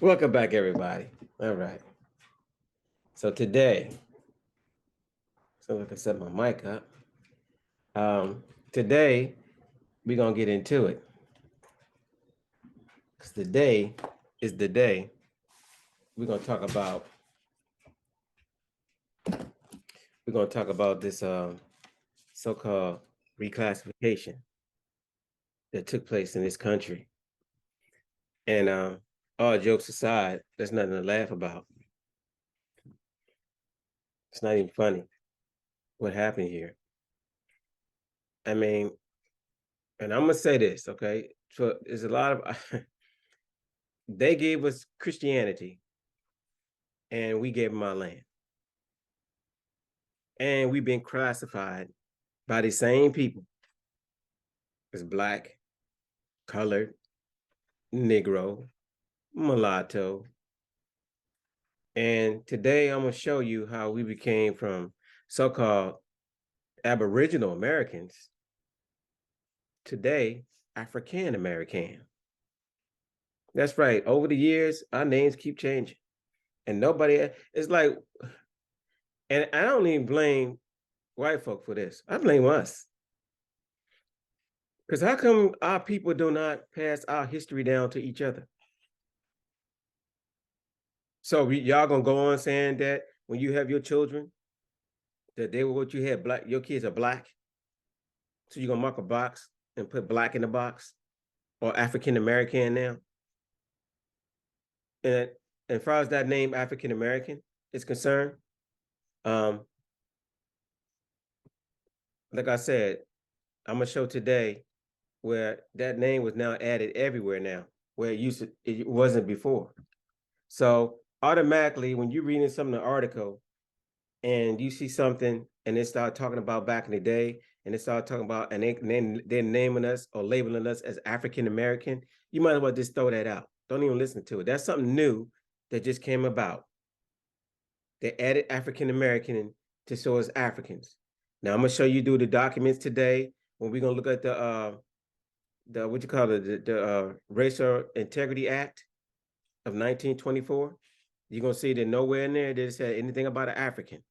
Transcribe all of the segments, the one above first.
Welcome back, everybody. All right. So today, I can set my mic up. Today, we're going to get into it. Because today is the day we're going to talk about. We're going to talk about this so-called reclassification that took place in this country. And all jokes aside, there's nothing to laugh about. It's not even funny what happened here. I mean, and I'm gonna say this, okay? So there's a lot of they gave us Christianity and we gave them our land. And we've been classified by the same people as Black, colored, Negro, mulatto. And today I'm gonna show you how we became from so-called Aboriginal Americans, today African American. That's right. Over the years, our names keep changing. And nobody, it's like, and I don't even blame white folk for this. I blame us. Because how come our people do not pass our history down to each other? So y'all gonna go on saying that when you have your children, that they were what you had, Black, your kids are Black. So you're gonna mark a box and put Black in the box, or African American now. And as far as that name African American is concerned, like I said, I'm gonna show today where that name was now added everywhere now, where it wasn't before. So automatically, when you're reading some of the article and you see something and they start talking about back in the day, and they start talking about, and they're naming us or labeling us as African American, you might as well just throw that out. Don't even listen to it. That's something new that just came about. They added African American to show us Africans. Now I'm gonna show you through the documents today when we're gonna look at the what you call it, the Racial Integrity Act of 1924. You're gonna see that nowhere in there did it say anything about an African,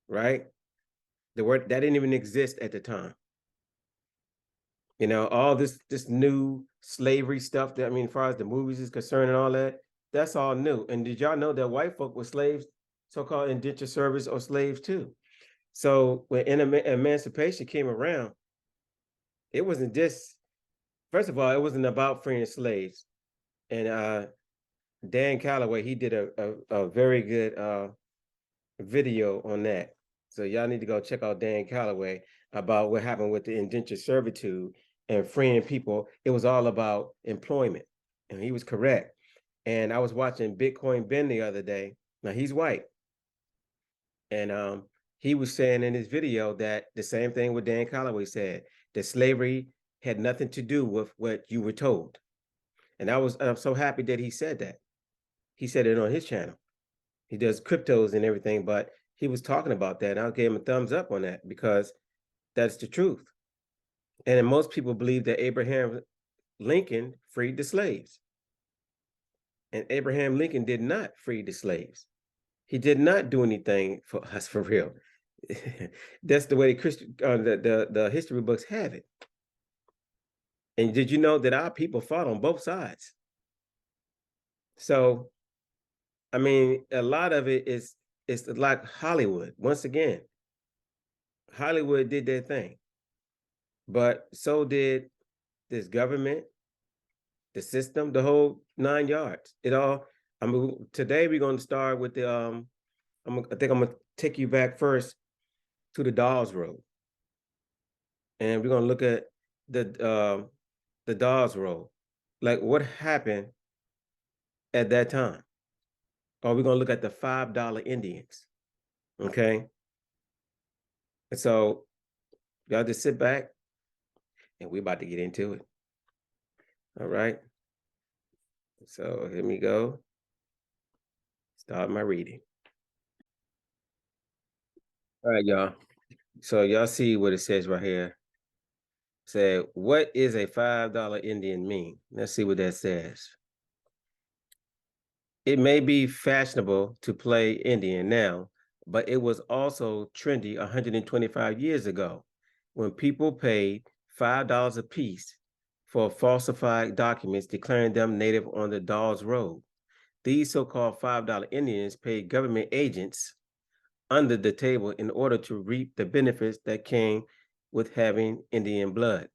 right? The word that didn't even exist at the time. You know, all this new slavery stuff that, I mean, as far as the movies is concerned and all that, that's all new. And did y'all know that white folk were slaves, so-called indentured servants or slaves too? So when emancipation came around, it wasn't just, first of all, it wasn't about freeing slaves. And Dan Calloway, he did a very good video on that. So y'all need to go check out Dan Calloway about what happened with the indentured servitude and freeing people. It was all about employment, and he was correct. And I was watching Bitcoin Ben the other day. Now he's white, and he was saying in his video that the same thing what Dan Calloway said, that slavery had nothing to do with what you were told. And I'm so happy that he said that. He said it on his channel. He does cryptos and everything, but he was talking about that. And I gave him a thumbs up on that because that's the truth. And most people believe that Abraham Lincoln freed the slaves. And Abraham Lincoln did not free the slaves. He did not do anything for us for real. That's the way the history books have it. And did you know that our people fought on both sides? So, I mean, a lot of it is like Hollywood. Once again, Hollywood did their thing, but so did this government, the system, the whole 9 yards. It all. I mean, today we're going to start with the. I think I'm going to take you back first to the Dawes Roll, and we're going to look at the Dawes Roll, like what happened at that time. Or we're going to look at the $5 Indians. Okay. And so y'all just sit back and we're about to get into it. All right. So here we go. Start my reading. All right, y'all. So y'all see what it says right here. Say, what is a $5 Indian mean? Let's see what that says. it may be fashionable to play Indian now, but it was also trendy 125 years ago when people paid $5 a piece for falsified documents declaring them native on the Dawes Roll. These so-called $5 Indians paid government agents under the table in order to reap the benefits that came with having Indian blood.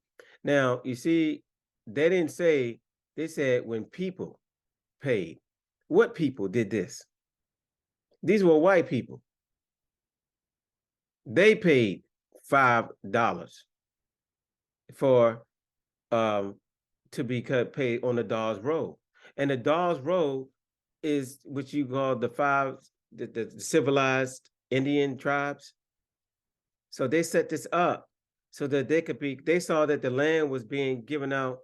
Now, you see, they didn't say, they said when people paid. What people did this? These were white people. They paid $5 for to be paid on the Dawes Roll. And the Dawes Roll is what you call the civilized Indian tribes. So they set this up so that they saw that the land was being given out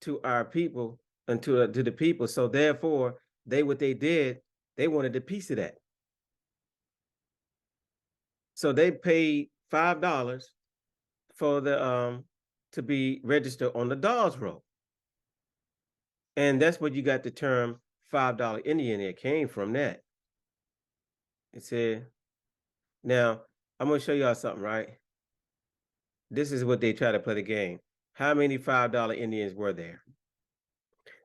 to our people and to the people. So therefore, what they did, they wanted a piece of that. So they paid $5 for the to be registered on the Dawes Roll. And that's what you got the term $5 Indian. It came from that. It said, now I'm gonna show y'all something, right? This is what they try to play the game. How many $5 Indians were there?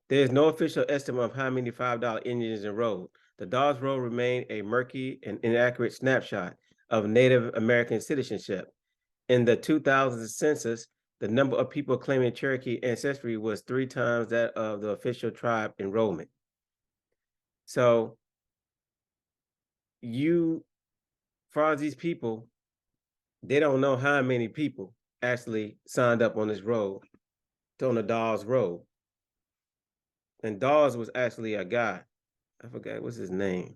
There's no official estimate of how many $5 Indians enrolled. The Dawes Roll remained a murky and inaccurate snapshot of Native American citizenship. In the 2000 census, the number of people claiming Cherokee ancestry was 3 times that of the official tribe enrollment. So as far as these people, they don't know how many people actually signed up on this roll, on the Dawes Roll. And Dawes was actually a guy. I forgot what's his name.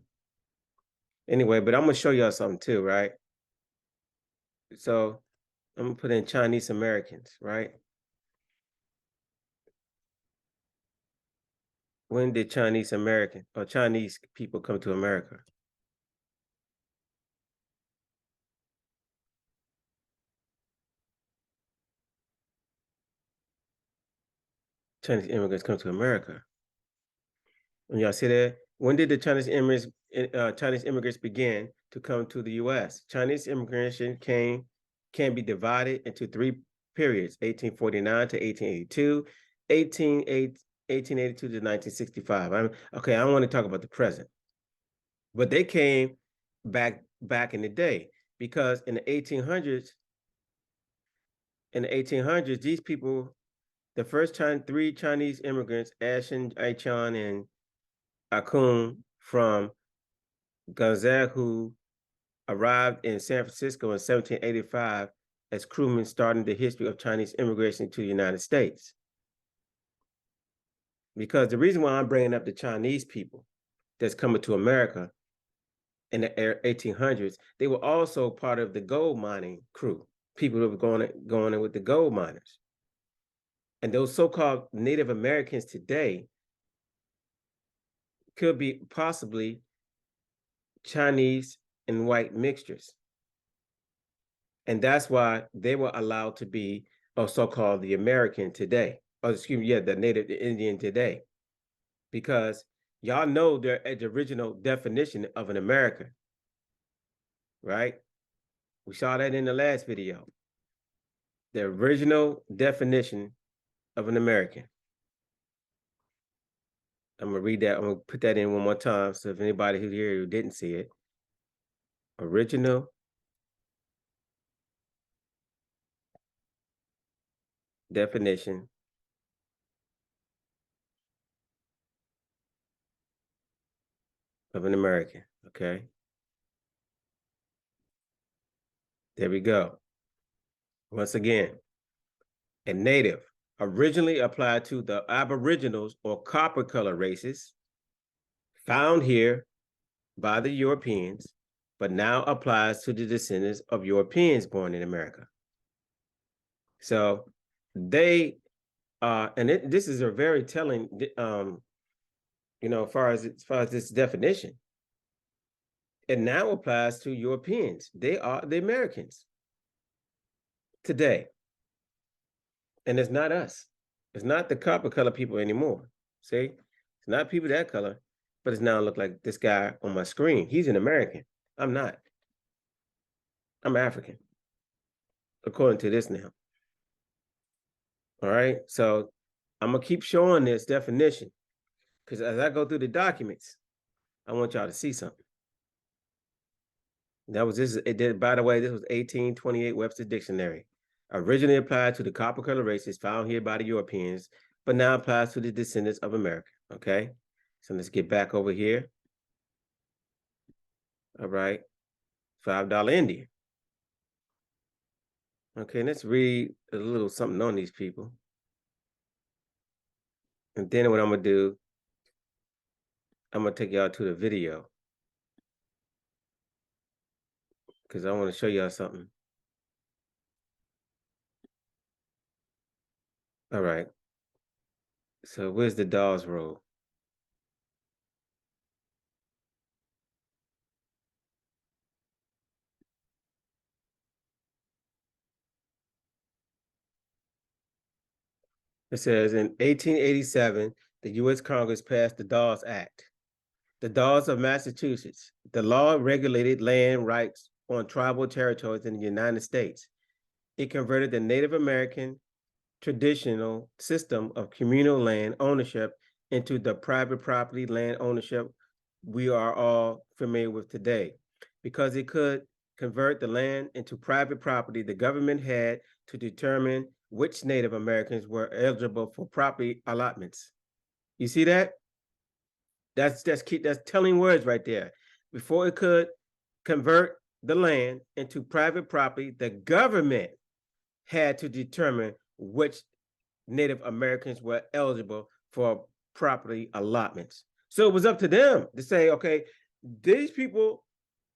Anyway, but I'm gonna show y'all something too, right? So I'm gonna put in Chinese Americans, right? When did Chinese American or Chinese people come to America? Chinese immigrants come to America. And y'all see that? When did the Chinese immigrants begin to come to the U.S.? Chinese immigration can be divided into 3 periods: 1849 to 1882, 1882 to 1965. Okay, I want to talk about the present, but they came back in the day because in the 1800s, these people, the first 3 Chinese immigrants, Ashen, Aichan, and Akun from Gonzaga, who arrived in San Francisco in 1785 as crewmen, starting the history of Chinese immigration to the United States. Because the reason why I'm bringing up the Chinese people that's coming to America in the 1800s, they were also part of the gold mining crew, people that were going in with the gold miners. And those so-called Native Americans today could be possibly Chinese and white mixtures. And that's why they were allowed to be so-called the American today. Or excuse me, yeah, the Native Indian today. Because y'all know the original definition of an American, right? We saw that in the last video. The original definition of an American. I'm gonna read that. I'm gonna put that in one more time. So if anybody who's here who didn't see it, original definition of an American. Okay. There we go. Once again, a native originally applied to the Aboriginals or copper color races found here by the Europeans, but now applies to the descendants of Europeans born in America. So they this is a very telling, as far as this definition. It now applies to Europeans. They are the Americans today. And it's not us. It's not the copper color people anymore. See, it's not people that color. but it's now look like this guy on my screen. He's an American. I'm not. I'm African, according to this now. All right. So I'm gonna keep showing this definition because as I go through the documents, I want y'all to see something. That was this. It did. By the way, this was 1828 Webster Dictionary. Originally applied to the copper color races found here by the Europeans, but now applies to the descendants of America. Okay. So let's get back over here. All right. $5 Indian. Okay, let's read a little something on these people. And then what I'm gonna do, I'm gonna take y'all to the video because I want to show y'all something. All right. So where's the Dawes Roll? It says in 1887, the U.S. Congress passed the Dawes Act. The Dawes of Massachusetts. The law regulated land rights on tribal territories in the United States. It converted the Native American traditional system of communal land ownership into the private property land ownership we are all familiar with today. Because it could convert the land into private property, the government had to determine which Native Americans were eligible for property allotments. You see that? That's telling words right there. Before it could convert the land into private property, the government had to determine which Native Americans were eligible for property allotments. So it was up to them to say, okay, these people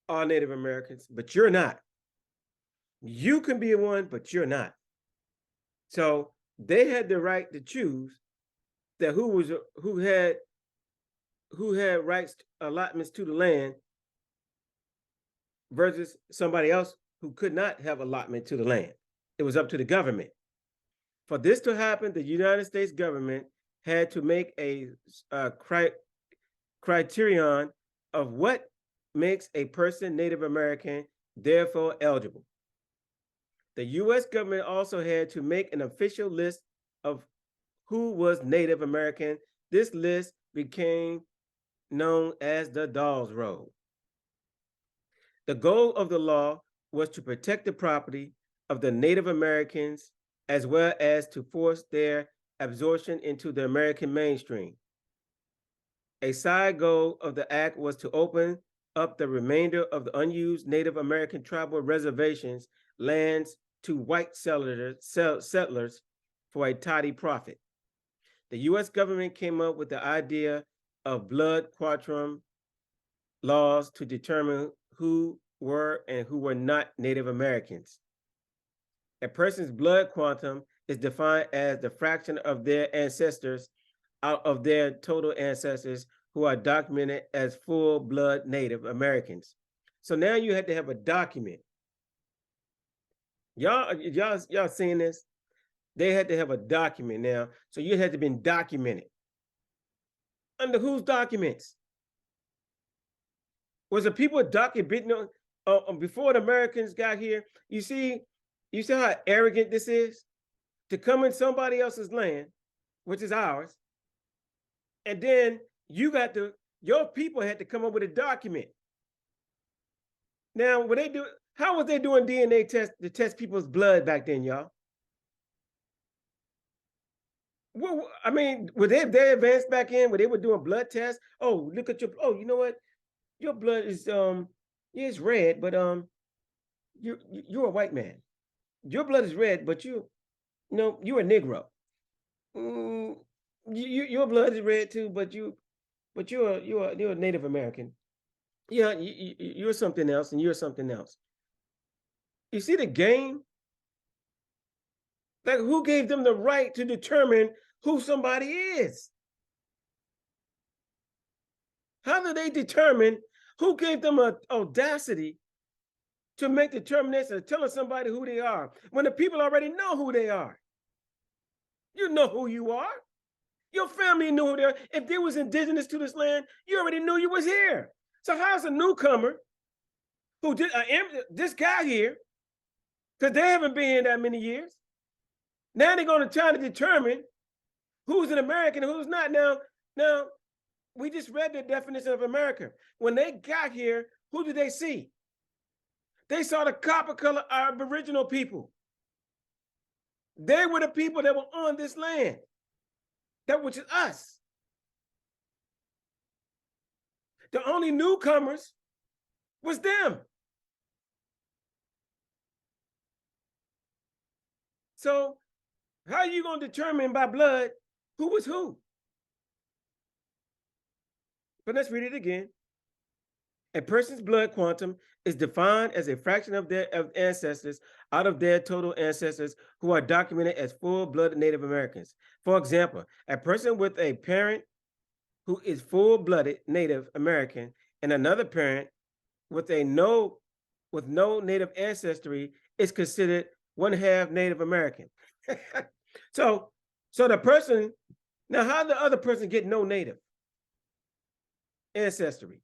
are Native Americans, but you're not. You can be one, but you're not. So they had the right to choose that who had rights allotments to the land versus somebody else who could not have allotment to the land. It was up to the government. For this to happen, the United States government had to make a criterion of what makes a person Native American, therefore eligible. The U.S. government also had to make an official list of who was Native American. This list became known as the Dawes Rolls. The goal of the law was to protect the property of the Native Americans as well as to force their absorption into the American mainstream. A side goal of the act was to open up the remainder of the unused Native American tribal reservations lands to white settlers for a tidy profit. The U.S. government came up with the idea of blood quantum laws to determine who were and who were not Native Americans. A person's blood quantum is defined as the fraction of their ancestors out of their total ancestors who are documented as full-blood Native Americans. So now you had to have a document. Y'all seeing this? They had to have a document now. So you had to be documented. Under whose documents? Was the people documenting before the Americans got here? You see how arrogant this is? To come in somebody else's land, which is ours, and then your people had to come up with a document. Now, how was they doing DNA tests to test people's blood back then, y'all? Well, I mean, were they advanced back in where they were doing blood tests? Oh, look at you know what? Your blood is it's red, but you're a white man. Your blood is red, but you're a Negro. Your blood is red too, but you're a Native American. Yeah, you're something else, and you're something else. You see the game? Like, who gave them the right to determine who somebody is? How do they determine who gave them an audacity to make determination of telling somebody who they are when the people already know who they are? You know who you are. Your family knew who they were. If they was indigenous to this land, you already knew you was here. So how's a newcomer who did this guy here, because they haven't been here that many years, now they're going to try to determine who's an American and who's not. Now, we just read the definition of America. When they got here, who did they see? They saw the copper color Aboriginal people. They were the people that were on this land, that which is us. The only newcomers was them. So how are you going to determine by blood who was who? But let's read it again. A person's blood quantum is defined as a fraction of their ancestors out of their total ancestors who are documented as full-blooded Native Americans. For example, a person with a parent who is full-blooded Native American and another parent with no Native ancestry is considered one half Native American. So the person, now how did the other person get no Native ancestry?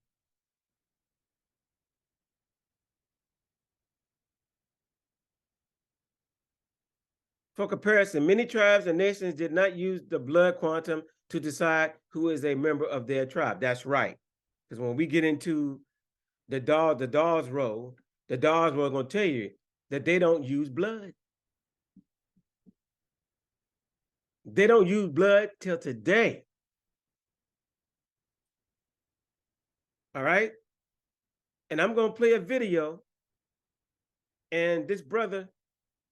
For comparison, many tribes and nations did not use the blood quantum to decide who is a member of their tribe. That's right. Because when we get into the Dawes Roll, the Dawes Roll are going to tell you that they don't use blood. They don't use blood till today. All right? And I'm going to play a video. And this brother,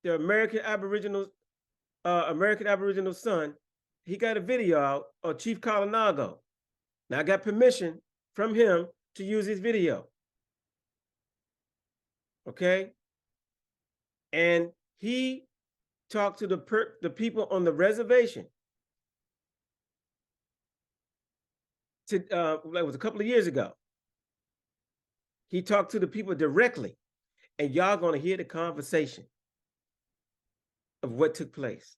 the American Aboriginal son, he got a video out of Chief Calloway. Now I got permission from him to use his video. Okay? And he talked to the people on the reservation. It was a couple of years ago. He talked to the people directly, and y'all gonna hear the conversation of what took place.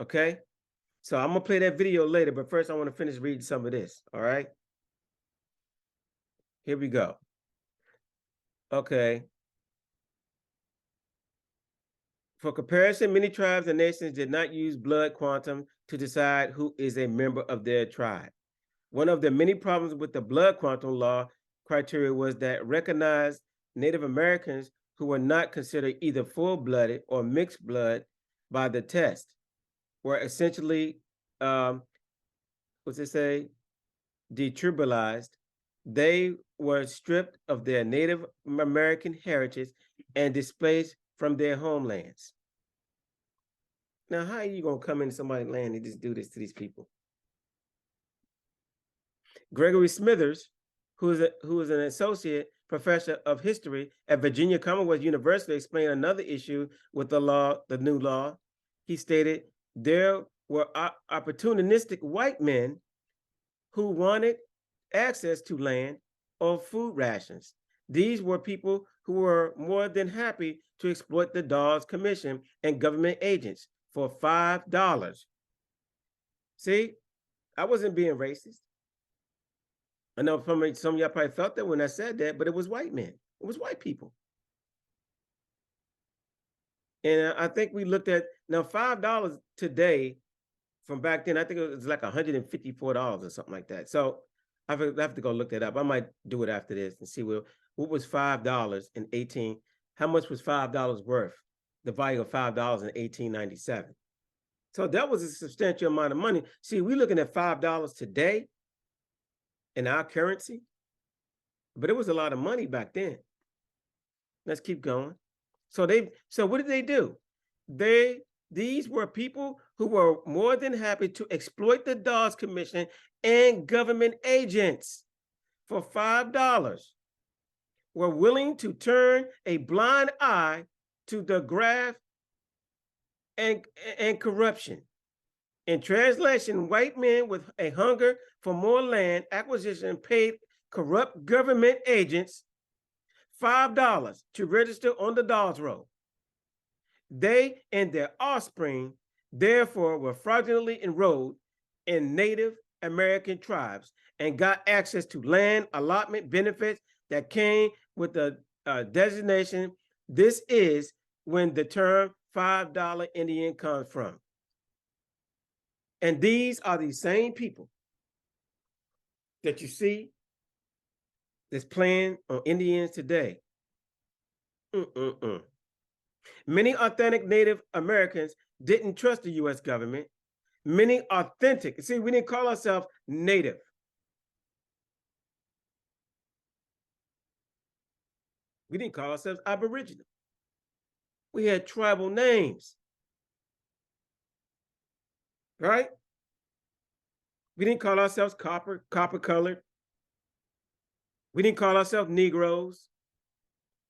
Okay? So I'm gonna play that video later, but first I want to finish reading some of this. All right? Here we go. Okay. For comparison, many tribes and nations did not use blood quantum to decide who is a member of their tribe. One of the many problems with the blood quantum law criteria was that recognized Native Americans who were not considered either full-blooded or mixed blood by the test were essentially, detribalized. They were stripped of their Native American heritage and displaced from their homelands. Now, how are you going to come into somebody's land and just do this to these people? Gregory Smithers, who is an associate professor of history at Virginia Commonwealth University, explained another issue with the new law. He stated there were opportunistic white men who wanted access to land or food rations. These were people who were more than happy to exploit the Dawes Commission and government agents for $5. See, I wasn't being racist. I know some of y'all probably felt that when I said that, but it was white men. It was white people. And I think we looked at, now $5 today from back then, I think it was like $154 or something like that. So I have to go look that up. I might do it after this and see what was $5 in 18, how much was $5 worth, the value of $5 in 1897. So that was a substantial amount of money. See, we're looking at $5 today in our currency, but it was a lot of money back then. Let's keep going. So what did they do? These were people who were more than happy to exploit the Dawes Commission and government agents for $5, were willing to turn a blind eye to the graft and corruption. In translation, white men with a hunger for more land acquisition paid corrupt government agents $5 to register on the Dawes Roll. They and their offspring, therefore, were fraudulently enrolled in Native American tribes and got access to land allotment benefits that came with the designation. This is when the term $5 Indian comes from. And these are the same people that you see that's playing on Indians today. Many authentic Native Americans didn't trust the U.S. government. Many authentic, see, we didn't call ourselves Native. We didn't call ourselves Aboriginal. We had tribal names, right? We didn't call ourselves copper colored. We didn't call ourselves Negroes.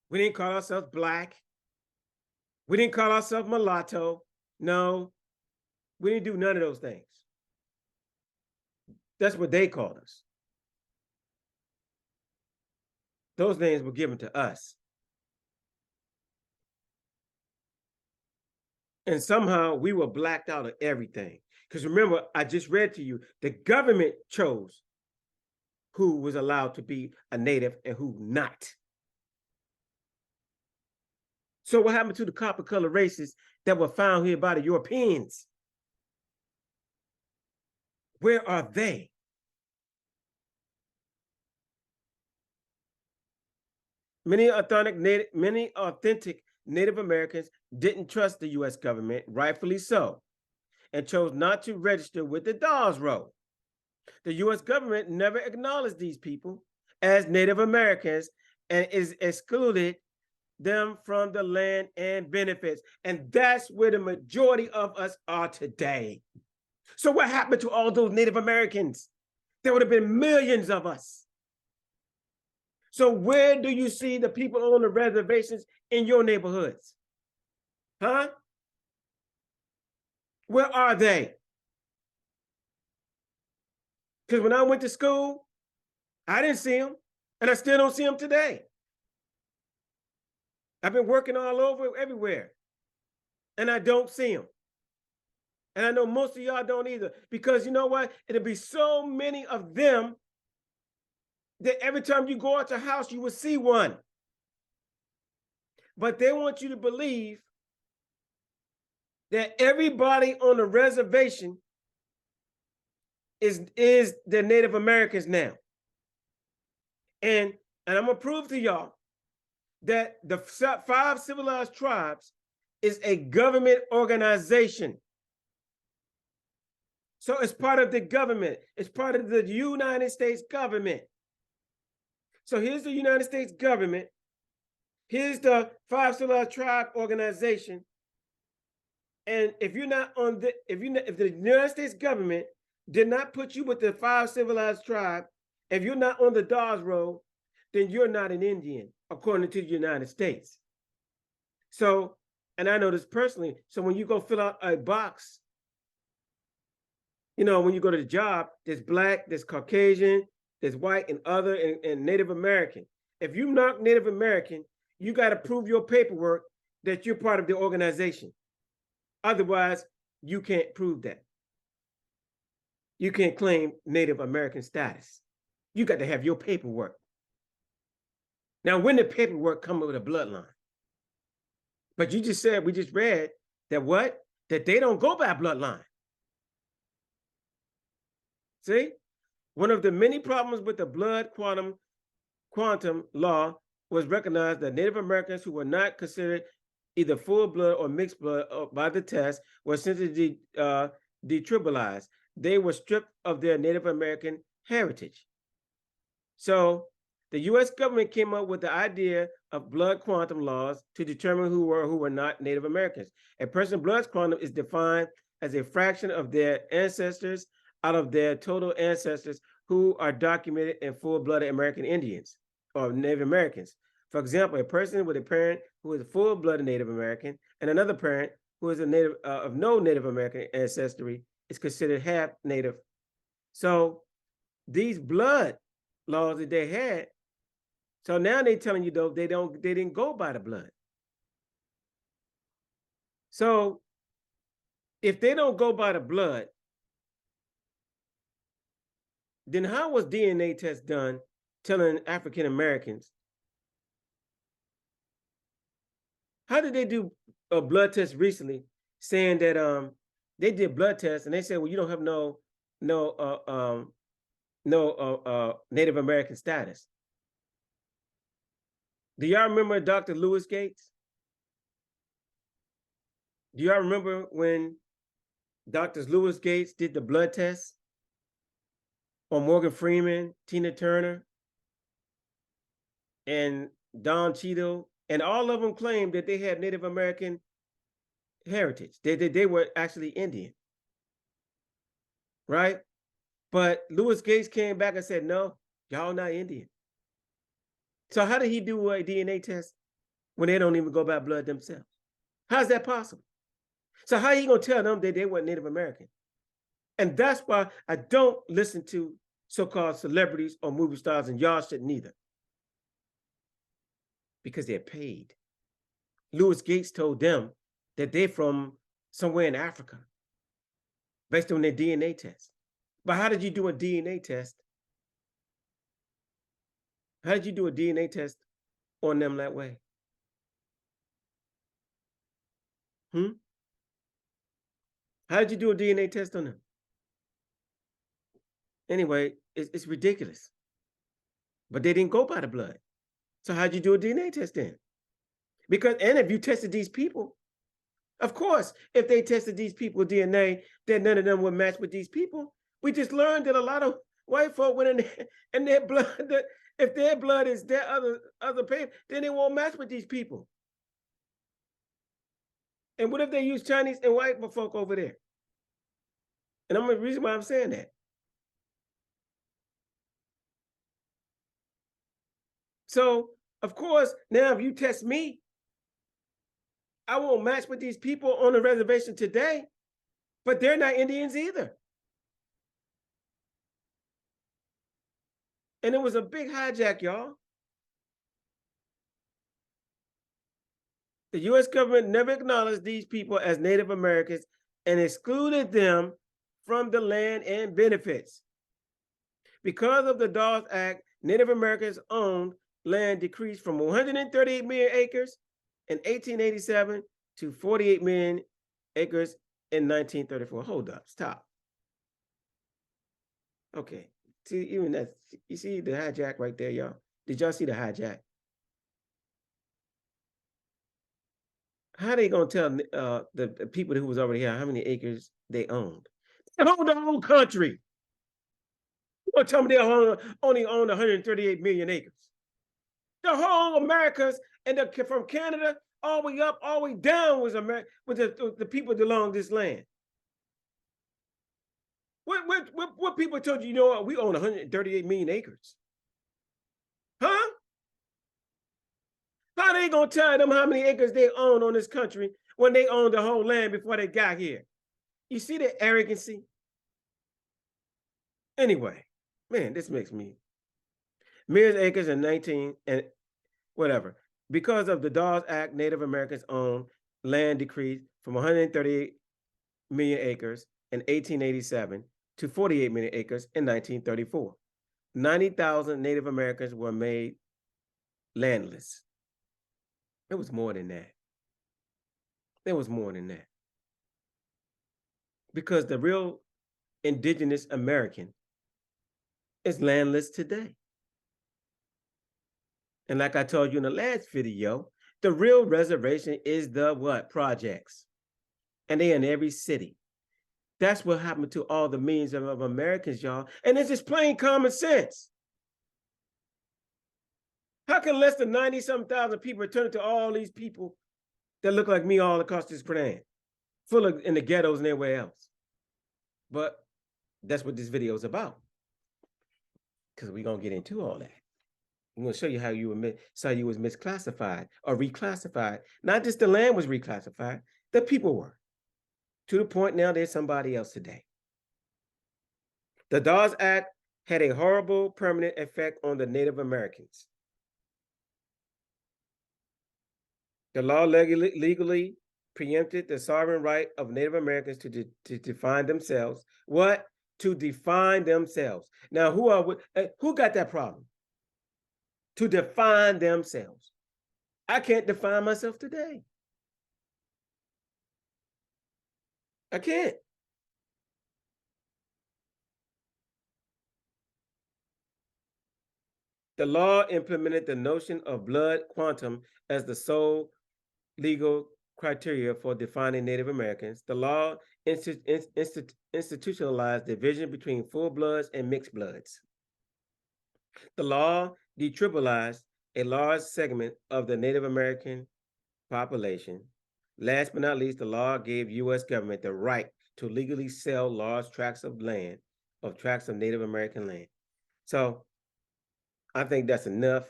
We didn't call ourselves black. We didn't call ourselves mulatto. No, we didn't do none of those things. That's what they called us. Those names were given to us. And somehow we were blacked out of everything. Because remember, I just read to you, the government chose who was allowed to be a native and who not. So what happened to the copper colored races that were found here by the Europeans? Where are they? Many authentic Native Americans didn't trust the U.S. government, rightfully so, and chose not to register with the Dawes Rolls. The U.S. government never acknowledged these people as Native Americans and is excluded them from the land and benefits. And that's where the majority of us are today. So what happened to all those Native Americans? There would have been millions of us. So where do you see the people on the reservations in your neighborhoods? Huh? Where are they? Because when I went to school, I didn't see them, and I still don't see them today. I've been working all over everywhere, and I don't see them. And I know most of y'all don't either, because you know what? It'll be so many of them that every time you go out your house, you will see one. But they want you to believe that everybody on the reservation is the Native Americans now. And I'm gonna prove to y'all that the 5 civilized tribes is a government organization. So it's part of the government. It's part of the United States government. So here's the United States government. Here's the 5 civilized tribe organization. And if you're not on the, if the United States government did not put you with the 5 civilized tribe, if you're not on the Dawes Roll, then you're not an Indian, according to the United States. So, and I know this personally, so when you go fill out a box, you know, when you go to the job, there's black, there's Caucasian, there's white, and other, and Native American. If you're not Native American, you got to prove your paperwork that you're part of the organization. Otherwise, you can't prove that. You can't claim Native American status. You got to have your paperwork. Now, when the paperwork comes with a bloodline, but you just said, we just read that what? That they don't go by bloodline. See? One of the many problems with the blood quantum law was recognized that Native Americans who were not considered either full blood or mixed blood by the test were essentially detribalized. They were stripped of their Native American heritage. So the U.S. government came up with the idea of blood quantum laws to determine who were not Native Americans. A person's blood quantum is defined as a fraction of their ancestors out of their total ancestors who are documented in full-blooded American Indians or Native Americans. For example, a person with a parent who is a full-blooded Native American and another parent who is a native of no Native American ancestry is considered half Native. So these blood laws that they had, so now they're telling you though they didn't go by the blood. So if they don't go by the blood, then how was DNA test done telling African Americans? How did they do a blood test recently saying that they did blood tests and they said, well, you don't have no Native American status. Do y'all remember Dr. Lewis Gates? Do y'all remember when Dr. Lewis Gates did the blood test on Morgan Freeman, Tina Turner, and Don Cheadle, and all of them claimed that they had Native American heritage. They were actually Indian, right? But Lewis Gates came back and said, no, y'all not Indian. So how did he do a DNA test when they don't even go by blood themselves? How's that possible? So how are you going to tell them that they weren't Native American? And that's why I don't listen to so-called celebrities or movie stars, and y'all shouldn't either. Because they're paid. Lewis Gates told them that they're from somewhere in Africa based on their DNA test. But how did you do a DNA test? How did you do a DNA test on them that way? How did you do a DNA test on them? Anyway, it's ridiculous. But they didn't go by the blood. So how'd you do a DNA test then? Because, and if you tested these people, of course, if they tested these people's DNA, then none of them would match with these people. We just learned that a lot of white folk went in there, and their blood, that if their blood is their other paper, then it won't match with these people. And what if they use Chinese and white folk over there? And I'm the reason why I'm saying that. So, of course, now if you test me, I won't match with these people on the reservation today, but they're not Indians either. And it was a big hijack, y'all. The US government never acknowledged these people as Native Americans and excluded them from the land and benefits. Because of the Dawes Act, Native Americans owned land decreased from 138 million acres in 1887 to 48 million acres in 1934. Hold up, stop. Okay, see, even that, you see the hijack right there, y'all? Did y'all see the hijack? How are they gonna tell the people who was already here how many acres they owned? They owned the whole country. You gonna tell me they only owned 138 million acres? The whole Americas, and from Canada all the way up, all the way down was America, with the people that belong this land. What people told you, you know what, we own 138 million acres? Huh? How they gonna tell them how many acres they own on this country when they owned the whole land before they got here? You see the arrogancy? Anyway, man, this makes me millions of acres in 19 and whatever. Because of the Dawes Act, Native Americans owned land decreased from 138 million acres in 1887 to 48 million acres in 1934. 90,000 Native Americans were made landless. It was more than that. It was more than that. Because the real indigenous American is landless today. And like I told you in the last video, the real reservation is the what? Projects. And they in every city. That's what happened to all the millions of Americans, y'all. And it's just plain common sense. How can less than 90-something thousand people turn into all these people that look like me all across this land, full of in the ghettos and everywhere else? But that's what this video is about. Because we're going to get into all that. I'm going to show you how you was misclassified or reclassified. Not just the land was reclassified, the people were. To the point now there's somebody else today. The Dawes Act had a horrible permanent effect on the Native Americans. The law legally preempted the sovereign right of Native Americans to define themselves. What? to define themselves. Now, who got that problem? To define themselves. I can't define myself today. I can't. The law implemented the notion of blood quantum as the sole legal criteria for defining Native Americans. The law institutionalized division between full bloods and mixed bloods. The law detribalized a large segment of the Native American population. Last but not least, the law gave U.S. government the right to legally sell large tracts of land, tracts of Native American land. So I think that's enough.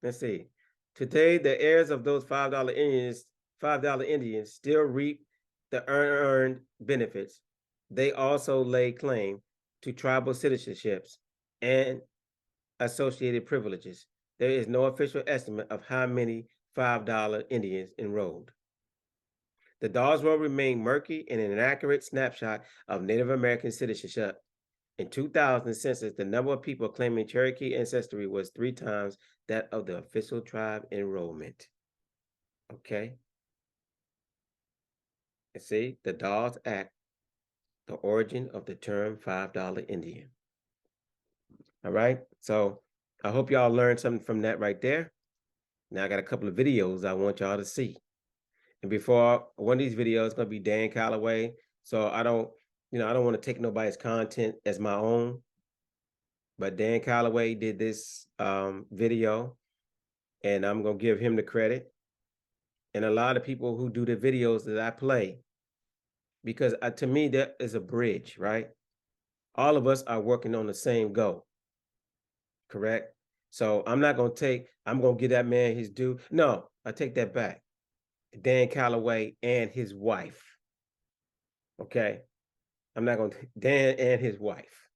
Let's see. Today, the heirs of those $5 Indians still reap the unearned benefits. They also lay claim to tribal citizenships and associated privileges. There is no official estimate of how many $5 Indians enrolled. The Dawes Rolls remain murky and an inaccurate snapshot of Native American citizenship. In 2000 census, the number of people claiming Cherokee ancestry was 3 times that of the official tribe enrollment. Okay. And see, the Dawes Act, the origin of the term $5 Indian. All right. So I hope y'all learned something from that right there. Now I got a couple of videos I want y'all to see. And before one of these videos is going to be Dane Calloway. So I don't want to take nobody's content as my own. But Dan Calloway did this video, and I'm going to give him the credit. And a lot of people who do the videos that I play, because to me, that is a bridge, right? All of us are working on the same goal, correct? So I'm going to give that man his due. No, I take that back. Dan Calloway and his wife, okay? I'm not going to, Dan and his wife,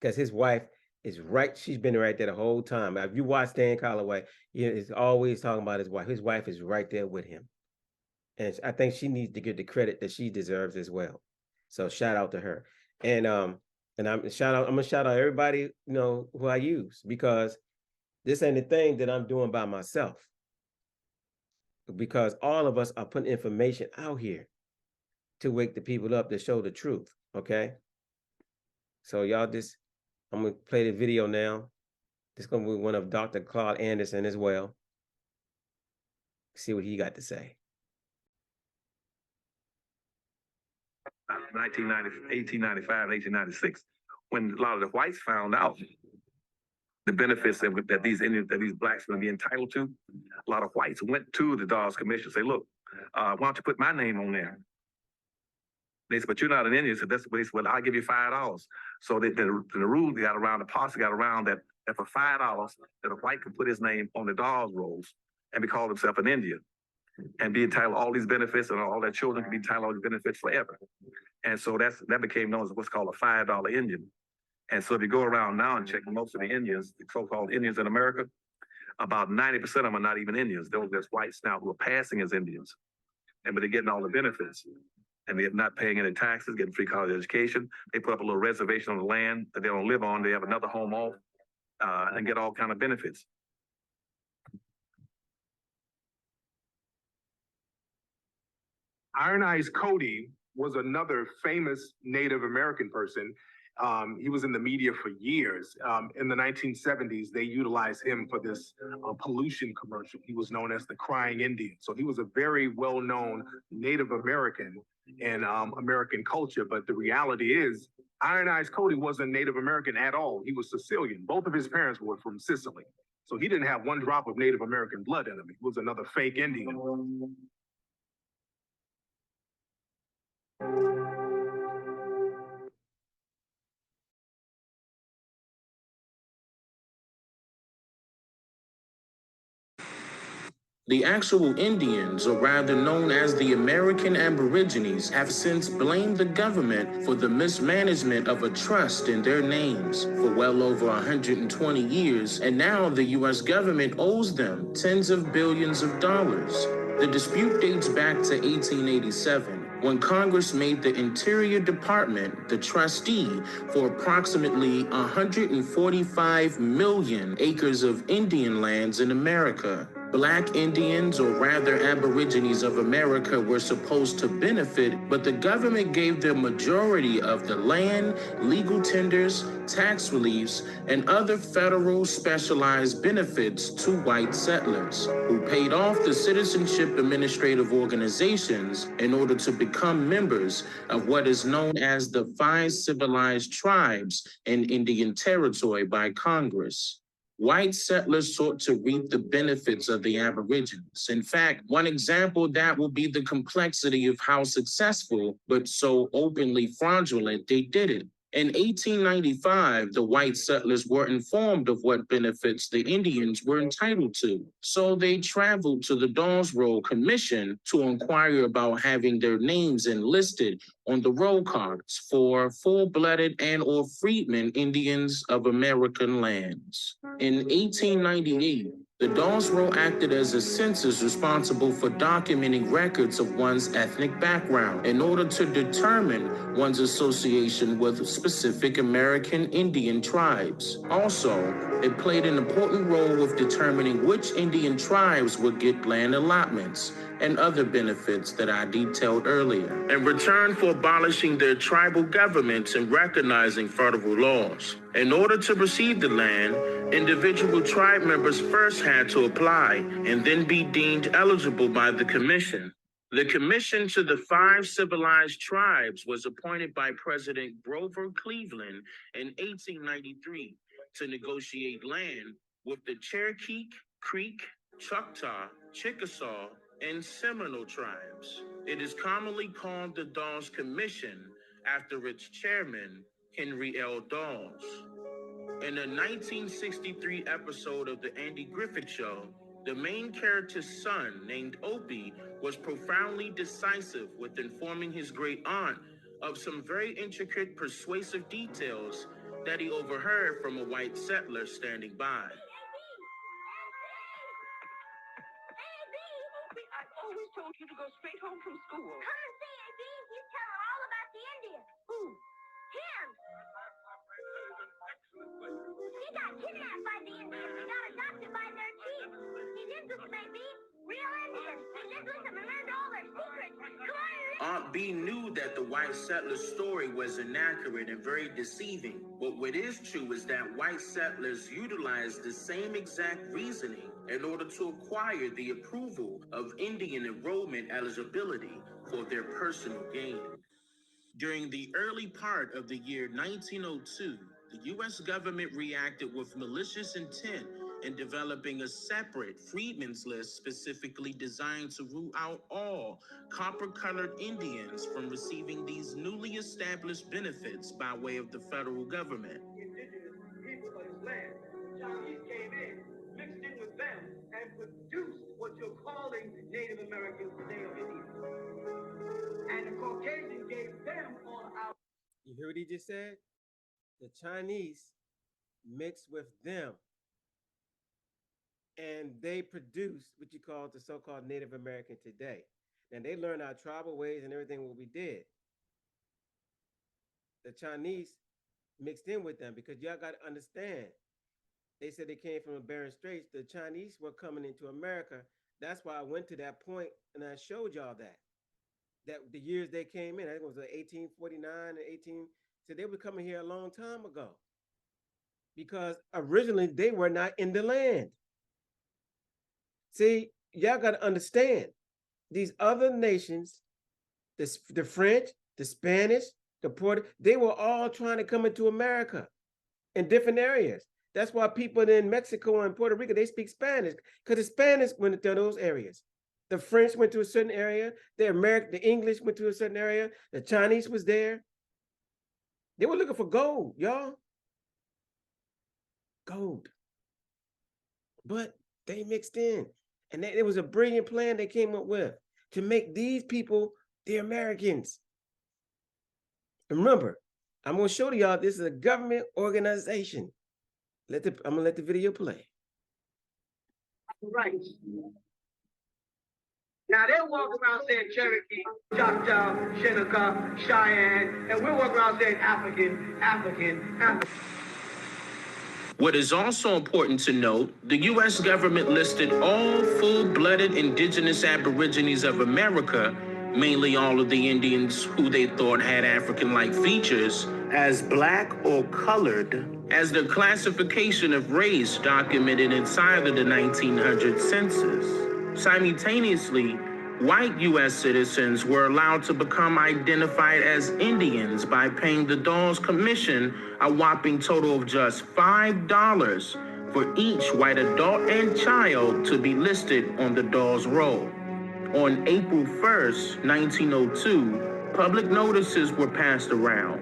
because his wife is right. She's been right there the whole time. If you watch Dan Calloway, he's always talking about his wife. His wife is right there with him. And I think she needs to get the credit that she deserves as well. So shout out to her. And I'm gonna shout out everybody, who I use, because this ain't a thing that I'm doing by myself. Because all of us are putting information out here to wake the people up, to show the truth. Okay. So y'all I'm going to play the video now. This is going to be one of Dr. Claude Anderson as well. See what he got to say. 1895, 1896, when a lot of the whites found out the benefits that these Indians, that these blacks were going to be entitled to, a lot of whites went to the Dawes Commission and say, look, why don't you put my name on there? They said, but you're not an Indian. So that's what they said, well, I'll give you $5. So the rule got around, the policy got around that for $5, that a white could put his name on the Dawes Rolls and be called himself an Indian and be entitled to all these benefits, and all their children could be entitled to all these benefits forever. And so that became known as what's called a $5 Indian. And so if you go around now and check most of the Indians, the so-called Indians in America, about 90% of them are not even Indians. There's whites now who are passing as Indians, but they're getting all the benefits. And they're not paying any taxes, getting free college education. They put up a little reservation on the land that they don't live on. They have another home off and get all kind of benefits. Iron Eyes Cody was another famous Native American person. He was in the media for years. In the 1970s, they utilized him for this pollution commercial. He was known as the Crying Indian. So he was a very well-known Native American in American culture. But the reality is, Iron Eyes Cody wasn't Native American at all. He was Sicilian. Both of his parents were from Sicily. So he didn't have one drop of Native American blood in him. He was another fake Indian. The actual Indians, or rather known as the American Aborigines, have since blamed the government for the mismanagement of a trust in their names for well over 120 years, and now the U.S. government owes them tens of billions of dollars. The dispute dates back to 1887, when Congress made the Interior Department the trustee for approximately 145 million acres of Indian lands in America. Black Indians, or rather Aborigines of America, were supposed to benefit, but the government gave the majority of the land, legal tenders, tax reliefs, and other federal specialized benefits to white settlers, who paid off the citizenship administrative organizations in order to become members of what is known as the 5 civilized tribes in Indian Territory by Congress. White settlers sought to reap the benefits of the Aborigines. In fact, one example of that will be the complexity of how successful, but so openly fraudulent, they did it. In 1895, the white settlers were informed of what benefits the Indians were entitled to. So they traveled to the Dawes Roll Commission to inquire about having their names enlisted on the roll cards for full-blooded and/or freedmen Indians of American lands. In 1898, the Dawes Roll acted as a census responsible for documenting records of one's ethnic background in order to determine one's association with specific American Indian tribes. Also, it played an important role with determining which Indian tribes would get land allotments and other benefits that I detailed earlier, in return for abolishing their tribal governments and recognizing federal laws. In order to receive the land, individual tribe members first had to apply and then be deemed eligible by the commission. The commission to the 5 civilized tribes was appointed by President Grover Cleveland in 1893 to negotiate land with the Cherokee, Creek, Choctaw, Chickasaw, and Seminole tribes. It is commonly called the Dawes Commission after its chairman, Henry L. Dawes. In a 1963 episode of The Andy Griffith Show, the main character's son, named Opie, was profoundly decisive with informing his great aunt of some very intricate, persuasive details that he overheard from a white settler standing by. I always told you to go straight home from school. Come and see, AB. He's telling all about the Indians. Who? Him. He got kidnapped by the Indians. He got adopted by their chief. He's interested, maybe. Real Indians. He's interested and learned all their secrets. Come on, Aunt B knew that the white settler's story was inaccurate and very deceiving. But what is true is that white settlers utilized the same exact reasoning in order to acquire the approval of Indian enrollment eligibility for their personal gain. During the early part of the year 1902, the U.S. government reacted with malicious intent in developing a separate freedmen's list specifically designed to root out all copper-colored Indians from receiving these newly established benefits by way of the federal government. Indigenous people of this land, Chinese came in, mixed in with them, and produced what you're calling Native Americans today or Indians. And the Caucasian gave them on our... You hear what he just said? The Chinese mixed with them, and they produced what you call the so-called Native American today. And they learned our tribal ways and everything what we did. The Chinese mixed in with them because y'all got to understand. They said they came from the Bering Straits. The Chinese were coming into America. That's why I went to that point and I showed y'all that the years they came in, I think it was 1849 and 18. So they were coming here a long time ago because originally they were not in the land. See, y'all got to understand these other nations, the French, the Spanish, the Portuguese, they were all trying to come into America in different areas. That's why people in Mexico and Puerto Rico, they speak Spanish because the Spanish went to those areas. The French went to a certain area. The English went to a certain area. The Chinese was there. They were looking for gold, y'all. Gold. But they mixed in. And it was a brilliant plan they came up with to make these people the Americans. And remember, I'm going to show y'all this is a government organization. I'm going to let the video play. Right. Now they walk around saying Cherokee, Choctaw, Shinnecock, Cheyenne, and we're walking around saying African, African, African. What is also important to note, the U.S. government listed all full-blooded indigenous Aborigines of America, mainly all of the Indians who they thought had African-like features, as black or colored, as their classification of race documented inside of the 1900 census. Simultaneously, white U.S. citizens were allowed to become identified as Indians by paying the Dawes Commission a whopping total of just $5 for each white adult and child to be listed on the Dawes Roll. On April 1st, 1902, public notices were passed around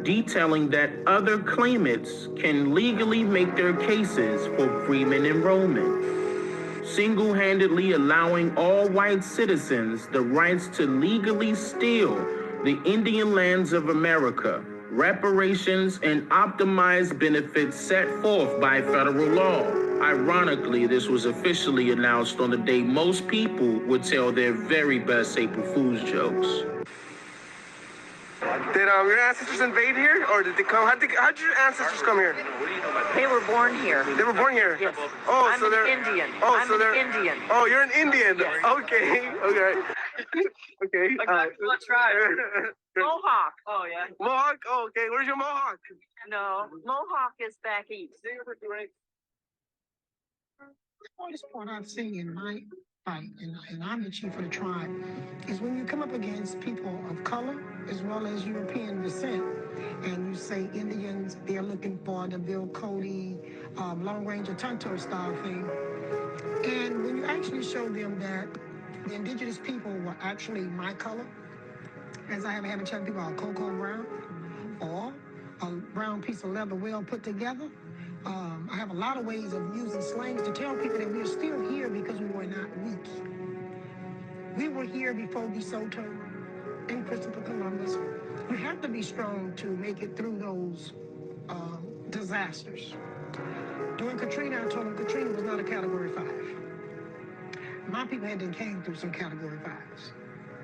detailing that other claimants can legally make their cases for freeman enrollment, single-handedly allowing all white citizens the rights to legally steal the Indian lands of America, reparations, and optimized benefits set forth by federal law. Ironically, this was officially announced on the day most people would tell their very best April Fool's jokes. Did your ancestors invade here, or did they come? How'd your ancestors come here? They were born here. They were born here? Yes. Oh, I'm so they're an Indian. Oh, I'm so they're an Indian. Oh, you're an Indian. Yes. Okay. Okay. Okay. What tribe? Mohawk. Oh yeah. Mohawk. Oh, okay. Where's your Mohawk? No, Mohawk is back east. The hardest part I've seen in my fight, and I'm the chief of the tribe, is when you come up against people of color as well as European descent, and you say Indians, they're looking for the Bill Cody, Long Range or Tonto style thing. And when you actually show them that the indigenous people were actually my color, as I have a chat with people are cocoa brown, or a brown piece of leather well put together. I have a lot of ways of using slangs to tell people that we're still here because we were not weak. We were here before DeSoto and Christopher Columbus. You have to be strong to make it through those disasters. During Katrina, I told them Katrina was not a Category 5. My people had came through some Category 5s,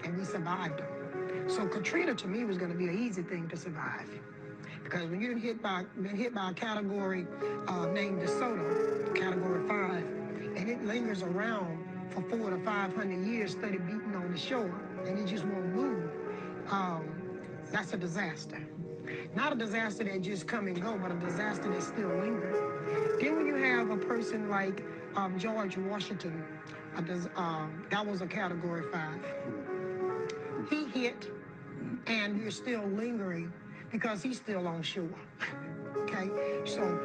and we survived them. So Katrina, to me, was going to be an easy thing to survive. Because when you're been hit by a category named DeSoto, Category 5, and it lingers around for 400 to 500 years, steady beating on the shore, and it just won't move, that's a disaster. Not a disaster that just come and go, but a disaster that's still lingering. Then when you have a person like George Washington, that was a Category 5. He hit, and you're still lingering, because he's still on shore, okay? So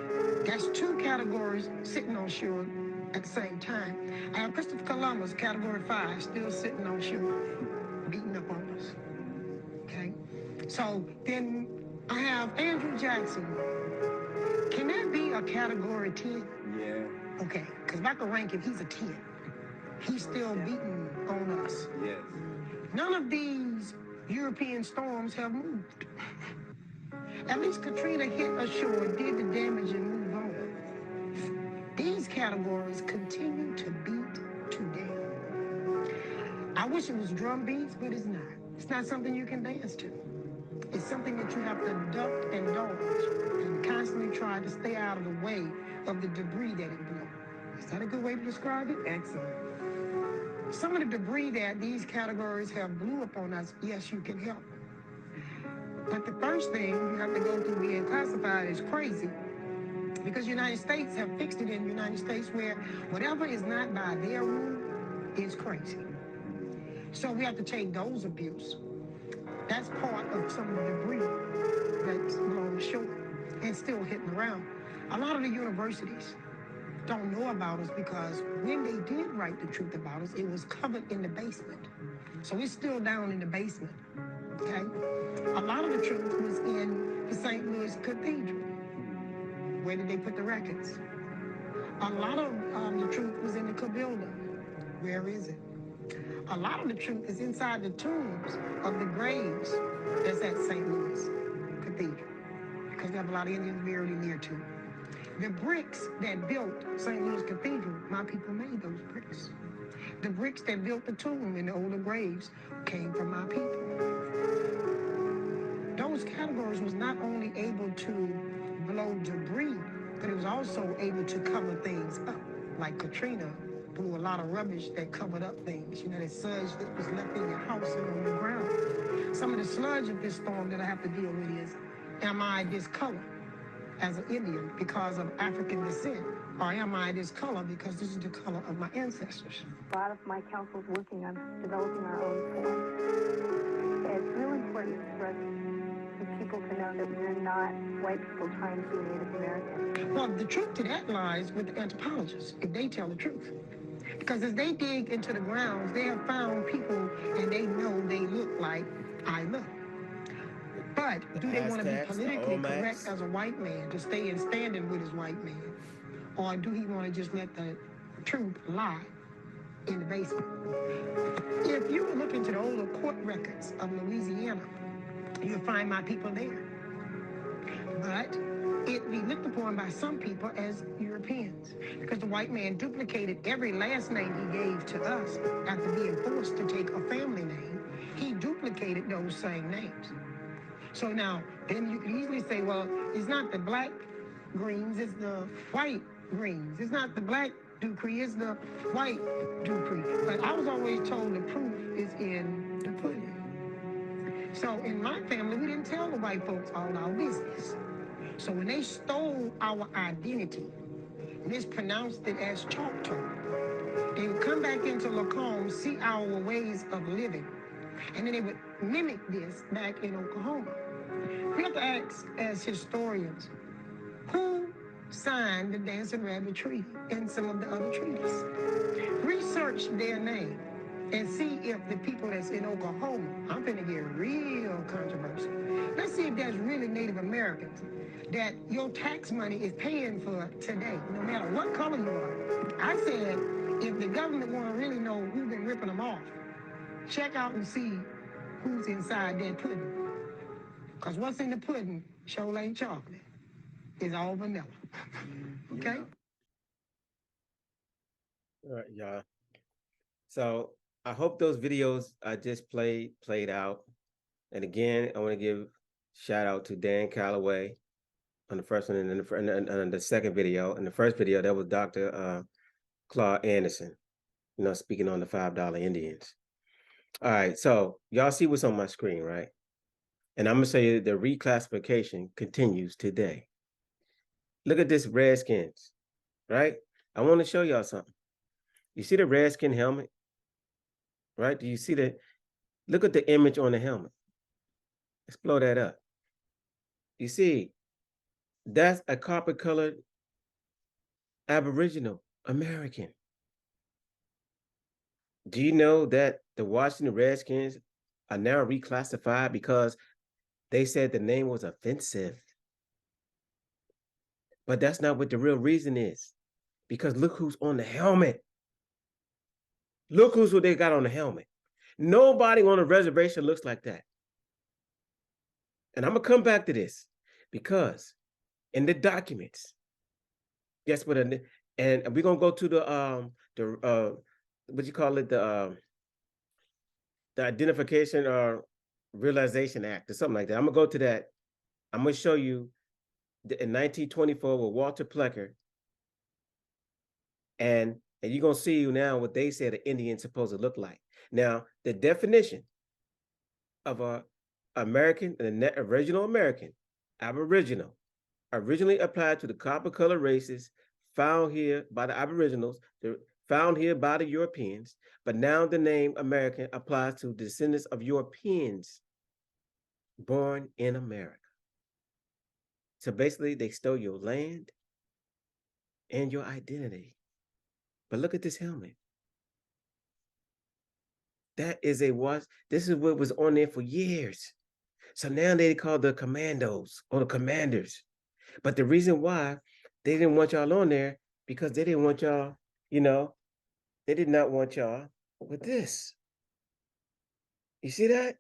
that's two categories sitting on shore at the same time. I have Christopher Columbus, Category 5, still sitting on shore, beating up on us, okay? So then I have Andrew Jackson. Can that be a Category 10? Yeah. Okay, because if I could rank him, he's a 10. He's still beating on us. Yes. None of these European storms have moved. At least Katrina hit ashore, did the damage, and moved on. These categories continue to beat today. I wish it was drum beats, but it's not. It's not something you can dance to. It's something that you have to duck and dodge and constantly try to stay out of the way of the debris that it blew. Is that a good way to describe it? Excellent. Some of the debris that these categories have blew upon us, yes, you can help. But the first thing you have to go through being classified as crazy, because the United States have fixed it in the United States where whatever is not by their rule is crazy. So we have to take those abuse. That's part of some of the debris that's blown ashore and still hitting around. A lot of the universities don't know about us because when they did write the truth about us, it was covered in the basement. So it's still down in the basement, okay? A lot of the truth was in the St. Louis Cathedral. Where did they put the records? A lot of the truth was in the Cabildo. Where is it? A lot of the truth is inside the tombs of the graves that's at St. Louis Cathedral, because they have a lot of Indians buried in there too. The bricks that built St. Louis Cathedral, my people made those bricks. The bricks that built the tomb and the older graves came from my people. Those categories was not only able to blow debris, but it was also able to cover things up. Like Katrina blew a lot of rubbish that covered up things. You know, that sludge that was left in your house and on the ground. Some of the sludge of this storm that I have to deal with is, am I this color as an Indian because of African descent? Or am I this color because this is the color of my ancestors? A lot of my council is working on developing our own form. It's really important for us, for people to know that we're not white people trying to be Native American. Well, the truth to that lies with the anthropologists, if they tell the truth. Because as they dig into the grounds, they have found people and they know they look like I look. But do they want to be Aztecs, the politically correct Olmecs. as a white man to stay in standing with his white man? Or do he want to just let the truth lie in the basement? If you look into the older court records of Louisiana, you'll find my people there. But it be looked upon by some people as Europeans because the white man duplicated every last name he gave to us after being forced to take a family name. He duplicated those same names. So now, then you can easily say, well, it's not the black greens, it's the white greens. It's not the black Dupree, it's the white Dupree. But I was always told the proof is in the pudding. So in my family, we didn't tell the white folks all our business. So when they stole our identity, mispronounced it as Choctaw, they would come back into Lacombe, see our ways of living, and then they would mimic this back in Oklahoma. We have to ask, as historians, who signed the Dancing Rabbit Treaty and some of the other treaties? Research their name and see if the people that's in Oklahoma, I'm finna get real controversial. Let's see if there's really Native Americans that your tax money is paying for today, no matter what color you are. I said, if the government want to really know who's been ripping them off, check out and see who's inside that pudding. Because what's in the pudding sure ain't chocolate. It's all vanilla. Okay? All right, y'all. So I hope those videos I just played out. And again, I want to give shout out to Dan Calloway on the first one, and then the second video. In the first video, that was Dr. Claude Anderson, speaking on the $5 Indians. All right, so y'all see what's on my screen, right? And I'm gonna show you the reclassification continues today. Look at this Redskins, right? I want to show y'all something. You see the Redskin helmet, right? Do you see that? Look at the image on the helmet. Let's blow that up. You see, that's a copper-colored Aboriginal American. Do you know that the Washington Redskins are now reclassified because they said the name was offensive? But that's not what the real reason is. Because look who's on the helmet. Look who they got on the helmet. Nobody on the reservation looks like that. And I'm gonna come back to this because in the documents, guess what? And we're gonna go to the what you call it, the Identification or Realization Act or something like that. I'm gonna go to that. I'm gonna show you in 1924 with Walter Plecker, and you're gonna see now what they said an Indian's supposed to look like. Now, the definition of a American, the original American, Aboriginal, originally applied to the copper-colored races found here by the Aboriginals, found here by the Europeans, but now the name American applies to descendants of Europeans born in America. So basically, they stole your land and your identity. But look at this helmet. That is this is what was on there for years. So now they call the commandos or the commanders. But the reason why they didn't want y'all on there, because they didn't want y'all, they did not want y'all with this. You see that?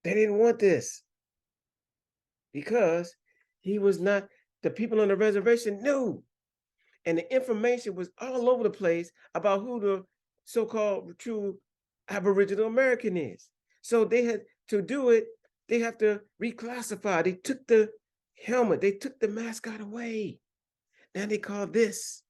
They didn't want this because he was not, the people on the reservation knew. And the information was all over the place about who the so-called true Aboriginal American is. So they had to do it, they have to reclassify. They took the helmet, they took the mascot away. Now they call this,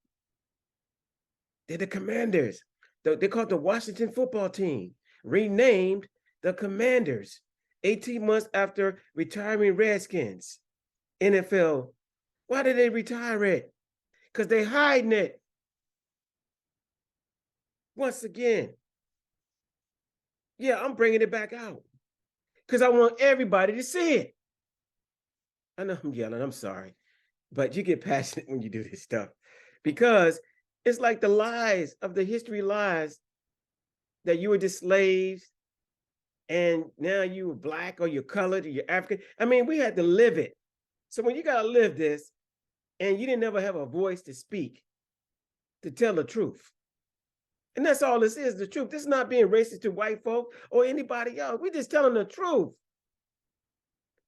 they're the Commanders. They called the Washington football team, renamed the Commanders 18 months after retiring Redskins. NFL, why did they retire it? Because they're hiding it. Once again, yeah, I'm bringing it back out because I want everybody to see it. I know I'm yelling, I'm sorry, but you get passionate when you do this stuff because it's like the lies of the history lies that you were just slaves and now you were black or you're colored or you're African. I mean, we had to live it. So when you got to live this and you didn't ever have a voice to speak, to tell the truth. And that's all this is, the truth. This is not being racist to white folk or anybody else. We're just telling the truth.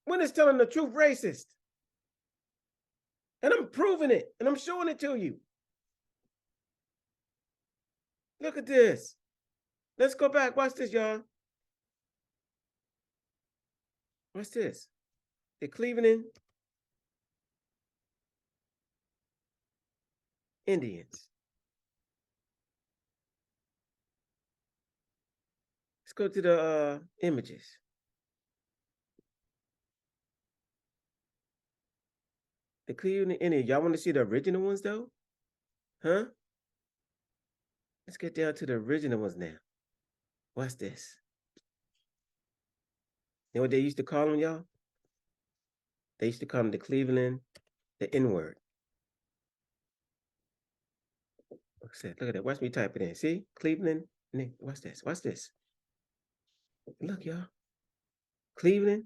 When is telling the truth racist? And I'm proving it and I'm showing it to you. Look at this. Let's go back. Watch this, y'all. Watch this. The Cleveland Indians. Let's go to the images. The Cleveland Indians. Y'all want to see the original ones though? Huh? Let's get down to the original ones now. Watch this. You know what they used to call them, y'all? They used to call them the Cleveland, the N-word. Look at that. Watch me type it in. See? Cleveland. Watch this. Watch this. Look, y'all. Cleveland,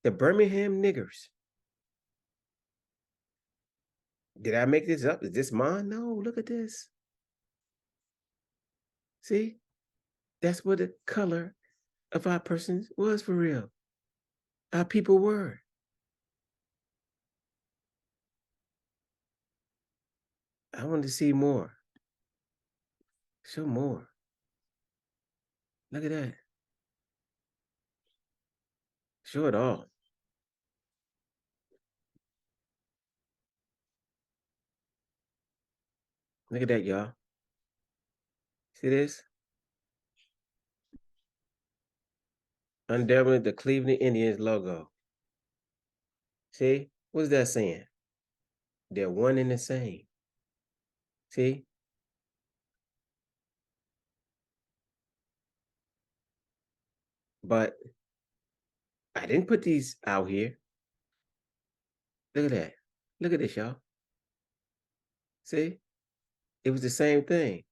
the Birmingham niggers. Did I make this up? Is this mine? No, look at this. See? That's what the color of our persons was for real. Our people were. I want to see more. Show more. Look at that. Show it all. Look at that, y'all. See this? Undoubtedly, the Cleveland Indians logo. See? What's that saying? They're one and the same. See? But I didn't put these out here. Look at that. Look at this, y'all. See? It was the same thing.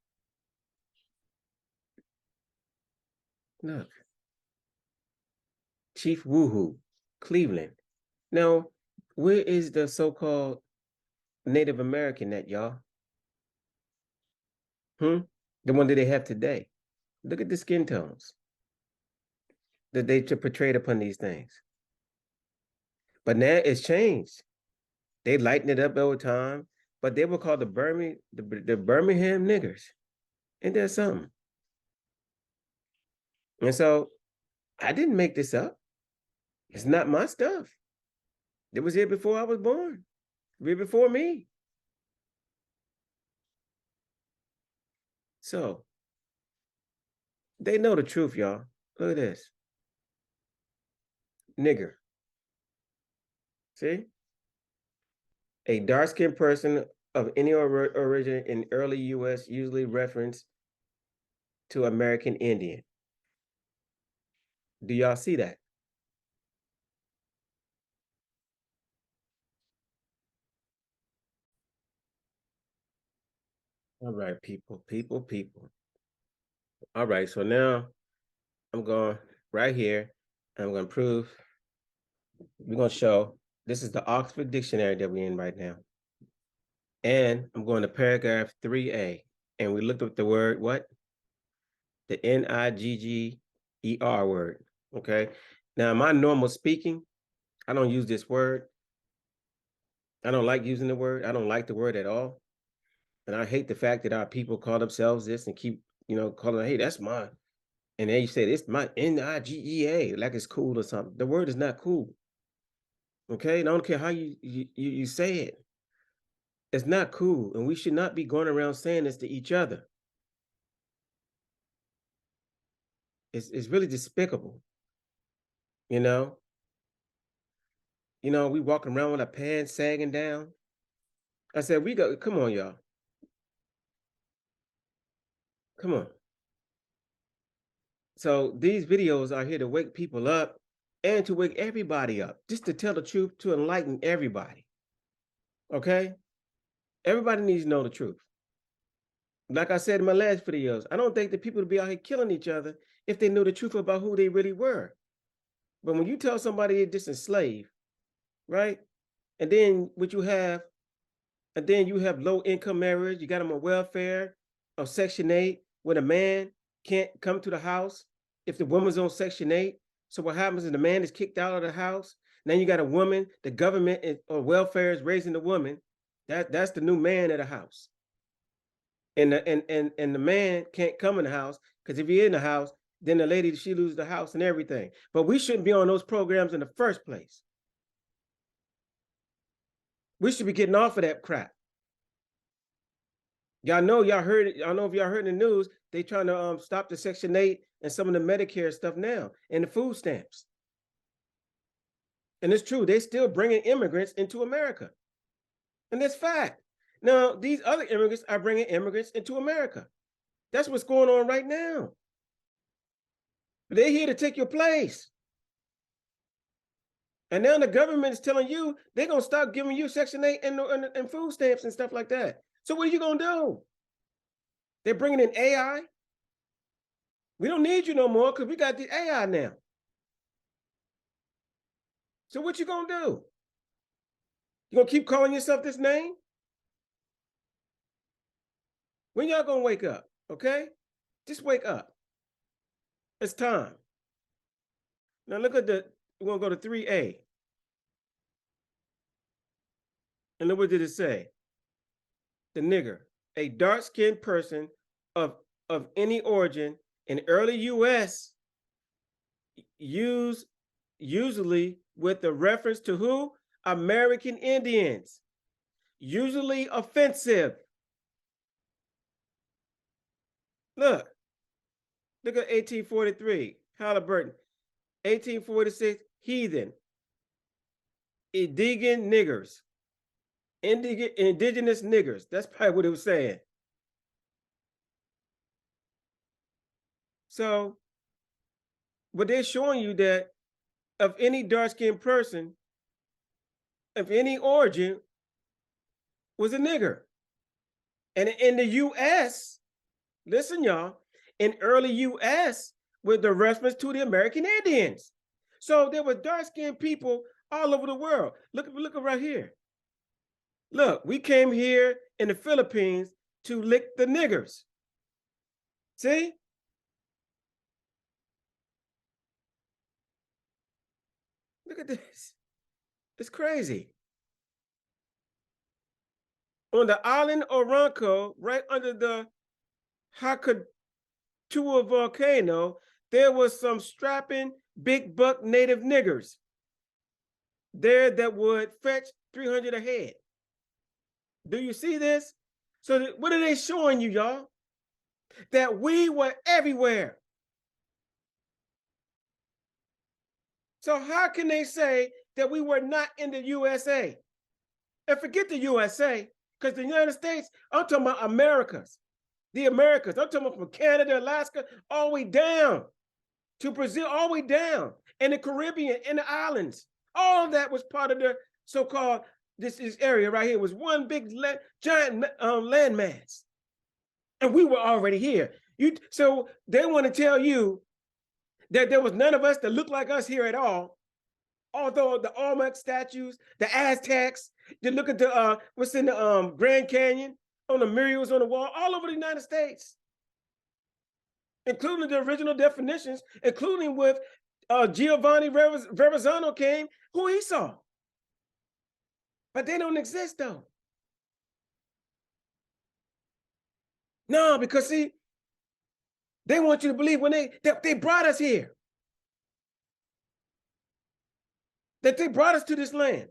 Look. Chief Woohoo, Cleveland. Now, where is the so-called Native American at, y'all? The one that they have today. Look at the skin tones that they portrayed upon these things. But now it's changed. They lighten it up over time, but they were called the Birmingham niggers. Ain't that something? And so I didn't make this up. It's not my stuff. It was here before I was born, way before me. So they know the truth, y'all. Look at this. Nigger. See? A dark-skinned person of any origin in early U.S. usually referenced to American Indian. Do y'all see that? All right, people. All right, so now I'm going right here. I'm going to prove, we're going to show, this is the Oxford Dictionary that we're in right now. And I'm going to paragraph 3A. And we looked up the word, what? The N-I-G-G-E-R word, okay? Now, my normal speaking, I don't use this word. I don't like using the word. I don't like the word at all. And I hate the fact that our people call themselves this and keep, calling, hey, that's mine. And then you say, it's my NIGEA, like it's cool or something. The word is not cool. Okay, and I don't care how you say it. It's not cool, and we should not be going around saying this to each other. It's really despicable. We walking around with our pants sagging down. I said, come on, y'all. Come on. So these videos are here to wake people up and to wake everybody up, just to tell the truth, to enlighten everybody. Okay? Everybody needs to know the truth. Like I said in my last videos, I don't think that people would be out here killing each other if they knew the truth about who they really were. But when you tell somebody they're just a slave, right? And then you have low income marriage, you got them on welfare or Section 8, when a man can't come to the house if the woman's on Section 8. So what happens is the man is kicked out of the house. Then you got a woman, the government or welfare is raising the woman. That's the new man of the house. And the man can't come in the house, because if he's in the house, then the lady, she loses the house and everything. But we shouldn't be on those programs in the first place. We should be getting off of that crap. Y'all know, y'all heard it. I don't know if y'all heard in the news, they trying to stop the Section 8 and some of the Medicare stuff now, and the food stamps. And it's true, they still bringing immigrants into America. And that's fact. Now, these other immigrants are bringing immigrants into America. That's what's going on right now. They're here to take your place. And now the government is telling you they're going to stop giving you Section 8 and food stamps and stuff like that. So what are you going to do? They're bringing in AI. We don't need you no more because we got the AI now. So what you going to do? You going to keep calling yourself this name? When y'all going to wake up, okay? Just wake up. It's time. Now look at we're going to go to 3A. And look what did it say? The nigger, a dark-skinned person of any origin in early U.S. usually with the reference to who? American Indians. Usually offensive. Look at 1843, Halliburton. 1846, heathen. Indigenous niggers. That's probably what it was saying. So, but they're showing you that of any dark-skinned person, of any origin, was a nigger. And in the U.S., listen, y'all, in early U.S., with the reference to the American Indians. So there were dark-skinned people all over the world. Look right here. Look, we came here in the Philippines to lick the niggers. See? Look at this. It's crazy. On the island Oronco, right under the Hakatuwa volcano, there was some strapping big buck native niggers there that would fetch 300 a head. Do you see this? So what are they showing you, y'all? That we were everywhere. So how can they say that we were not in the USA? And forget the USA, because the United States, I'm talking about Americas. The Americas, I'm talking about from Canada, Alaska, all the way down to Brazil, all the way down, and the Caribbean, and the islands. All of that was part of the so-called, this area right here was one big giant landmass. And we were already here. So they want to tell you that there was none of us that looked like us here at all. Although the Olmec statues, the Aztecs, you look at the, what's in the Grand Canyon, on the murals on the wall, all over the United States. Including the original definitions, including with Giovanni Verrazzano came, who he saw. But they don't exist though. No, because see, they want you to believe when they brought us here, that they brought us to this land.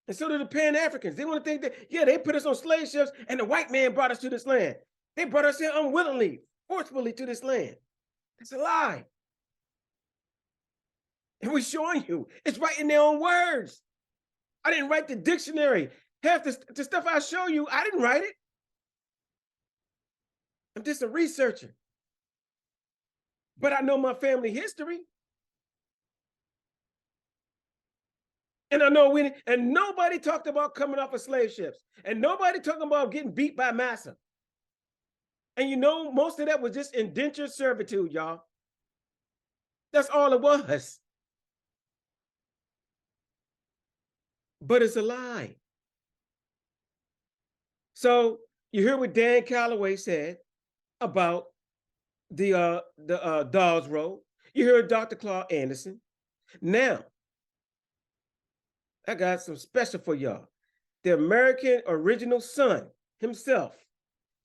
And so do the Pan-Africans. They want to think that, yeah, they put us on slave ships and the white man brought us to this land. They brought us here unwillingly, forcefully to this land. It's a lie. And we're showing you, it's right in their own words. I didn't write the dictionary. Half the stuff I show you, I didn't write it. I'm just a researcher. But I know my family history. And I know and nobody talked about coming off of slave ships. And nobody talking about getting beat by massa. And you know, most of that was just indentured servitude, y'all. That's all it was. But it's a lie. So you hear what Dan Calloway said about the Dawes Rolls. You heard Dr. Claude Anderson. Now, I got some special for y'all. The American original son himself,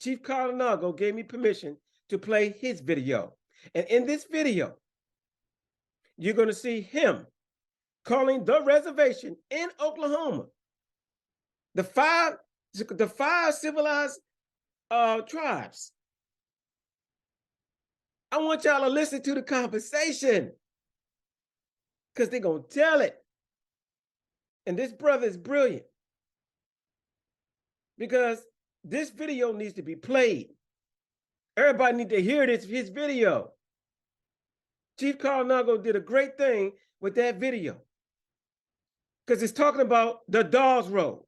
Chief Calloway, gave me permission to play his video. And in this video, you're going to see him calling the reservation in Oklahoma the five civilized tribes. I want y'all to listen to the conversation because they're going to tell it. And this brother is brilliant because this video needs to be played. Everybody needs to hear his video. Chief Calloway did a great thing with that video because it's talking about the Dawes Rolls.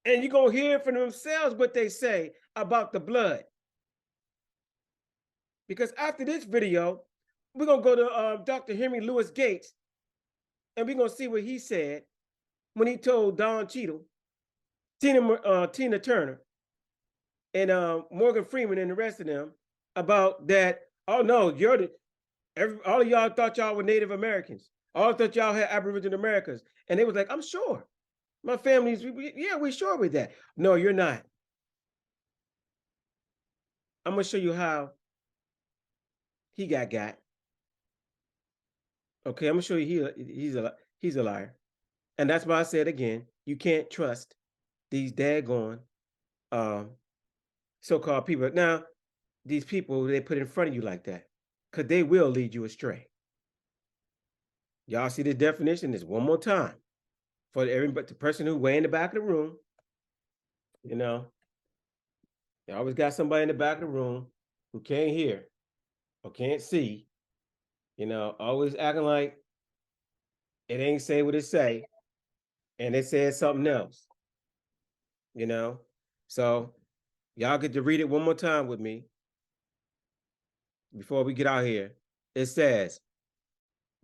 And you're going to hear from themselves what they say about the blood. Because after this video, we're going to go to Dr. Henry Louis Gates, and we're going to see what he said when he told Don Cheadle, Tina Turner, and Morgan Freeman and the rest of them about that, oh no, all of y'all thought y'all were Native Americans. All thought y'all had Aboriginal Americans. And they was like, I'm sure. My family's, yeah, we're sure with that. No, you're not. I'm going to show you how he got. Okay, I'm going to show you he's a liar. And that's why I said again, you can't trust these daggone so-called people. Now, these people, they put in front of you like that because they will lead you astray. Y'all see the definition? This one more time. For everybody, the person who way in the back of the room, you know, you always got somebody in the back of the room who can't hear or can't see, you know, always acting like it ain't say what it say, and it says something else, you know. So y'all get to read it one more time with me before we get out here. It says,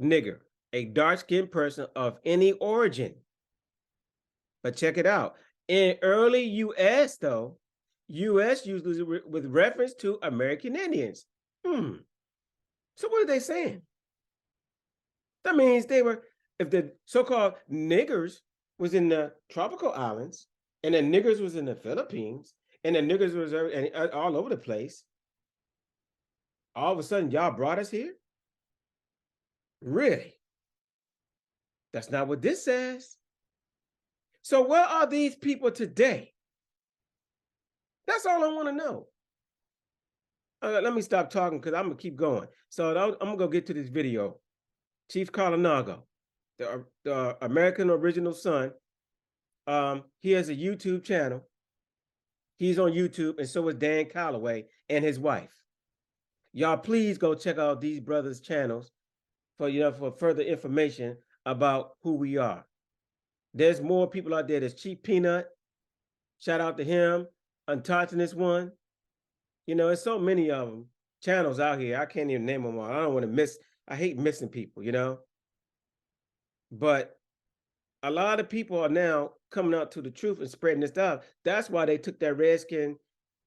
nigger, a dark-skinned person of any origin. But check it out. In early U.S., though, U.S. usually with reference to American Indians. So what are they saying? That means if the so-called niggers was in the tropical islands, and the niggers was in the Philippines, and the niggers was all over the place, all of a sudden y'all brought us here? Really? That's not what this says. So where are these people today? That's all I want to know. Let me stop talking because I'm going to keep going. So I'm going to go get to this video. Chief Calloway, the American original son, he has a YouTube channel. He's on YouTube, and so is Dan Calloway and his wife. Y'all please go check out these brothers' channels for further information about who we are. There's more people out there. There's Chief Peanut. Shout out to him. Untouchness one. You know, there's so many of them. Channels out here. I can't even name them all. I don't want to miss. I hate missing people, you know. But a lot of people are now coming out to the truth and spreading this stuff. That's why they took that redskin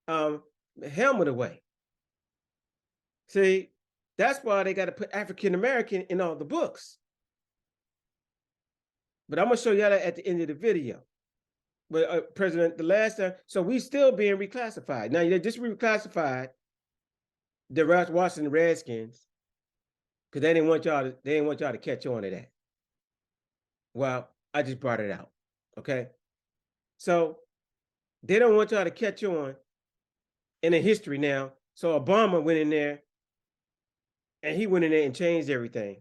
helmet away. See, that's why they got to put African American in all the books. But I'm going to show y'all that at the end of the video. But President, the last time, so we still being reclassified. Now they just reclassified the Washington Redskins because they didn't want y'all to catch on to that. Well, I just brought it out. Okay. So they don't want y'all to catch on in the history now. So Obama went in there and he went in there and changed everything.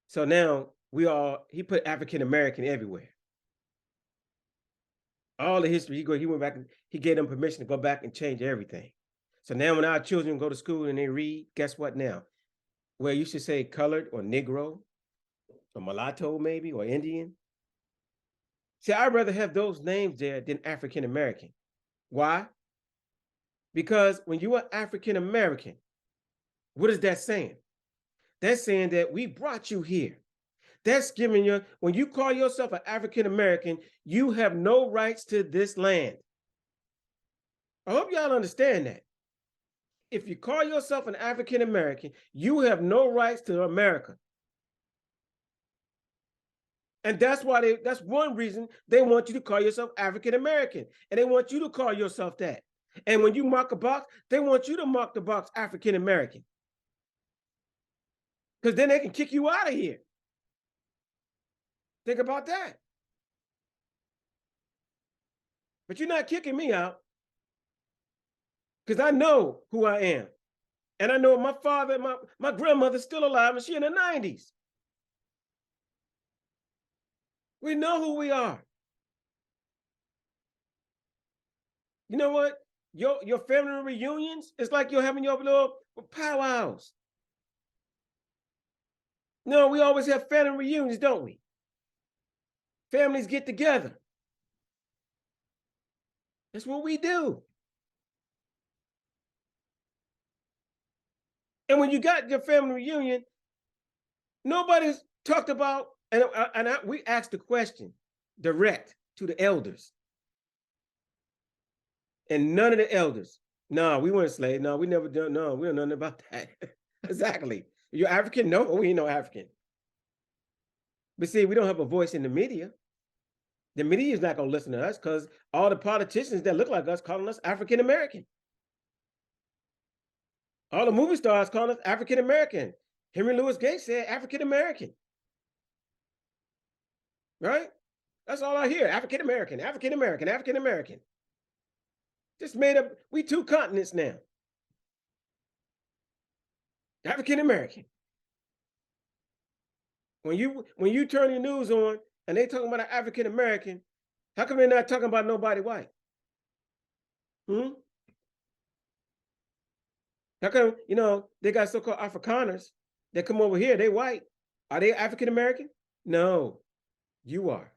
So now he put African American everywhere. All the history, he went back and he gave them permission to go back and change everything. So now when our children go to school and they read, guess what now? Well, you should say colored or Negro or mulatto maybe or Indian. See, I'd rather have those names there than African American. Why? Because when you are African American, what is that saying? That's saying that we brought you here. That's giving you, when you call yourself an African American, you have no rights to this land. I hope y'all understand that. If you call yourself an African American, you have no rights to America. And that's why that's one reason they want you to call yourself African American. And they want you to call yourself that. And when you mark a box, they want you to mark the box African American. Because then they can kick you out of here. Think about that. But you're not kicking me out. Because I know who I am. And I know my father, my grandmother's still alive and she's in the 90s. We know who we are. You know what? Your family reunions, it's like you're having your little powwows. No, we always have family reunions, don't we? Families get together. That's what we do. And when you got your family reunion, nobody's talked about, we asked the question direct to the elders. And none of the elders, no, we weren't slaves. No, we never done, no, we don't know nothing about that. Exactly. You're African? No, we ain't no African. But see, we don't have a voice in the media. The media is not going to listen to us because all the politicians that look like us calling us African American. All the movie stars calling us African American. Henry Louis Gates said African American. Right? That's all I hear. African American, African American, African American. Just made up, we two continents now. African American. When you turn your news on and they talking about an African American, how come they're not talking about nobody white? How come, they got so-called Afrikaners that come over here, they white. Are they African American? No, you are.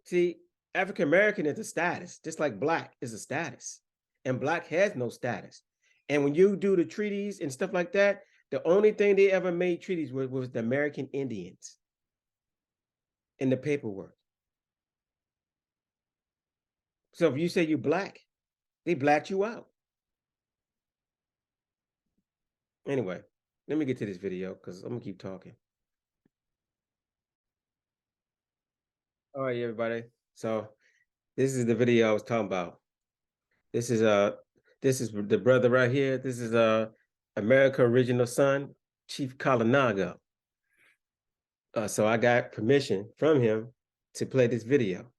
See, African American is a status, just like black is a status. And black has no status. And when you do the treaties and stuff like that, the only thing they ever made treaties with was the American Indians in the paperwork. So if you say you're black, they blacked you out. Anyway, let me get to this video because I'm gonna keep talking. All right, everybody. So this is the video I was talking about. This is the brother right here. This is America original son, Chief Kalanaga. So I got permission from him to play this video.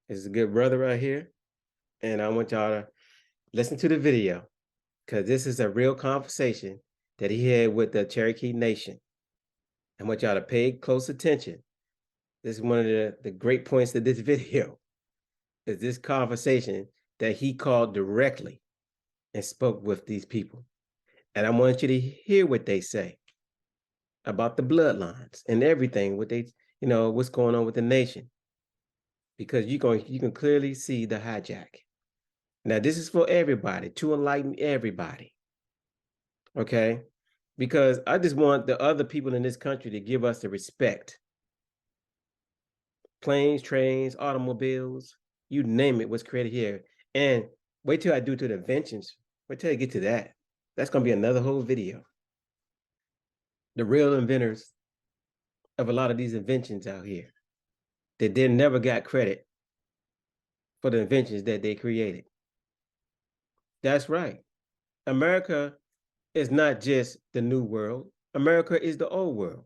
This is a good brother right here. And I want y'all to listen to the video because this is a real conversation that he had with the Cherokee Nation. I want y'all to pay close attention. This is one of the great points of this video, is this conversation that he called directly and spoke with these people. And I want you to hear what they say about the bloodlines and everything, what they, what's going on with the nation. Because you can clearly see the hijack. Now, this is for everybody, to enlighten everybody. Okay? Because I just want the other people in this country to give us the respect. Planes, trains, automobiles, you name it, was created here. And wait till I do to the inventions. Wait till I get to that. That's going to be another whole video. The real inventors of a lot of these inventions out here. that they never got credit for the inventions that they created. That's right. America is not just the new world. America is the old world.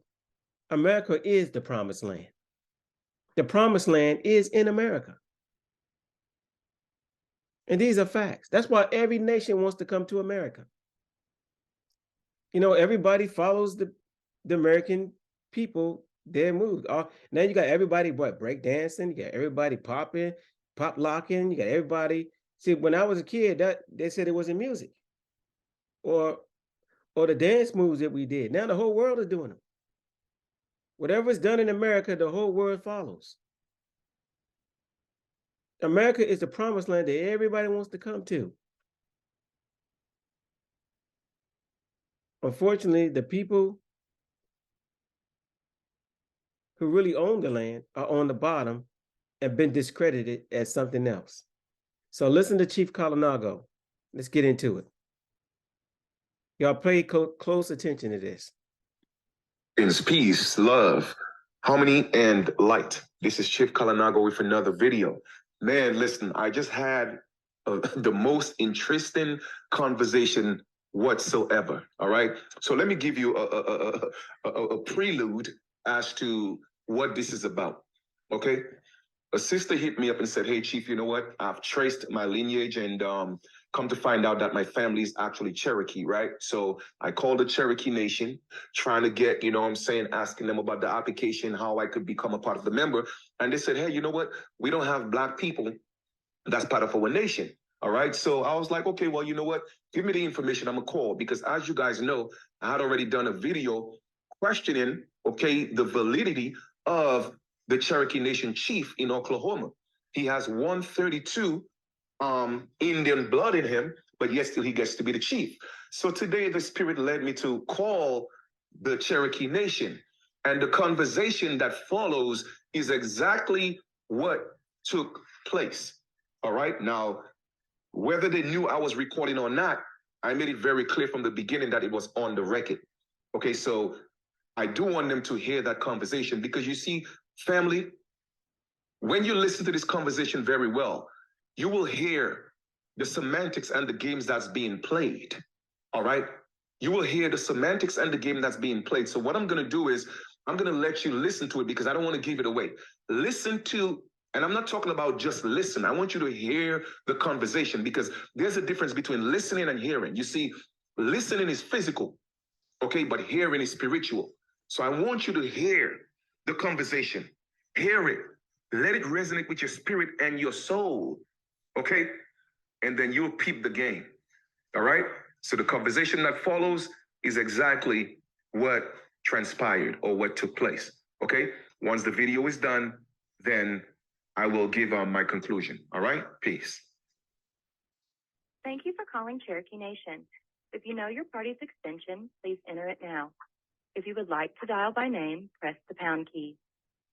America is the promised land. The promised land is in America. And these are facts. That's why every nation wants to come to America. You know, everybody follows the American people, their moves. Now you got everybody, break dancing, you got everybody popping, pop locking, you got everybody. See, when I was a kid, that they said it wasn't music. Or the dance moves that we did. Now the whole world is doing them. Whatever is done in America, the whole world follows. America is the promised land that everybody wants to come to. Unfortunately, the people who really own the land are on the bottom and been discredited as something else. So listen to Chief Calloway. Let's get into it. Y'all pay close attention to this. Is peace, love, harmony, and light. This is Chief Calloway with another video. Man, listen, I just had the most interesting conversation whatsoever. All right. So let me give you a prelude as to what this is about. Okay. A sister hit me up and said, "Hey, Chief, you know what? I've traced my lineage and come to find out that my family is actually Cherokee, right?" So I called the Cherokee Nation, trying to get, asking them about the application, how I could become a part of the member. And they said, "Hey, you know what? We don't have Black people that's part of our nation." All right. So I was like, okay, well, you know what? Give me the information. I'm going to call, because as you guys know, I had already done a video questioning, the validity of the Cherokee Nation chief in Oklahoma. He has 132 Indian blood in him, but yet still he gets to be the chief. So today the Spirit led me to call the Cherokee Nation. And the conversation that follows is exactly what took place. All right. Now, whether they knew I was recording or not, I made it very clear from the beginning that it was on the record. Okay, so I do want them to hear that conversation, because you see, family, when you listen to this conversation very well, you will hear the semantics and the games that's being played. All right? You will hear the semantics and the game that's being played. So what I'm going to do is I'm going to let you listen to it, because I don't want to give it away. Listen to, and I'm not talking about just listen. I want you to hear the conversation, because there's a difference between listening and hearing. You see, listening is physical, okay, but hearing is spiritual. So I want you to hear the conversation. Hear it. Let it resonate with your spirit and your soul, okay? And then you'll peep the game, all right? So the conversation that follows is exactly what transpired or what took place, okay? Once the video is done, then I will give my conclusion, all right? Peace. Thank you for calling Cherokee Nation. If you know your party's extension, please enter it now. If you would like to dial by name, press the pound key.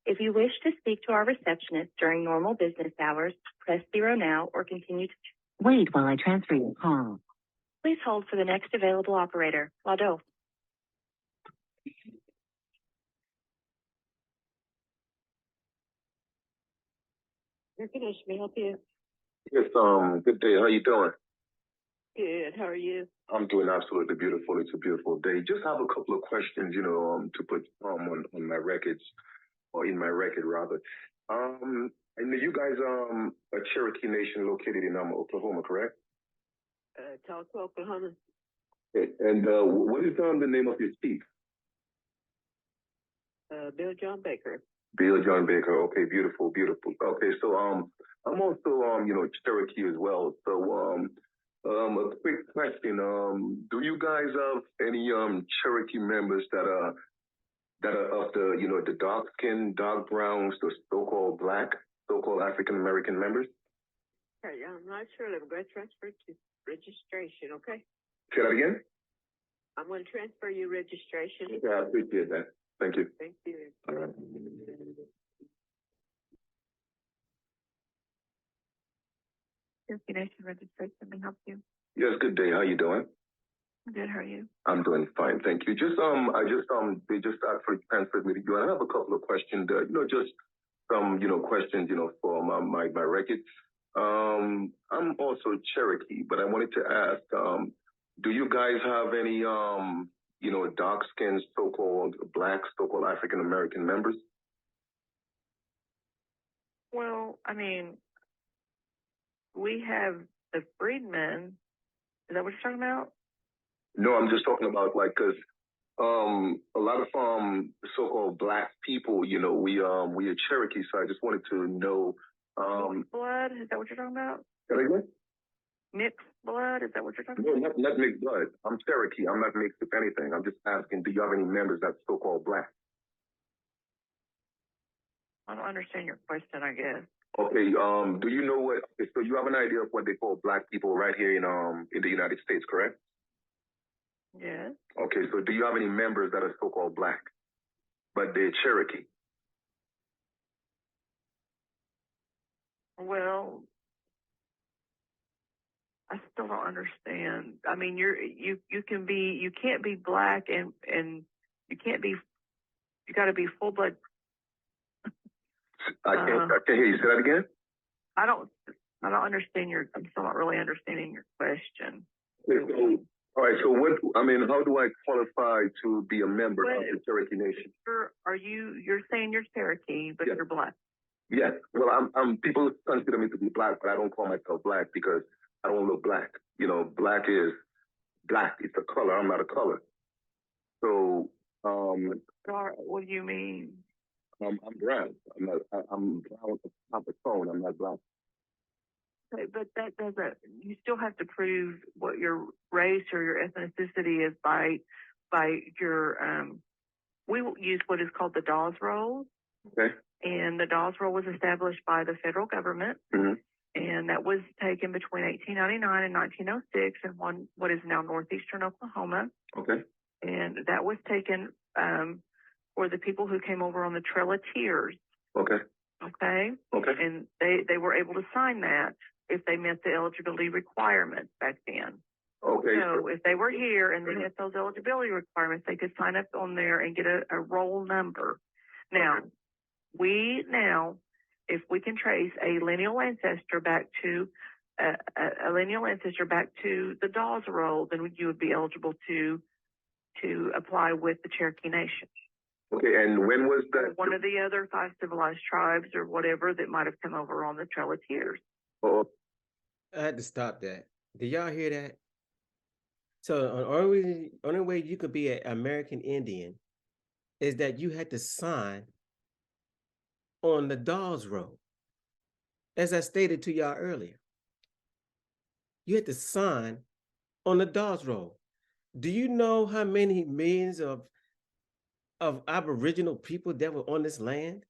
If you wish to speak to our receptionist during normal business hours, press 0 now or continue to wait while I transfer your call. Please hold for the next available operator. Lado. Cherokee Nation, may I help you? Yes, good day. How you doing? Good. How are you? I'm doing absolutely beautiful. It's a beautiful day. Just have a couple of questions, to put on my records, or in my record rather. I know you guys a Cherokee Nation located in Oklahoma, correct? Tulsa, Oklahoma. Okay. And what is the name of your chief? Bill John Baker. Bill John Baker. Okay, beautiful, beautiful. Okay, so I'm also Cherokee as well. So a quick question. Do you guys have any Cherokee members that are of the the dark skin, dark browns, the so-called black, so-called African American members? Hey, I'm not sure. I'm going to transfer to registration, okay? Say that again? I'm going to transfer you registration. Yeah, I appreciate that. Thank you. Thank you. All right. Cherokee Nation registration, let me help you. Yes, good day. How you doing? Good, how are you? I'm doing fine, thank you. They just actually transferred me to you. And I have a couple of questions. Just some, questions, for my record. I'm also Cherokee, but I wanted to ask, do you guys have any, dark-skinned, so-called Black, so-called African-American members? Well, I mean, we have the freedmen. Is that what you're talking about? No, I'm just talking about because a lot of so-called Black people, we are Cherokee, so I just wanted to know. Mixed blood? Is that what you're talking about? Again? Mixed blood? Is that what you're talking No, about? not mixed blood. I'm Cherokee. I'm not mixed with anything. I'm just asking, do you have any members that's so-called Black? I don't understand your question, I guess. Okay. Do you know what? Okay, so you have an idea of what they call Black people right here in the United States, correct? Yes. Okay. So do you have any members that are so-called Black, but they're Cherokee? Well, I still don't understand. I mean, you can't be Black and you can't be, you got to be full blood. I can't hear you. Say that again. I don't understand I'm still not really understanding your question. Okay, so, all right. So how do I qualify to be a member of the Cherokee Nation? You're saying you're Cherokee, but you're Black. Yes. Well, people consider me to be Black, but I don't call myself Black because I don't look Black. Black is black. It's a color. I'm not a color. So, what do you mean? I'm brown. I'm brown at the top of tone. I'm not Black. Okay, but that doesn't. You still have to prove what your race or your ethnicity is by your. We use what is called the Dawes Rolls. Okay. And the Dawes Roll was established by the federal government, and that was taken between 1899 and 1906 in what is now northeastern Oklahoma. Okay. And that was taken for the people who came over on the Trail of Tears. Okay. Okay. Okay. And they were able to sign that if they met the eligibility requirements back then. Okay. So if they were here and they met those eligibility requirements, they could sign up on there and get a roll number. Now, if we can trace a lineal ancestor back to the Dawes Roll, then you would be eligible to apply with the Cherokee Nation. Okay, and when was that? Or one of the other 5 civilized tribes or whatever that might have come over on the Trail of Tears. Oh. I had to stop that. Did y'all hear that? So the only way you could be an American Indian is that you had to sign on the Dawes Roll. As I stated to y'all earlier, you had to sign on the Dawes Roll. Do you know how many millions of Aboriginal people that were on this land?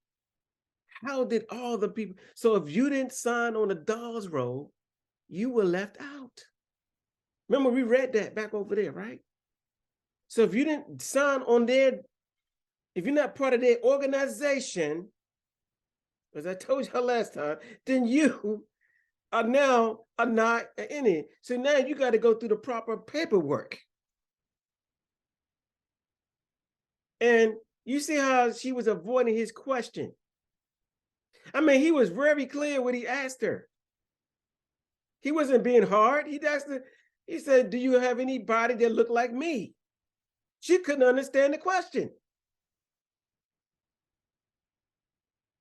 How did all the people? So if you didn't sign on the Dawes Roll, you were left out. Remember, we read that back over there, right? So if you didn't sign on if you're not part of their organization, as I told you last time, then you are not an Indian. So now you got to go through the proper paperwork. And you see how she was avoiding his question. I mean, he was very clear when he asked her. He wasn't being hard. He said, do you have anybody that look like me? She couldn't understand the question.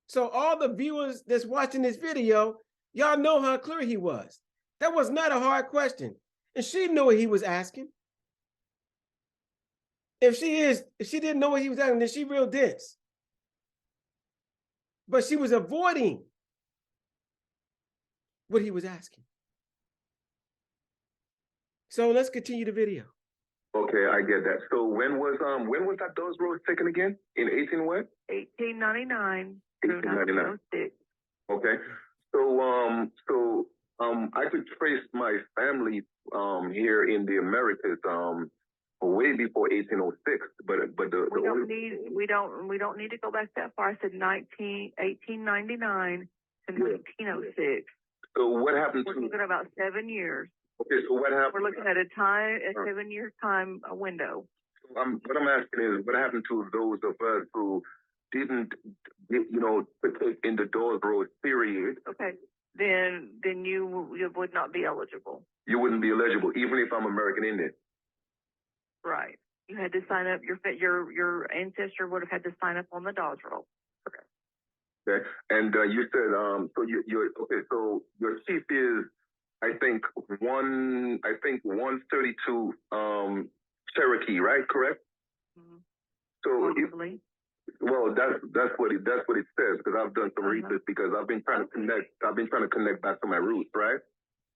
So all the viewers that's watching this video, y'all know how clear he was. That was not a hard question. And she knew what he was asking. If she didn't know what he was asking, then she real dense. But she was avoiding what he was asking. So let's continue the video. Okay, I get that. So when was that Dawes Rolls taken again? In 18 what? 1899 through 1906. Okay. So I could trace my family here in the Americas way before 1806, but we don't need to go back that far. I said 1899 to 1906. So what happened We're looking at about 7 years. Okay, so what happened? We're looking at a 7-year time window. What I'm asking is, what happened to those of us who didn't, partake in the Dawes Rolls period, Okay, then you would not be eligible. you wouldn't be eligible, even if I'm American Indian. Right. You had to sign up. Your ancestor would have had to sign up on the Dawes Roll. Okay. And you said so you're okay. So your chief is I think 132 Cherokee, right? Correct. Mm-hmm. So Possibly. well, that's what it says, because I've done some research, because I've been trying to connect back to my roots, right?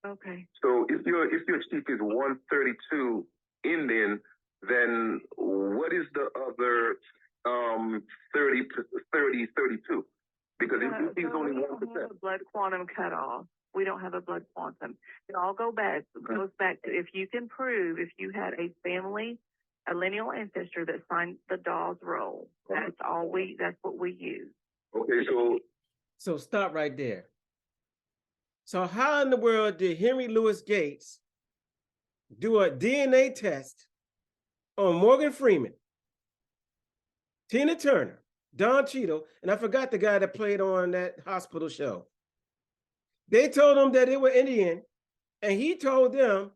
Okay. So if your chief is 132 Indian, then what is the other 32? Because if he's only 1%. We don't have a blood quantum cutoff. We don't have a blood quantum. It all goes back to if you can prove if you had a lineal ancestor that signed the Dawes Roll. That's what we use. Okay, so stop right there. So how in the world did Henry Louis Gates do a DNA test on Morgan Freeman, Tina Turner, Don Cheadle, and I forgot the guy that played on that hospital show? They told him that they were Indian, and he told them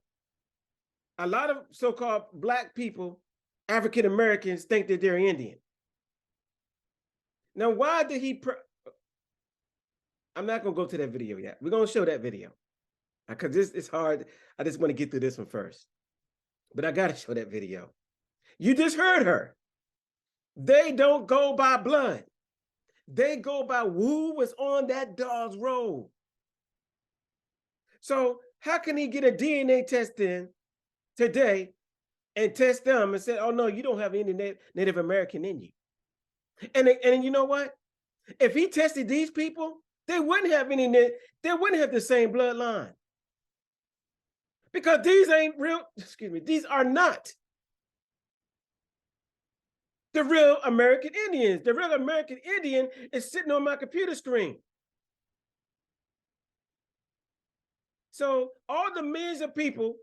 a lot of so-called Black people, African Americans, think that they're Indian. Now, why did he? I'm not going to go to that video yet. We're going to show that video because this is hard. I just want to get through this one first, but I got to show that video. You just heard her. They don't go by blood. They go by who was on that Dawes Roll. So how can he get a DNA test in today and test them and say, oh, no, you don't have any Native American in you? And you know what? If he tested these people, they wouldn't have they wouldn't have the same bloodline. Because these ain't real, these are not the real American Indians. The real American Indian is sitting on my computer screen. So all the millions of people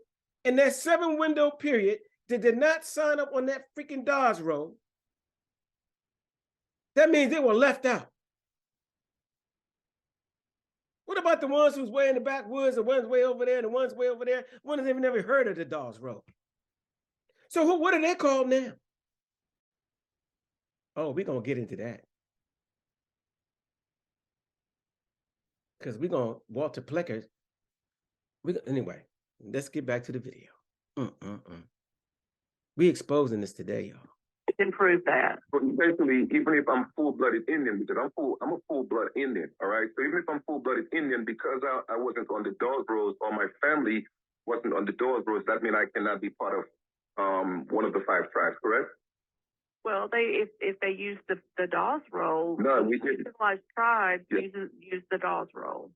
in that 7-window period that did not sign up on that freaking Dawes Roll, that means they were left out. What about the ones who's way in the backwoods, the ones way over there, and the ones way over there? One of them never heard of the Dawes Roll. So what are they called now? Oh, we're going to get into that. Because we're going to Walter Plecker. Anyway, let's get back to the video. We exposing this today, y'all. Can prove that. But essentially, even if I'm full-blooded Indian, because I'm a full-blood Indian, all right? So even if I'm full-blooded Indian, because I wasn't on the Dawes Rolls, or my family wasn't on the Dawes Rolls, that means I cannot be part of one of the 5 tribes, correct? Well, if they use the Dawes Roll, no, we didn't. Civilized tribes use the Dawes Roll.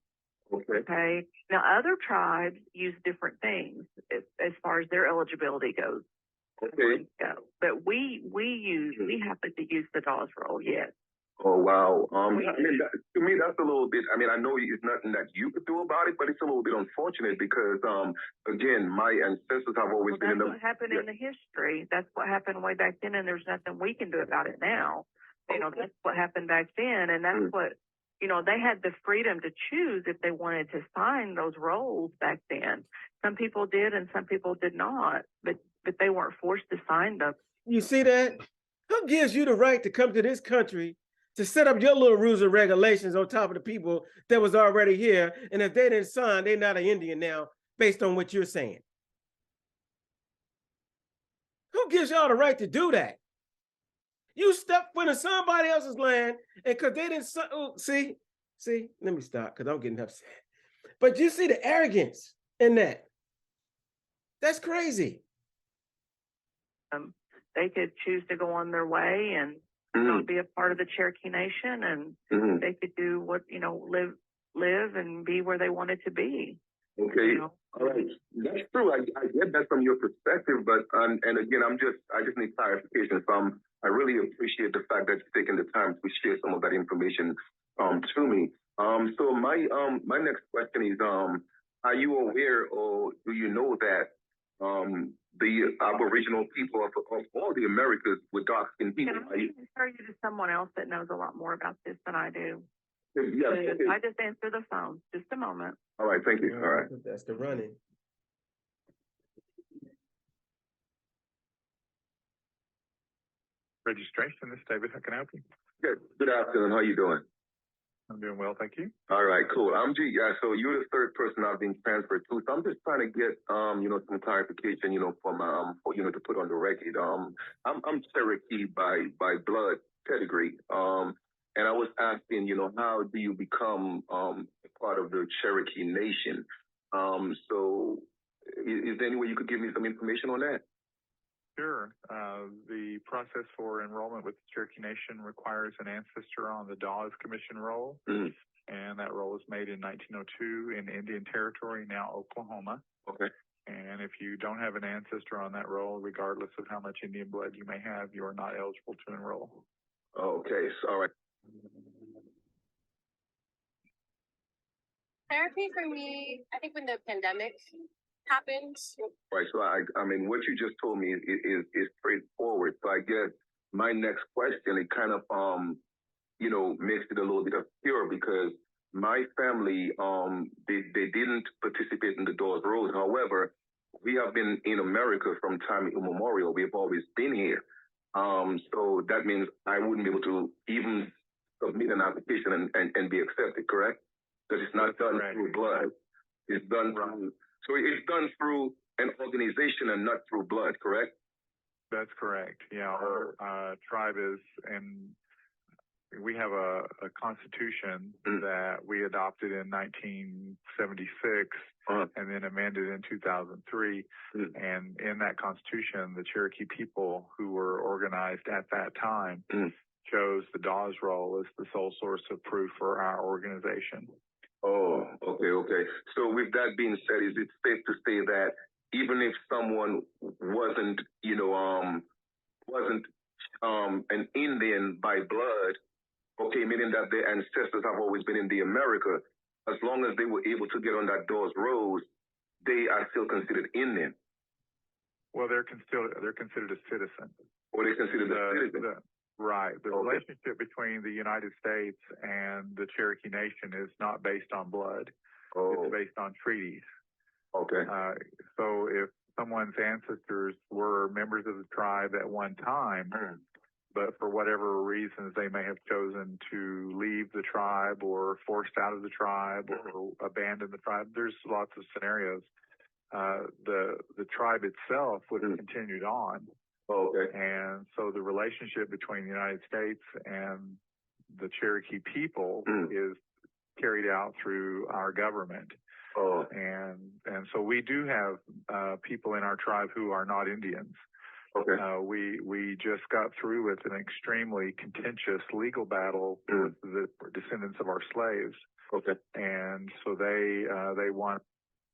Okay. Now, other tribes use different things as far as their eligibility goes. Okay. But we happen to use the Dawes Roll, yes. Oh, wow. I mean, to me, that's a little bit, I mean, I know it's nothing that you could do about it, but it's a little bit unfortunate because, again, my ancestors have always been in the... That's what happened in the history. That's what happened way back then, and there's nothing we can do about it now. You know, that's what happened back then, and that's what, you know, they had the freedom to choose if they wanted to sign those rolls back then. Some people did and some people did not, but they weren't forced to sign them. You see that? Who gives you the right to come to this country to set up your little rules and regulations on top of the people that was already here? And if they didn't sign, they're not an Indian now, based on what you're saying. Who gives y'all the right to do that? You step foot in somebody else's land, and because they didn't see, let me stop because I'm getting upset. But you see the arrogance in that. That's crazy. They could choose to go on their way and not be a part of the Cherokee Nation, and they could do what, you know, live and be where they wanted to be. Okay, you know? All right, that's true. I get that from your perspective, but and again, I just need clarification. So I really appreciate the fact that you're taking the time to share some of that information to me. So my next question is, are you aware or do you know that the Aboriginal people of all the Americas with dark-skinned people. Can I refer you to someone else that knows a lot more about this than I do? Yeah, okay. I just answer the phone. Just a moment. All right, thank you. All right. That's the running. Registration. This is David. How can I help you? Good afternoon. How you doing? I'm doing well, thank you. All right, cool. I'm G. Yeah, so you're the third person I've been transferred to. So I'm just trying to get some clarification, for my to put on the record. I'm Cherokee by blood pedigree. And I was asking, how do you become part of the Cherokee Nation? So is there any way you could give me some information on that? Sure. The process for enrollment with the Cherokee Nation requires an ancestor on the Dawes Commission roll, and that roll was made in 1902 in Indian Territory, now Oklahoma. Okay. And if you don't have an ancestor on that roll, regardless of how much Indian blood you may have, you are not eligible to enroll. Okay, so all right. Therapy for me, I think when the pandemic happened. Right. So I mean, what you just told me is straightforward. So I guess my next question, it kind of makes it a little bit obscure because my family they didn't participate in the Dawes Rolls. However, we have been in America from time immemorial. We've always been here. So that means I wouldn't be able to even submit an application and be accepted, correct? Because it's not done through blood. It's done through. So it's done through an organization and not through blood, correct? That's correct. Yeah, our tribe is, and we have a constitution that we adopted in 1976 and then amended in 2003. And in that constitution, the Cherokee people who were organized at that time chose the Dawes roll as the sole source of proof for our organization. Oh, okay. So with that being said, is it safe to say that even if someone wasn't an Indian by blood, okay, meaning that their ancestors have always been in the America, as long as they were able to get on that Dawes Rolls, they are still considered Indian? Well, they're considered a citizen. Or they're considered a citizen? Right. The relationship between the United States and the Cherokee Nation is not based on blood. It's based on treaties. Okay. So if someone's ancestors were members of the tribe at one time, but for whatever reasons they may have chosen to leave the tribe or forced out of the tribe or abandon the tribe, there's lots of scenarios. The tribe itself would have continued on. Okay. And so the relationship between the United States and the Cherokee people is carried out through our government. And so we do have people in our tribe who are not Indians. Okay. We just got through with an extremely contentious legal battle with the descendants of our slaves. Okay. And so they want.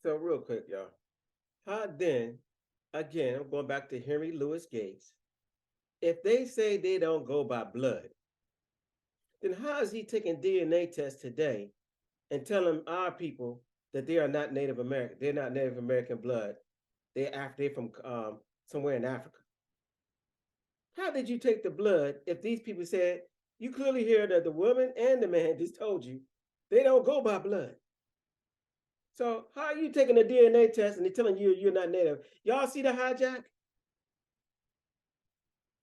So real quick, y'all. How then, again, I'm going back to Henry Louis Gates. If they say they don't go by blood, then how is he taking DNA tests today and telling our people that they are not Native American? They're not Native American blood. They're from somewhere in Africa. How did you take the blood if these people said, you clearly hear that the woman and the man just told you they don't go by blood? So how are you taking a DNA test and they're telling you you're not Native? Y'all see the hijack?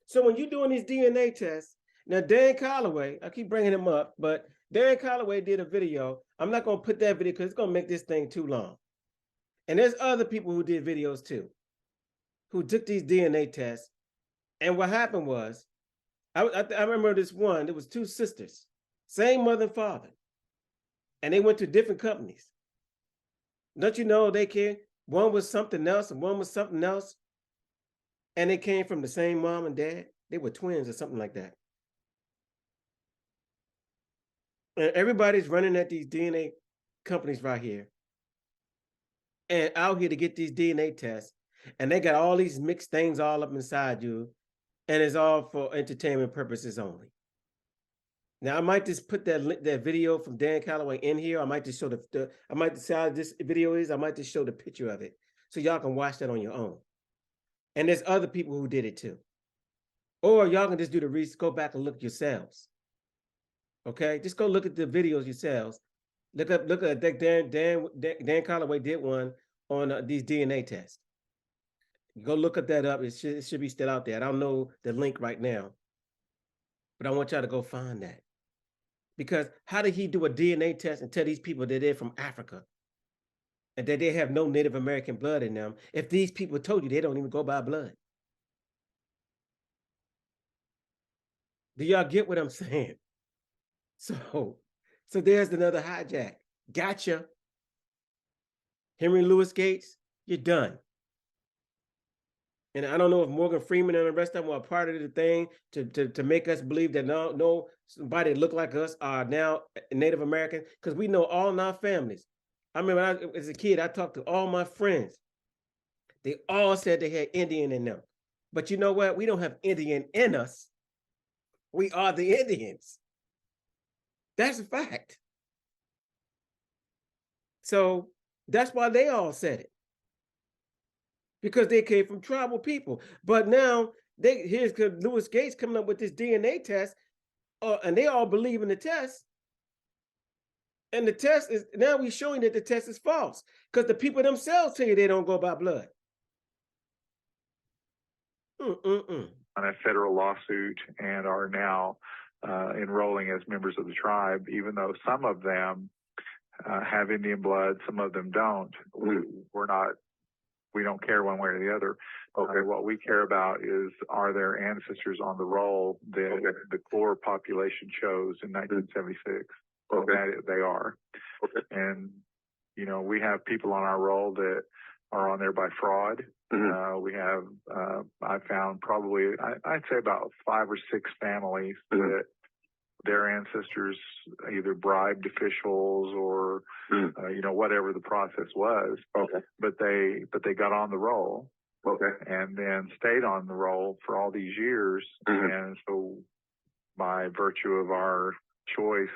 So when you're doing these DNA tests, now Dan Calloway, I keep bringing him up, but Dan Calloway did a video. I'm not going to put that video because it's going to make this thing too long. And there's other people who did videos too, who took these DNA tests. And what happened was, I remember this one, there was two sisters, same mother and father. And they went to different companies. Don't you know they came, one was something else and one was something else. And they came from the same mom and dad. They were twins or something like that. And everybody's running at these DNA companies right here and out here to get these DNA tests. And they got all these mixed things all up inside you. And it's all for entertainment purposes only. Now, I might just put that video from Dan Calloway in here. I might just show I might decide this video is, I might just show the picture of it so y'all can watch that on your own. And there's other people who did it too. Or y'all can just do the research, go back and look yourselves. Okay, just go look at the videos yourselves. Look at Dan Calloway did one on these DNA tests. Go look at that up. It should be still out there. I don't know the link right now, but I want y'all to go find that. Because how did he do a DNA test and tell these people that they're from Africa and that they have no Native American blood in them if these people told you they don't even go by blood? Do y'all get what I'm saying? So there's another hijack. Gotcha. Henry Louis Gates, you're done. And I don't know if Morgan Freeman and the rest of them are part of the thing to make us believe that no somebody that look like us are now Native American, because we know all in our families. I remember as a kid, I talked to all my friends. They all said they had Indian in them. But you know what? We don't have Indian in us. We are the Indians. That's a fact. So that's why they all said it. Because they came from tribal people. But now here's Louis Gates coming up with this DNA test, and they all believe in the test. And the test is, now we're showing that the test is false because the people themselves tell you they don't go by blood. On a federal lawsuit and are now enrolling as members of the tribe, even though some of them have Indian blood, some of them don't. We don't care one way or the other. Okay. What we care about is, are there ancestors on the roll that the core population chose in 1976? Okay. That they are. Okay. And, you know, we have people on our roll that are on there by fraud. Mm-hmm. We have, I found probably, I'd say about 5 or 6 families that their ancestors either bribed officials or, you know, whatever the process was. Okay. But they got on the roll. Okay. And then stayed on the roll for all these years. Mm-hmm. And so by virtue of our choice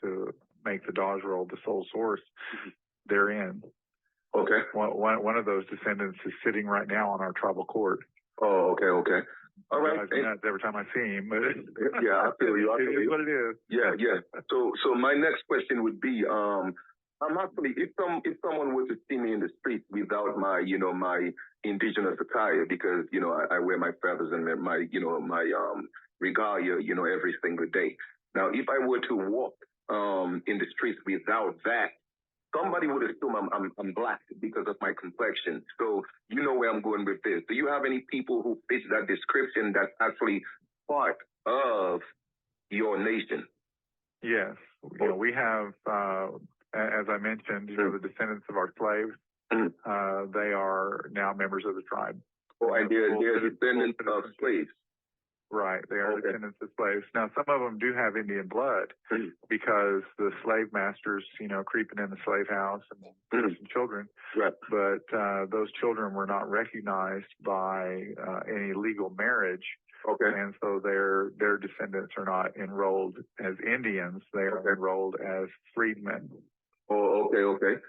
to make the Dawes roll the sole source, they're in. Okay. One of those descendants is sitting right now on our tribal court. Oh, okay, okay. All right. Every time I see him, but yeah, I feel you. It is what it is. Yeah, yeah. So my next question would be, I'm actually, if someone were to see me in the street without my, you know, my indigenous attire, because, you know, I wear my feathers and my, you know, my regalia, you know, every single day. Now, if I were to walk in the streets without that, somebody would assume I'm black because of my complexion. So you know where I'm going with this. Do you have any people who fit that description that's actually part of your nation? Yes. You know, we have, as I mentioned, you know, the descendants of our slaves. They are now members of the tribe. Oh, and they're descendants of slaves. Right, they are descendants of slaves. Now, some of them do have Indian blood because the slave masters, you know, creeping in the slave house and some children. Right. But those children were not recognized by any legal marriage. Okay. And so their descendants are not enrolled as Indians. They are enrolled as freedmen. Oh, okay.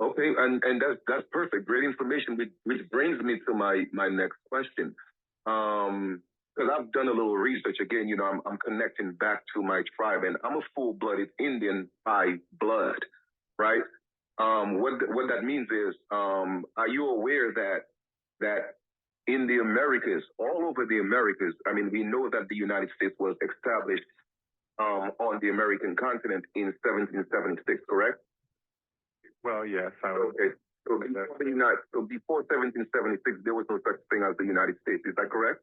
Okay, and that's perfect. Great information, which brings me to my next question. Because I've done a little research again, you know, I'm connecting back to my tribe, and I'm a full-blooded Indian by blood, right? What that means is, are you aware that in the Americas, all over the Americas, I mean, we know that the United States was established on the American continent in 1776, correct? Well, yes. Okay. So before 1776, there was no such thing as the United States. Is that correct?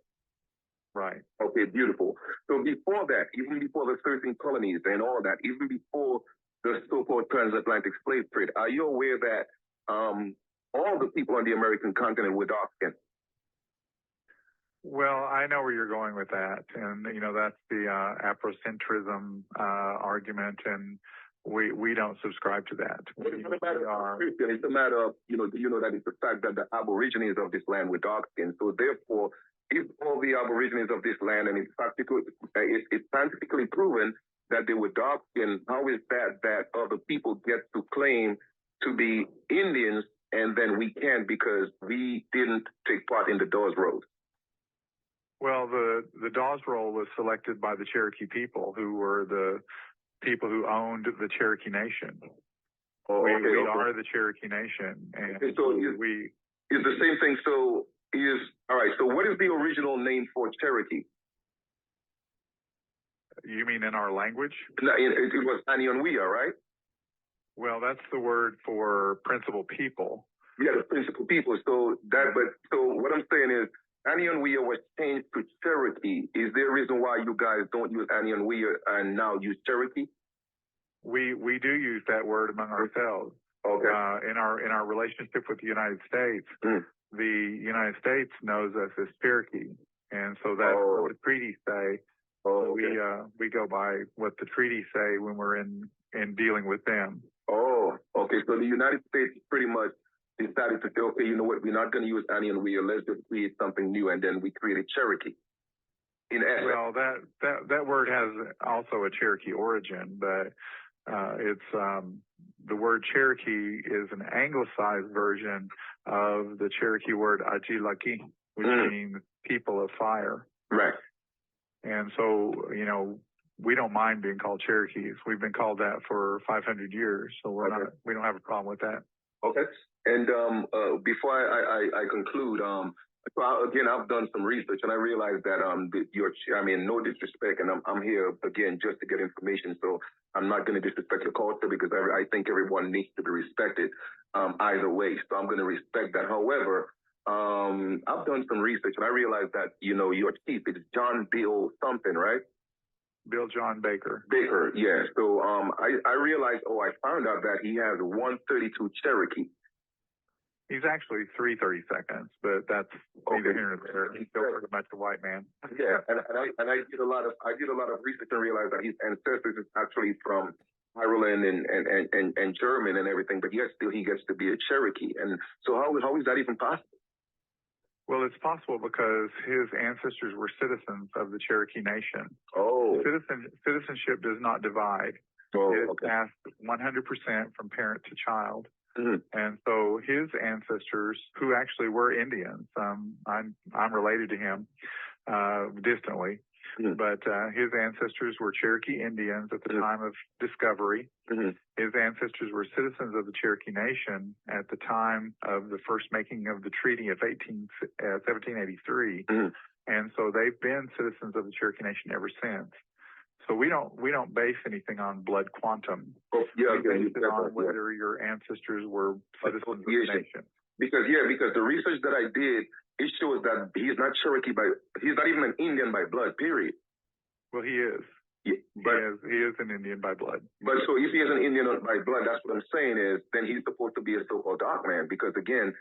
Right. Okay, beautiful. So before that, even before the 13 colonies and all that, even before the so-called transatlantic slave trade, are you aware that all the people on the American continent were dark-skinned? Well, I know where you're going with that. And, you know, that's the Afrocentrism argument, and we don't subscribe to that. It's a matter of, you know that it's the fact that the Aborigines of this land were dark-skinned. So therefore, if all the Aborigines of this land, and it's scientifically proven that they were dark-skinned, how is that other people get to claim to be Indians and then we can't because we didn't take part in the Dawes Rolls? Well, the Dawes Roll was selected by the Cherokee people, who were the people who owned the Cherokee Nation. Oh, we okay. are the Cherokee Nation, and okay, so is the same thing. So all right. So what is the original name for Cherokee? You mean in our language? No, it was Anionwea, right? Well, that's the word for principal people. Yeah, the principal people. So what I'm saying is Anionwea was changed to Cherokee. Is there a reason why you guys don't use Anionwea and now use Cherokee? We do use that word among ourselves. Okay. In our relationship with the United States, the United States knows us as Cherokee, and so that's what the treaties say. So we go by what the treaties say when we're in dealing with them. Oh, okay. So the United States pretty much decided to say, okay, you know what, we're not going to use Anionwea, let's just create something new, and then we created Cherokee. Well, that word has also a Cherokee origin, but it's the word Cherokee is an anglicized version of the Cherokee word Ajilaki, which means people of fire. Right. And so, we don't mind being called Cherokees. We've been called that for 500 years, so we don't have a problem with that. Okay. And before I conclude, so again, I've done some research and I realized that no disrespect, and I'm here again just to get information. So I'm not going to disrespect your culture because I think everyone needs to be respected either way. So I'm going to respect that. However, I've done some research and I realized that, your chief is John Bill something, right? Bill John Baker. Baker, yeah. So I realized, I found out that he has 132 Cherokee. He's actually 332nds, but that's neither here nor there. He's still pretty much a white man. Yeah, and I did a lot of research and realized that his ancestors is actually from Ireland and German and everything, but yet still he gets to be a Cherokee. And so how is that even possible? Well, it's possible because his ancestors were citizens of the Cherokee Nation. Oh. Citizenship does not divide. It's passed 100% from parent to child. Mm-hmm. And so his ancestors, who actually were Indians, I'm related to him distantly, but his ancestors were Cherokee Indians at the time of discovery. His ancestors were citizens of the Cherokee Nation at the time of the first making of the Treaty of 1783. And so they've been citizens of the Cherokee Nation ever since. So we don't base anything on blood quantum. We base it on whether your ancestors were citizens of the nation. Because the research that I did, it shows that he's not Cherokee he's not even an Indian by blood, period. Well, he is. Yeah, he is an Indian by blood. But so if he is an Indian by blood, that's what I'm saying is, then he's supposed to be a so-called dark man, because again,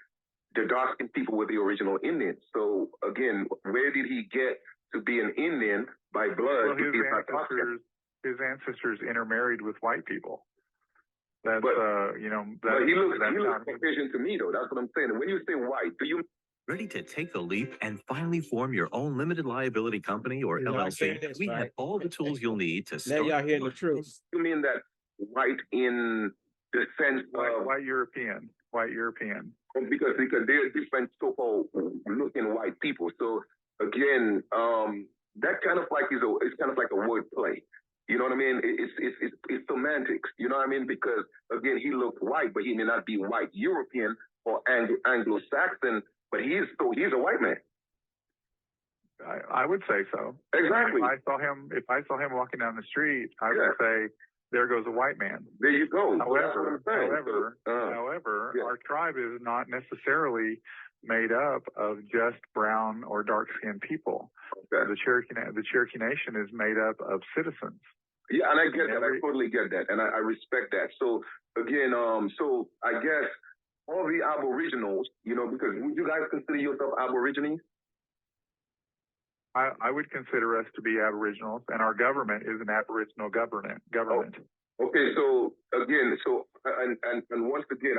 the dark-skinned people were the original Indians. So again, where did he get to be an Indian by blood? Well, his ancestors intermarried with white people. That's but he looks Caucasian to me, though. That's what I'm saying. And when you say white, do you ready to take the leap and finally form your own limited liability company or LLC? We have all the tools you'll need to start. Now y'all hearing the truth. You mean that white in the sense of white European? Because they're different so-called looking white people. So again, that kind of like it's kind of like a word play. You know what I mean? It's semantics. You know what I mean? Because again, he looks white, but he may not be white European or Anglo-Saxon, but he's a white man. I would say so. Exactly. If I saw him walking down the street, I would say, there goes a white man. There you go. However, our tribe is not necessarily made up of just brown or dark-skinned people. Okay. The Cherokee Nation is made up of citizens. Yeah, and I get that. I totally get that, and I respect that. So again, so I guess all the Aboriginals, because would you guys consider yourself Aborigines? I would consider us to be Aboriginals, and our government is an Aboriginal government. Okay, so again, and once again,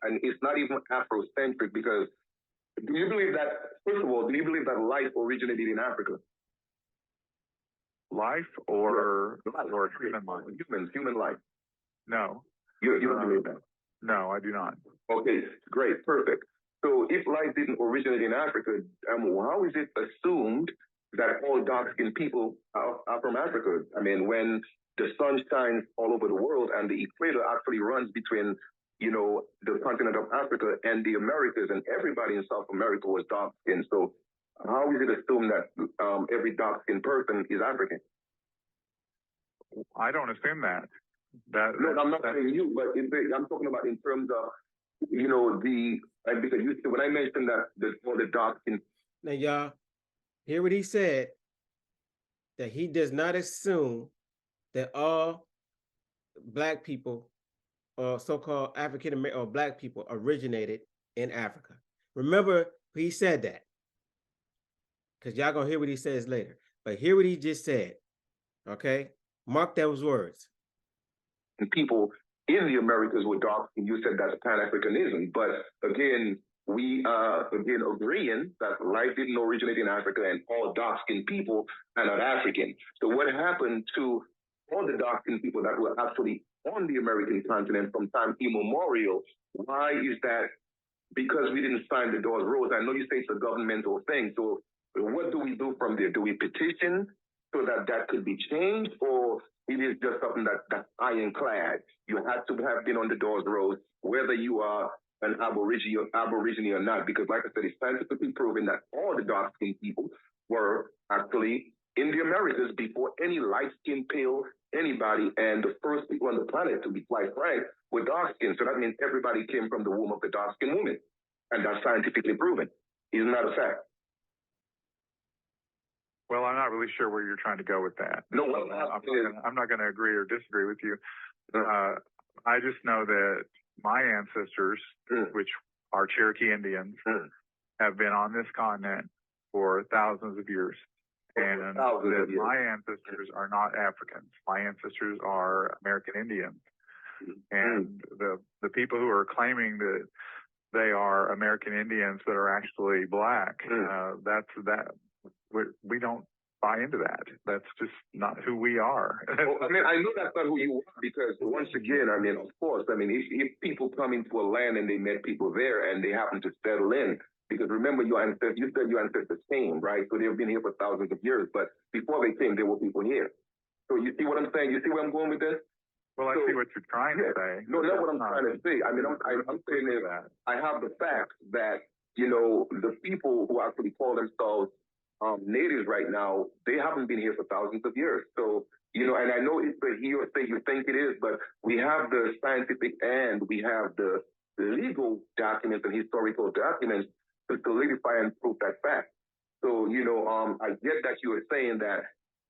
and it's not even Afrocentric, because do you believe that, first of all, life originated in Africa? Life or human life? Human life. No. You don't believe that? No, I do not. Okay, great, perfect. So if life didn't originate in Africa, how is it assumed that all dark-skinned people are from Africa? I mean, when the sun shines all over the world and the equator actually runs between, the continent of Africa and the Americas, and everybody in South America was dark-skinned. So how is it assumed that every dark-skinned person is African? I don't assume that. No, I'm not saying you, but I'm talking about in terms of, because when I mentioned that all the dark-skinned. Now, y'all, hear what he said, that he does not assume that all Black people or so-called African American or Black people originated in Africa. Remember, he said that, because y'all gonna hear what he says later. But hear what he just said, okay? Mark those words. And people in the Americas were dark, and you said that's Pan-Africanism. But again, we are agreeing that life didn't originate in Africa and all dark-skinned people are not African. So what happened to all the dark-skinned people that were actually on the American continent from time immemorial? Why is that? Because we didn't sign the Dawes Rolls. I know you say it's a governmental thing. So what do we do from there? Do we petition so that could be changed, or it is just something that's ironclad? You had to have been on the Dawes Rolls, whether you are an Aborigine or not, because like I said, it's scientifically proven that all the dark-skinned people were actually in the Americas before any light-skinned, pale, anybody, and the first people on the planet, to be quite frank, were dark-skinned. So that means everybody came from the womb of the dark-skinned woman, and that's scientifically proven. Isn't that a fact? Well, I'm not really sure where you're trying to go with that. No, I'm not going to agree or disagree with you. I just know that my ancestors, which are Cherokee Indians, have been on this continent for thousands of years. And that my ancestors are not Africans. My ancestors are American Indians. And the people who are claiming that they are American Indians that are actually Black, we don't buy into that. That's just not who we are. Well, I mean, I know that's not who you are, because once again, I mean, of course, I mean, if people come into a land and they met people there and they happen to settle in, because remember, you said your ancestors came, right? So they've been here for thousands of years, but before they came, there were people here. So you see what I'm saying? You see where I'm going with this? Well, I see what you're trying to say. No, not what I'm trying to say. I mean, I'm saying that I have the facts that, the people who actually call themselves natives right now, they haven't been here for thousands of years. So, and I know it's a he or say you think it is, but we have the scientific and we have the legal documents and historical documents to solidify and prove that fact. So, I get that you were saying that,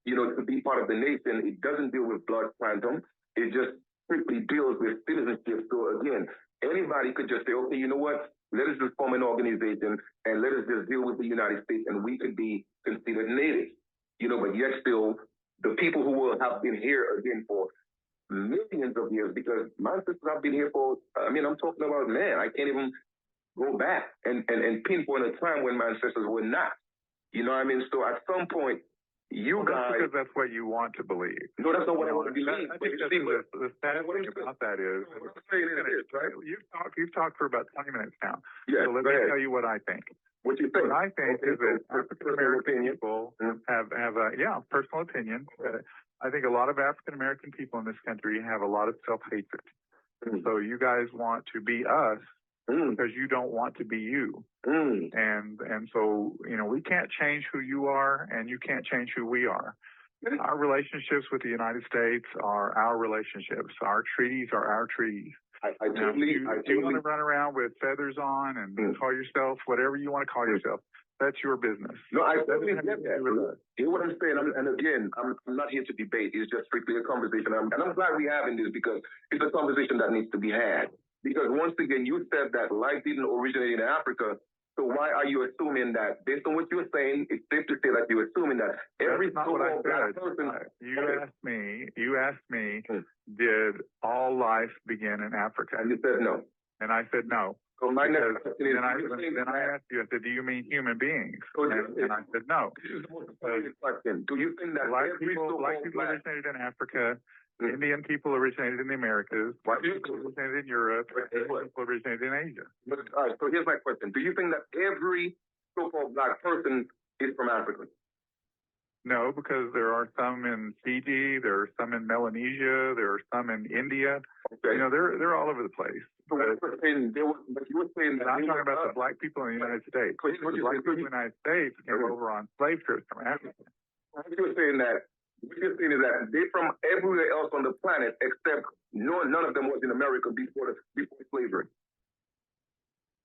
to be part of the nation, it doesn't deal with blood quantum. It just strictly deals with citizenship. So again, anybody could just say, okay, you know what? Let us just form an organization and let us just deal with the United States, and we could be considered natives. But yet still, the people who will have been here again for millions of years, because my ancestors have been here for, I'm talking about, man, I can't even go back and pinpoint a time when my ancestors were not. You know what I mean? So at some point, guys... Because that's what you want to believe. No, that's not what I want to believe. I think the sad thing about that is, right? You've talked for about 20 minutes now. Yeah, so let me tell you what I think. What you think? What I think is that African American people have a personal opinion. I think a lot of African American people in this country have a lot of self-hatred. So you guys want to be us because you don't want to be you. And so, we can't change who you are, and you can't change who we are. Our relationships with the United States are our relationships. Our treaties are our treaties. If you want to run around with feathers on and call yourself whatever you want to call yourself, that's your business. No, I totally get that. Hear what I'm saying? And again, I'm not here to debate. It's just strictly a conversation. And I'm glad we're having this, because it's a conversation that needs to be had. Because once again, you said that life didn't originate in Africa. So why are you assuming that, based on what you're saying, it's safe to say that you're assuming that every so-called Black person... You asked me, did all life begin in Africa? And you said no. And I said no. So my next question is... Then I asked you, I said, do you mean human beings? And I said no. This is the most important question. Do you think that Black people originated in Africa, Indian people originated in the Americas, white people originated in Europe, Asian people originated in Asia. But all right, so here's my question: do you think that every so-called black person is from Africa? No, because there are some in Fiji, there are some in Melanesia, there are some in India. Okay. You know, they're all over the place. So But you were saying that I'm talking about the black people in the United States. The black people in the United States came over on slave trips from Africa. What you're saying is that they're from everywhere else on the planet except none of them was in America before slavery.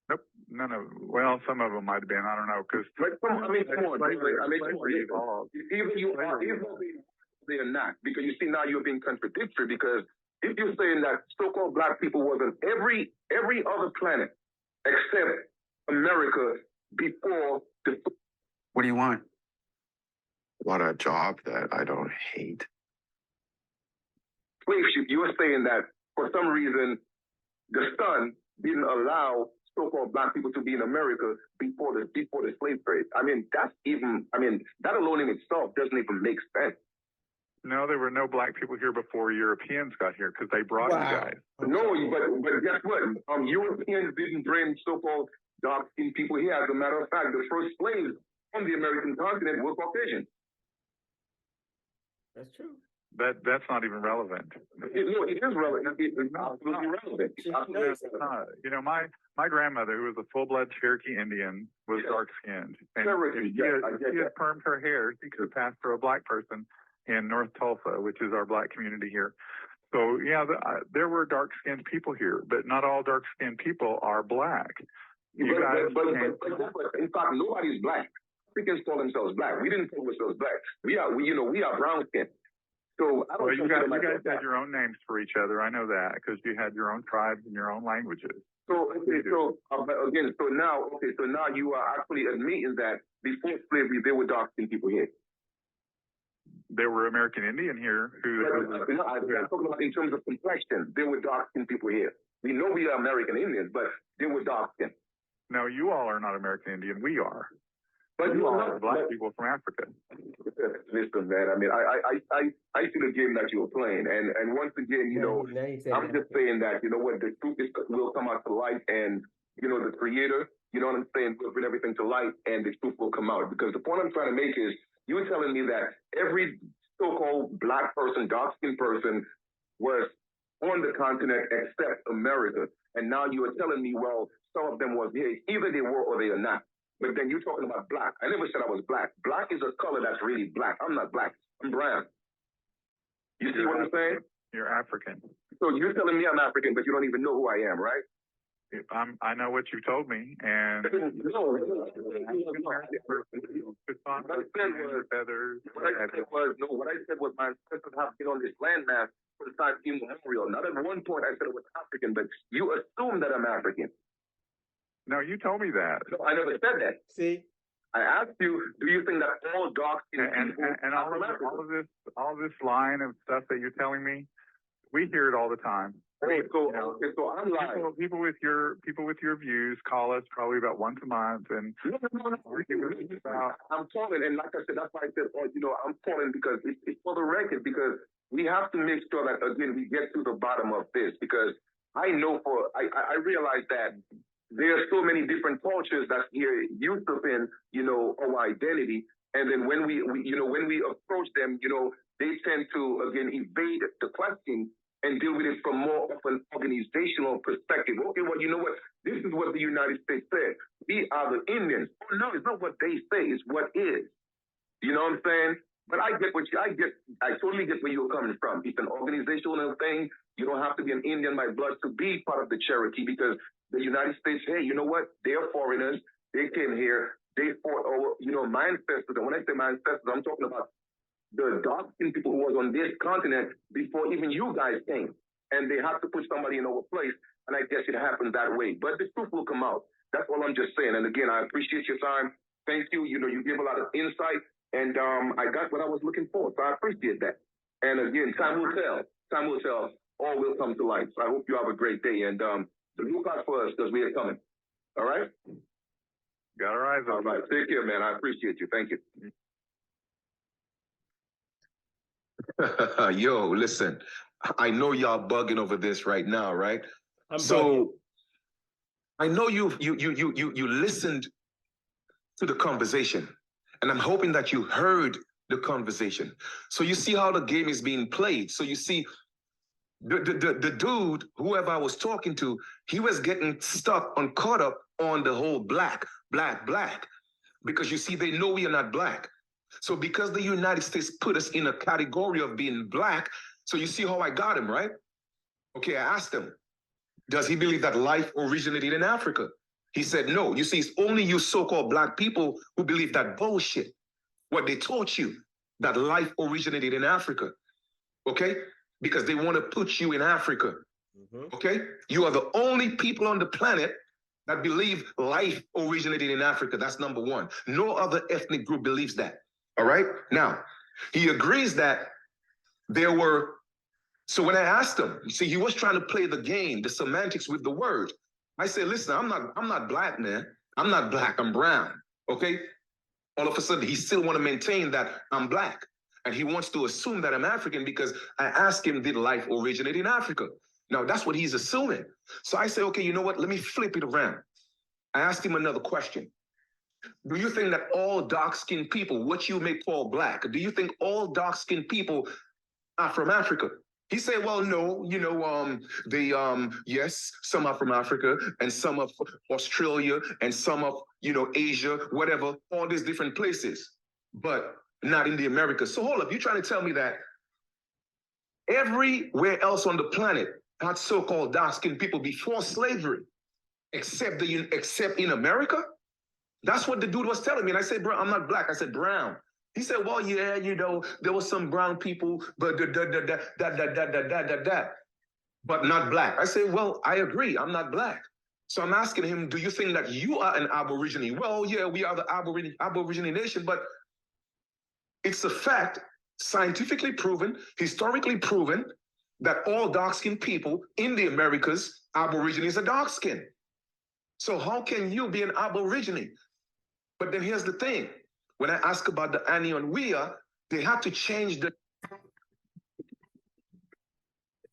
Nope, none of them. Well, some of them might have been. I don't know because Come on. slavery evolved. Either you are, they are not, because you see now you're being contradictory. Because if you're saying that so-called black people was on every other planet except America before the. What do you want? Want a job that I don't hate. Slave ship, you were saying that for some reason the sun didn't allow so-called black people to be in America before the slave trade. That alone in itself doesn't even make sense. No, there were no black people here before Europeans got here because they brought you guys. No, but guess what? Europeans didn't bring so-called dark-skinned people here. As a matter of fact, the first slaves on the American continent were Caucasian. That's true. That's not even relevant. It is relevant. It's absolutely relevant. You know, my grandmother, who was a full-blood Cherokee Indian, was dark-skinned. And if she had permed her hair, she could have passed for a black person in North Tulsa, which is our black community here. So, yeah, there were dark-skinned people here, but not all dark-skinned people are black. But in fact, nobody's black. Africans call themselves black. We didn't call ourselves black. We are brown skinned. So I don't. Well, you guys had your own names for each other. I know that because you had your own tribes and your own languages. So now you are actually admitting that before slavery there were dark skinned people here. There were American Indian here I'm talking about in terms of complexion. There were dark skinned people here. We know we are American Indians, but they were dark skinned. No, you all are not American Indian. We are. But you all are black people from Africa. Listen, man. I mean, I see the game that you were playing, and once again, I'm just saying that the truth will come out to light, and the Creator, what I'm saying, will bring everything to light, and the truth will come out. Because the point I'm trying to make is, you're telling me that every so-called black person, dark-skinned person, was on the continent except America, and now you are telling me, well, some of them was here. Either they were or they are not. But then you're talking about black. I never said I was black. Black is a color that's really black. I'm not black. I'm brown. You see what I'm saying? You're African. So you're telling me I'm African, but you don't even know who I am, right? I know what you've told me, and what I said was my ancestors have been on this landmass for the time immemorial. Not at one point I said it was African, but you assume that I'm African. No, you told me that. No, I never said that. See, I asked you, do you think that all dark-skinned people and all this line of stuff that you're telling me, we hear it all the time. So I'm lying. People with your views call us probably about once a month, and I'm calling, and like I said, that's why I said, I'm calling because it's for the record, because we have to make sure that again we get to the bottom of this, because I know I realize that there are so many different cultures that's here usurping, our identity. And then when we approach them, they tend to, again, evade the question and deal with it from more of an organizational perspective. Okay, well, you know what? This is what the United States said. We are the Indians. Oh, no, it's not what they say. It's what is. You know what I'm saying? But I totally get where you're coming from. It's an organizational thing. You don't have to be an Indian by blood to be part of the Cherokee, because the United States, hey, you know what? They're foreigners. They came here. They fought over, my ancestors. And when I say my ancestors, I'm talking about the dark-skinned people who was on this continent before even you guys came. And they have to put somebody in our place. And I guess it happened that way. But the truth will come out. That's all I'm just saying. And again, I appreciate your time. Thank you. You gave a lot of insight. And I got what I was looking for. So I appreciate that. And again, time will tell. Time will tell. All will come to light. So I hope you have a great day. And look out for us, because we are coming. All right? Got our eyes on. All right. Take care, man. I appreciate you. Thank you. Yo, listen, I know y'all bugging over this right now, right? I'm so bugging. I know you listened to the conversation, and I'm hoping that you heard the conversation. So you see how the game is being played. So you see the dude, whoever I was talking to, he was getting stuck on caught up on the whole black, because you see, they know we are not black. So because the United States put us in a category of being black, so you see how I got him, right? Okay, I asked him, does he believe that life originated in Africa? He said no. You see, it's only you so-called black people who believe that bullshit, what they taught you, that life originated in Africa, okay? Because they want to put you in Africa, okay? You are the only people on the planet that believe life originated in Africa. That's number one. No other ethnic group believes that, all right? Now, he agrees that there were, so when I asked him, you see, he was trying to play the game, the semantics with the word. I said, listen, I'm not black, man. I'm not black, I'm brown, okay? All of a sudden, he still want to maintain that I'm black. And he wants to assume that I'm African because I asked him, did life originate in Africa? Now, that's what he's assuming. So I say, okay, you know what? Let me flip it around. I asked him another question. Do you think that all dark-skinned people, what you may call black, do you think all dark-skinned people are from Africa? He said, well, no, you know, yes, some are from Africa and some are from Australia and some of, you know, Asia, whatever, all these different places, but not in the Americas. So hold up, you're trying to tell me that everywhere else on the planet had so-called dark-skinned people before slavery, except in America? That's what the dude was telling me. And I said, bro, I'm not black. I said, brown. He said, well, yeah, you know, there was some brown people, but but not black. I said, well, I agree. I'm not black. So I'm asking him, do you think that you are an Aborigine? Well, yeah, we are the Aboriginal nation, but it's a fact, scientifically proven, historically proven, that all dark-skinned people in the Americas, Aborigines are dark-skinned. So how can you be an Aborigine? But then here's the thing. When I ask about the Anion-Wea, they had to change the...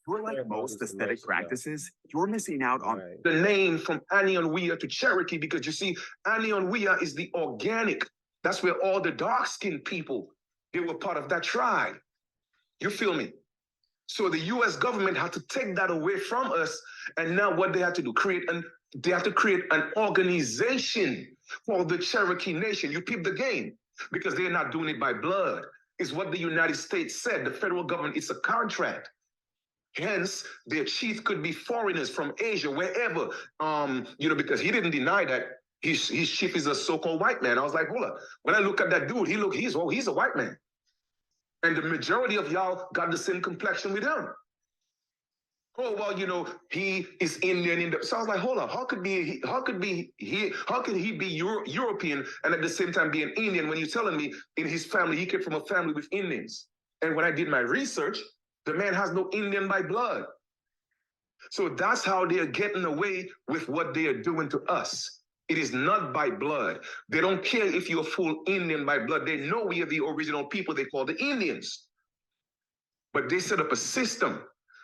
You're like most aesthetic practices, you're missing out on the name from Anion-Wea to Cherokee, because you see, Anion-Wea is the organic. That's where all the dark-skinned people, they were part of that tribe. You feel me? So the US government had to take that away from us, and now what they had to do, they have to create an organization for the Cherokee Nation. You peep the game, because they're not doing it by blood. It's what the United States said. The federal government, it's a contract. Hence, their chief could be foreigners from Asia, wherever. You know, because he didn't deny that his chief is a so-called white man. I was like, hold up. When I look at that dude, he's a white man. And the majority of y'all got the same complexion with him. Oh, well, you know, he is Indian. So I was like, hold on, how could he be European and at the same time be an Indian when you're telling me in his family, he came from a family with Indians? And when I did my research, the man has no Indian by blood. So that's how they are getting away with what they are doing to us. It is not by blood. They don't care if you're full Indian by blood. They know we are the original people they call the Indians. But they set up a system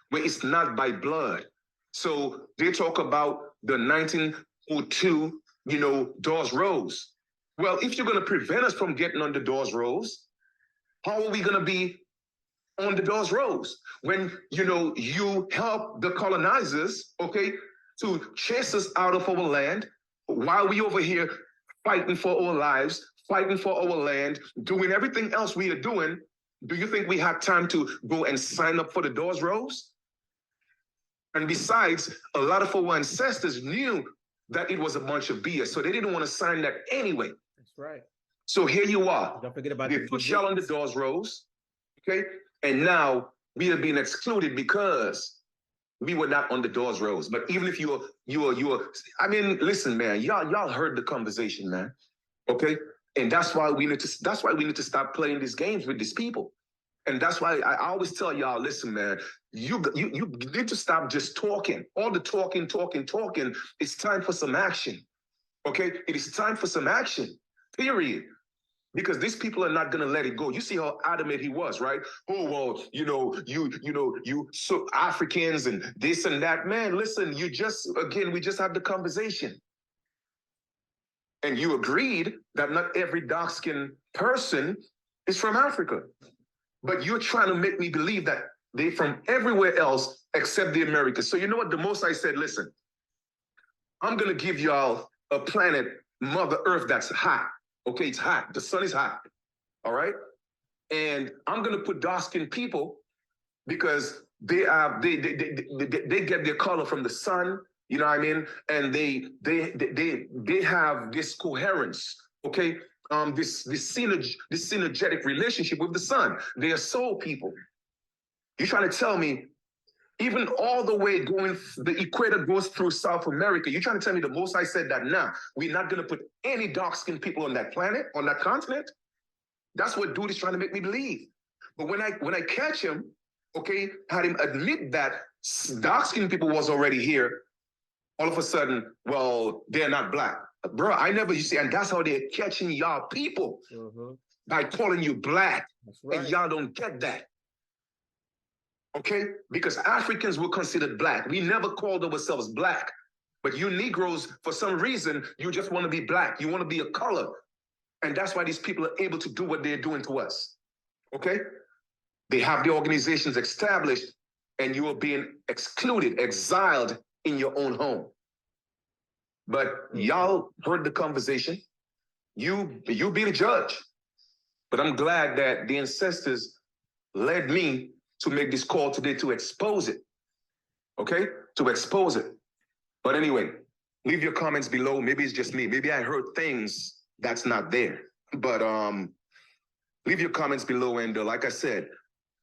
where it's not by blood. So they talk about the 1902, you know, Dawes Rolls. Well, if you're going to prevent us from getting on the Dawes Rolls, how are we going to be on the Dawes Rolls when, you know, you help the colonizers, okay, to chase us out of our land while we over here fighting for our lives, fighting for our land, doing everything else we are doing? Do you think we had time to go and sign up for the Dawes Rolls? And besides, a lot of our ancestors knew that it was a bunch of BS, so they didn't want to sign that anyway. That's right. So here you are. Don't forget about they put y'all on the Dawes Rolls, okay? And now we are being excluded because we were not on the Dawes Rolls. But even if you are, I mean, listen, man, y'all heard the conversation, man. Okay? And that's why we need to stop playing these games with these people. And that's why I always tell y'all, listen, man, you need to stop just talking. All the talking. It's time for some action. Okay? It is time for some action. Period. Because these people are not going to let it go. You see how adamant he was, right? Oh, well, you so Africans and this and that. Man, listen, we just had the conversation. And you agreed that not every dark-skinned person is from Africa. But you're trying to make me believe that they're from everywhere else except the Americas. So you know what? The most I said, listen, I'm going to give y'all a planet, Mother Earth, that's hot. Okay, it's hot. The sun is hot. All right? And I'm going to put dark-skinned people because they get their color from the sun. You know what I mean? And they have this coherence, okay? This synergetic relationship with the sun. They are soul people. You're trying to tell me, even all the way the equator goes through South America. You're trying to tell me the most I said that nah, we're not gonna put any dark-skinned people on that planet, on that continent? That's what dude is trying to make me believe. But when I catch him, okay, had him admit that dark-skinned people was already here, all of a sudden, well, they're not black. Bro, you see, and that's how they're catching y'all people, by calling you black. That's right. And y'all don't get that. Okay? Because Africans were considered black. We never called ourselves black. But you Negroes, for some reason, you just want to be black. You want to be a color. And that's why these people are able to do what they're doing to us. Okay? They have the organizations established, and you are being excluded, exiled in your own home. But y'all heard the conversation. You be the judge. But I'm glad that the ancestors led me to make this call today to expose it. Okay? To expose it. But anyway, leave your comments below. Maybe it's just me. Maybe I heard things that's not there. But leave your comments below. And like I said,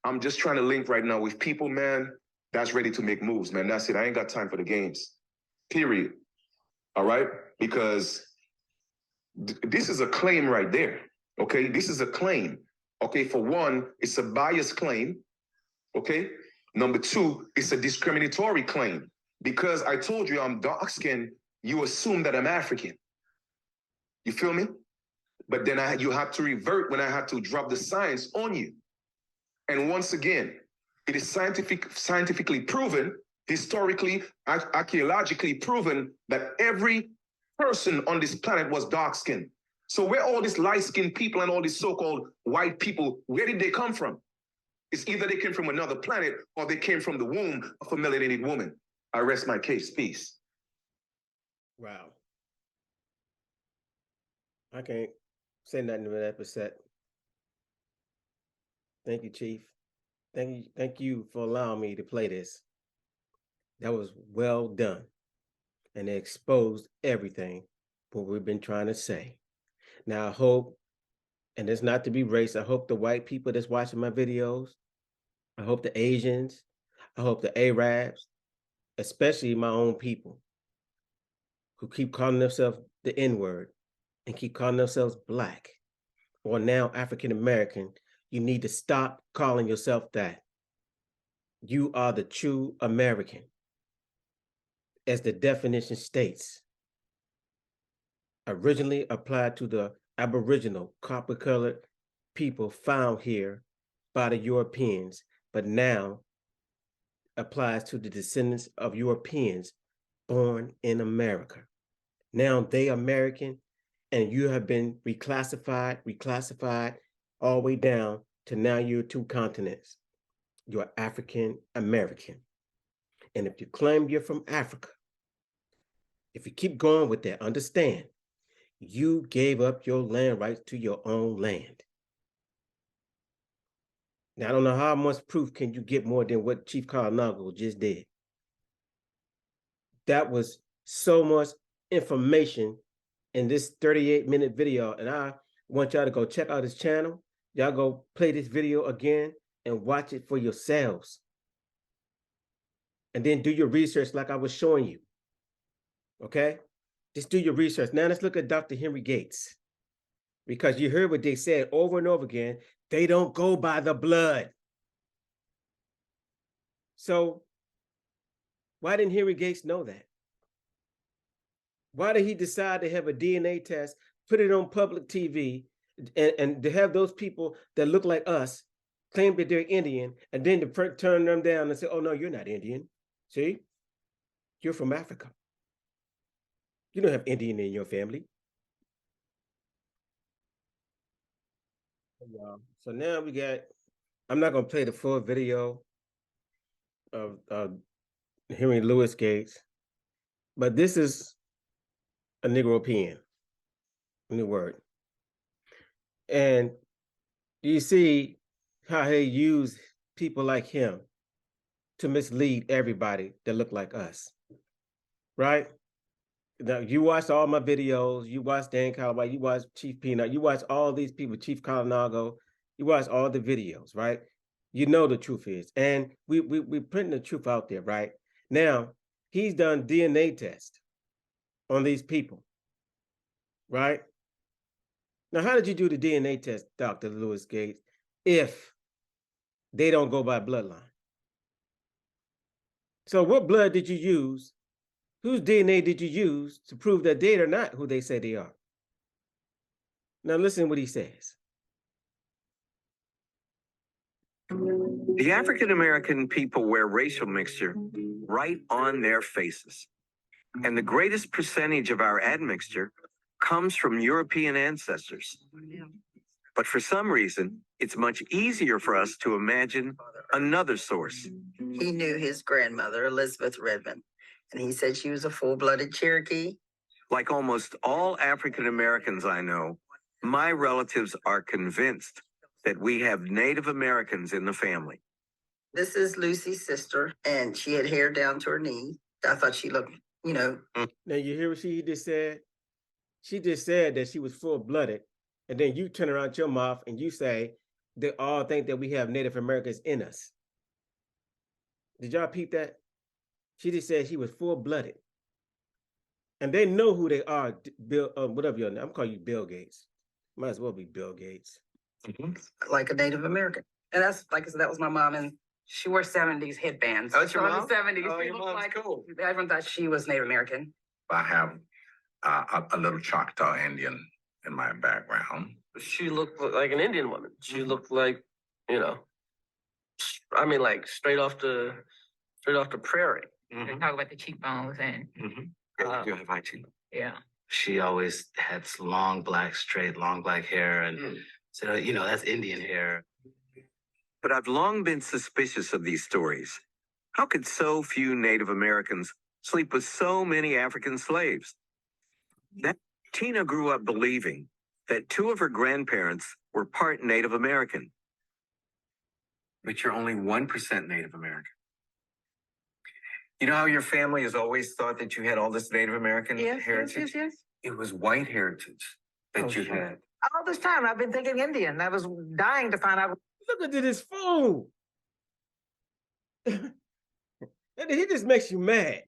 I'm just trying to link right now with people, man, that's ready to make moves, man. That's it. I ain't got time for the games. Period. All right? Because this is a claim right there. Okay? This is a claim. Okay? For one, it's a biased claim. Okay? Number two, it's a discriminatory claim. Because I told you I'm dark-skinned, you assume that I'm African. You feel me? But then you have to revert when I have to drop the science on you. And once again, it is scientifically proven, historically, archaeologically proven that every person on this planet was dark-skinned. So where all these light-skinned people and all these so-called white people, where did they come from? It's either they came from another planet or they came from the womb of a melanated woman. I rest my case. Peace. Wow. I can't say nothing to that percent. Thank you, Chief. Thank you for allowing me to play this. That was well done. And it exposed everything what we've been trying to say. Now I hope, and it's not to be racist, I hope the white people that's watching my videos, I hope the Asians, I hope the Arabs, especially my own people, who keep calling themselves the N-word and keep calling themselves black, or now African-American, you need to stop calling yourself that. You are the true American, as the definition states. Originally applied to the Aboriginal copper-colored people found here by the Europeans, but now applies to the descendants of Europeans born in America. Now they American, and you have been reclassified all the way down to now you're two continents. You're African American. And if you claim you're from Africa, if you keep going with that, understand, you gave up your land rights to your own land. Now, I don't know how much proof can you get more than what Chief Calloway just did. That was so much information in this 38-minute video, and I want y'all to go check out his channel. Y'all go play this video again and watch it for yourselves. And then do your research like I was showing you. Okay? Just do your research. Now let's look at Dr. Henry Gates. Because you heard what they said over and over again. They don't go by the blood. So why didn't Henry Gates know that? Why did he decide to have a DNA test, put it on public TV, And to have those people that look like us claim that they're Indian, and then to turn them down and say, oh, no, you're not Indian. See, you're from Africa. You don't have Indian in your family. So now we got, I'm not going to play the full video of Henry Louis Gates, but this is a Negro pen, new word. And you see how he used people like him to mislead everybody that look like us, right? Now, you watched all my videos, you watched Dan Calloway, you watched Chief Peanut, you watched all these people, Chief Colinago, you watched all the videos, right? You know the truth is. And we putting the truth out there, right? Now, he's done DNA tests on these people, right? Now, how did you do the DNA test, Dr. Louis Gates, if they don't go by bloodline? So what blood did you use? Whose DNA did you use to prove that they are not who they say they are? Now listen what he says. The African American people wear racial mixture right on their faces. And the greatest percentage of our admixture comes from European ancestors. But for some reason, it's much easier for us to imagine another source. He knew his grandmother, Elizabeth Redmond, and he said she was a full-blooded Cherokee. Like almost all African Americans I know, my relatives are convinced that we have Native Americans in the family. This is Lucy's sister, and she had hair down to her knee. I thought she looked, you know. Now you hear what she just said? She just said that she was full-blooded, and then you turn around your mouth and you say they all think that we have Native Americans in us. Did y'all peep that? She just said she was full-blooded. And they know who they are, Bill, whatever your name. I'm calling you Bill Gates. Might as well be Bill Gates. Like a Native American. And that's, like I said, that was my mom, and she wore 70s headbands. Oh, it's your So in mom? the 70s. Oh, she your looked mom's like, cool. Everyone thought she was Native American. I have a little Choctaw Indian in my background. She looked like an Indian woman. She looked like, you know, I mean, like straight off the prairie. They talk about the cheekbones and Yeah, you do have high cheekbones. yeah. She always had long black hair, and so, you know, that's Indian hair. But I've long been suspicious of these stories. How could so few Native Americans sleep with so many African slaves? That Tina grew up believing that two of her grandparents were part Native American. But you're only 1% Native American. You know how your family has always thought that you had all this Native American heritage? Yes. It was white heritage that you had. All this time, I've been thinking Indian. I was dying to find out. Look at this fool. He just makes you mad.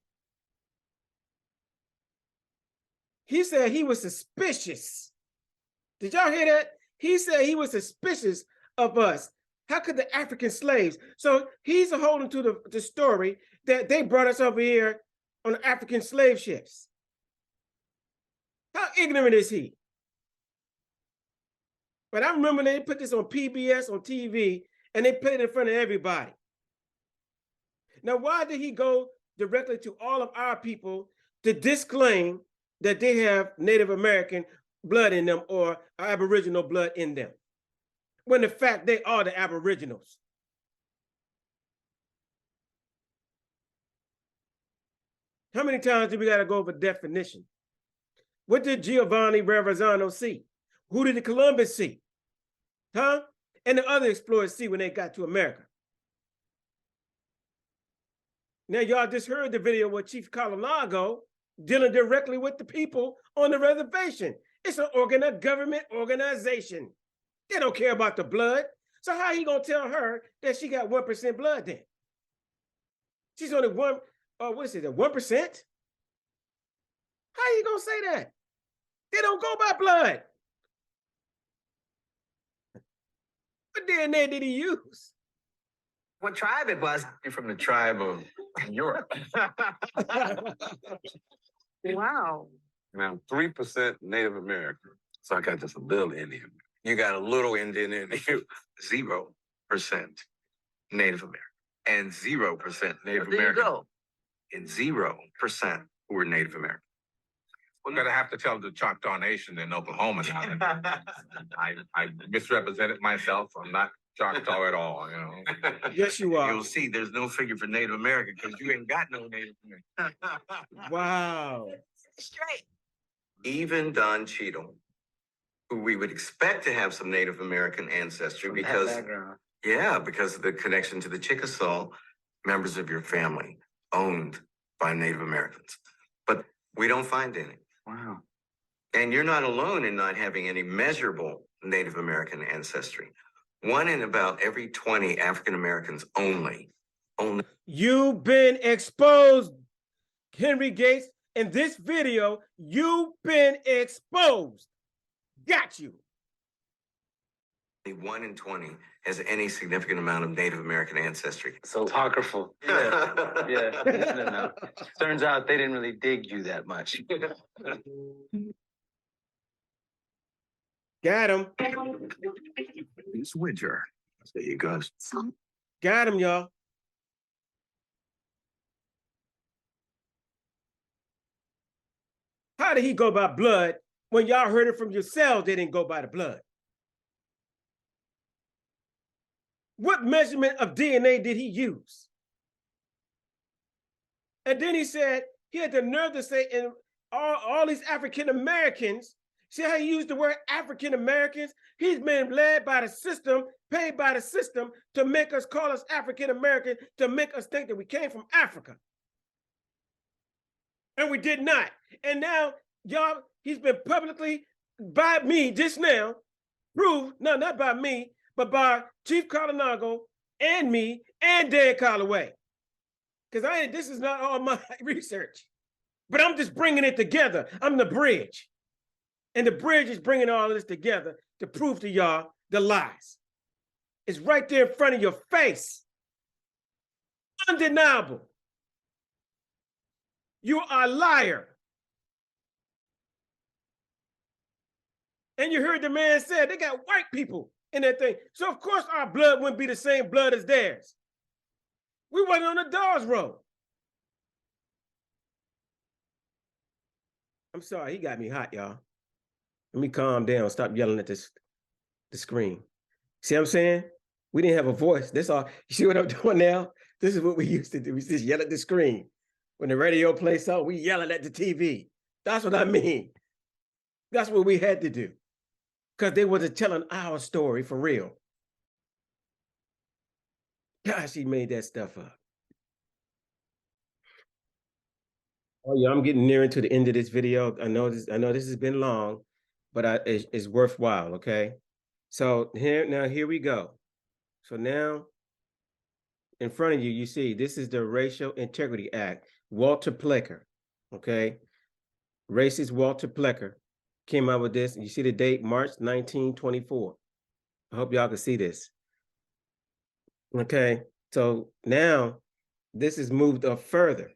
He said he was suspicious. Did y'all hear that? He said he was suspicious of us. How could the African slaves? So he's holding to the story that they brought us over here on African slave ships. How ignorant is he? But I remember they put this on PBS on TV and they played it in front of everybody. Now, why did he go directly to all of our people to disclaim that they have Native American blood in them or Aboriginal blood in them, when in fact they are the Aboriginals? How many times do we got to go over definition? What did Giovanni Verrazzano see? Who did Columbus see? Huh? And the other explorers see when they got to America. Now, y'all just heard the video with Chief Colinago dealing directly with the people on the reservation. It's an government organization. They don't care about the blood. So how he gonna tell her that she got 1% blood then? She's only 1%? How you gonna say that? They don't go by blood. What DNA did he use? What tribe it was? You're from the tribe of Europe. Wow. Now, 3% Native American. So I got just a little Indian. You got a little Indian in you, 0% Native American, and 0% Native There you American, go. and 0% who were Native American. We're gonna have to tell the Choctaw Nation in Oklahoma now. That I misrepresented myself. I'm not Choctaw at all, you know. Yes, you are. You'll see there's no figure for Native American because you ain't got no Native American. Wow. Straight. Even Don Cheadle, who we would expect to have some Native American ancestry because, because of the connection to the Chickasaw, members of your family owned by Native Americans. But we don't find any. Wow. And you're not alone in not having any measurable Native American ancestry. 1 in about every 20 African Americans only. You've been exposed, Henry Gates. In this video, you've been exposed. Got you. 1 in 20 has any significant amount of Native American ancestry. So apocryphal. Yeah. No. Turns out they didn't really dig you that much. Got him. This winter. There you go. Got him, y'all. How did he go by blood when y'all heard it from yourselves? They didn't go by the blood. What measurement of DNA did he use? And then he said, he had the nerve to say, and all these African Americans, see how he used the word African Americans? He's been led by the system, paid by the system to make us call us African American, to make us think that we came from Africa. And we did not. And now, y'all, he's been publicly, by me just now, proved, no, not by me, but by Chief Calloway and me and Dane Calloway. Because this is not all my research, but I'm just bringing it together. I'm the bridge. And the bridge is bringing all of this together to prove to y'all the lies. It's right there in front of your face. Undeniable. You are a liar. And you heard the man say they got white people in that thing. So of course our blood wouldn't be the same blood as theirs. We wasn't on the Dawes Rolls. I'm sorry, he got me hot, y'all. Let me calm down, stop yelling at the screen. See what I'm saying? We didn't have a voice. That's all. You see what I'm doing now? This is what we used to do. We just yell at the screen. When the radio plays something, we yelling at the TV. That's what I mean. That's what we had to do. Because they wasn't telling our story for real. Gosh, he made that stuff up. Oh yeah, I'm getting near into the end of this video. I know this has been long, but it's worthwhile, okay? So here we go. So now, in front of you, you see, this is the Racial Integrity Act. Walter Plecker, okay? Racist Walter Plecker came out with this. And you see the date, March 1924. I hope y'all can see this. Okay, so now this is moved up further.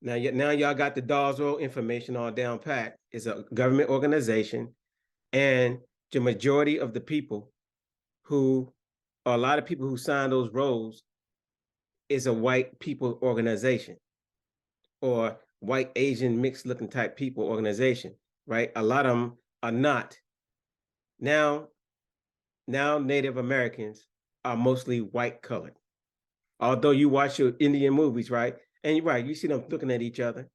Now y'all got the Dawes Rolls information all down pat. It's a government organization, and the majority of the people who, or a lot of people who signed those rolls, is a white people organization or white Asian mixed looking type people organization, right? A lot of them are not. Now Native Americans are mostly white colored. Although you watch your Indian movies, right? And you're right, you see them looking at each other.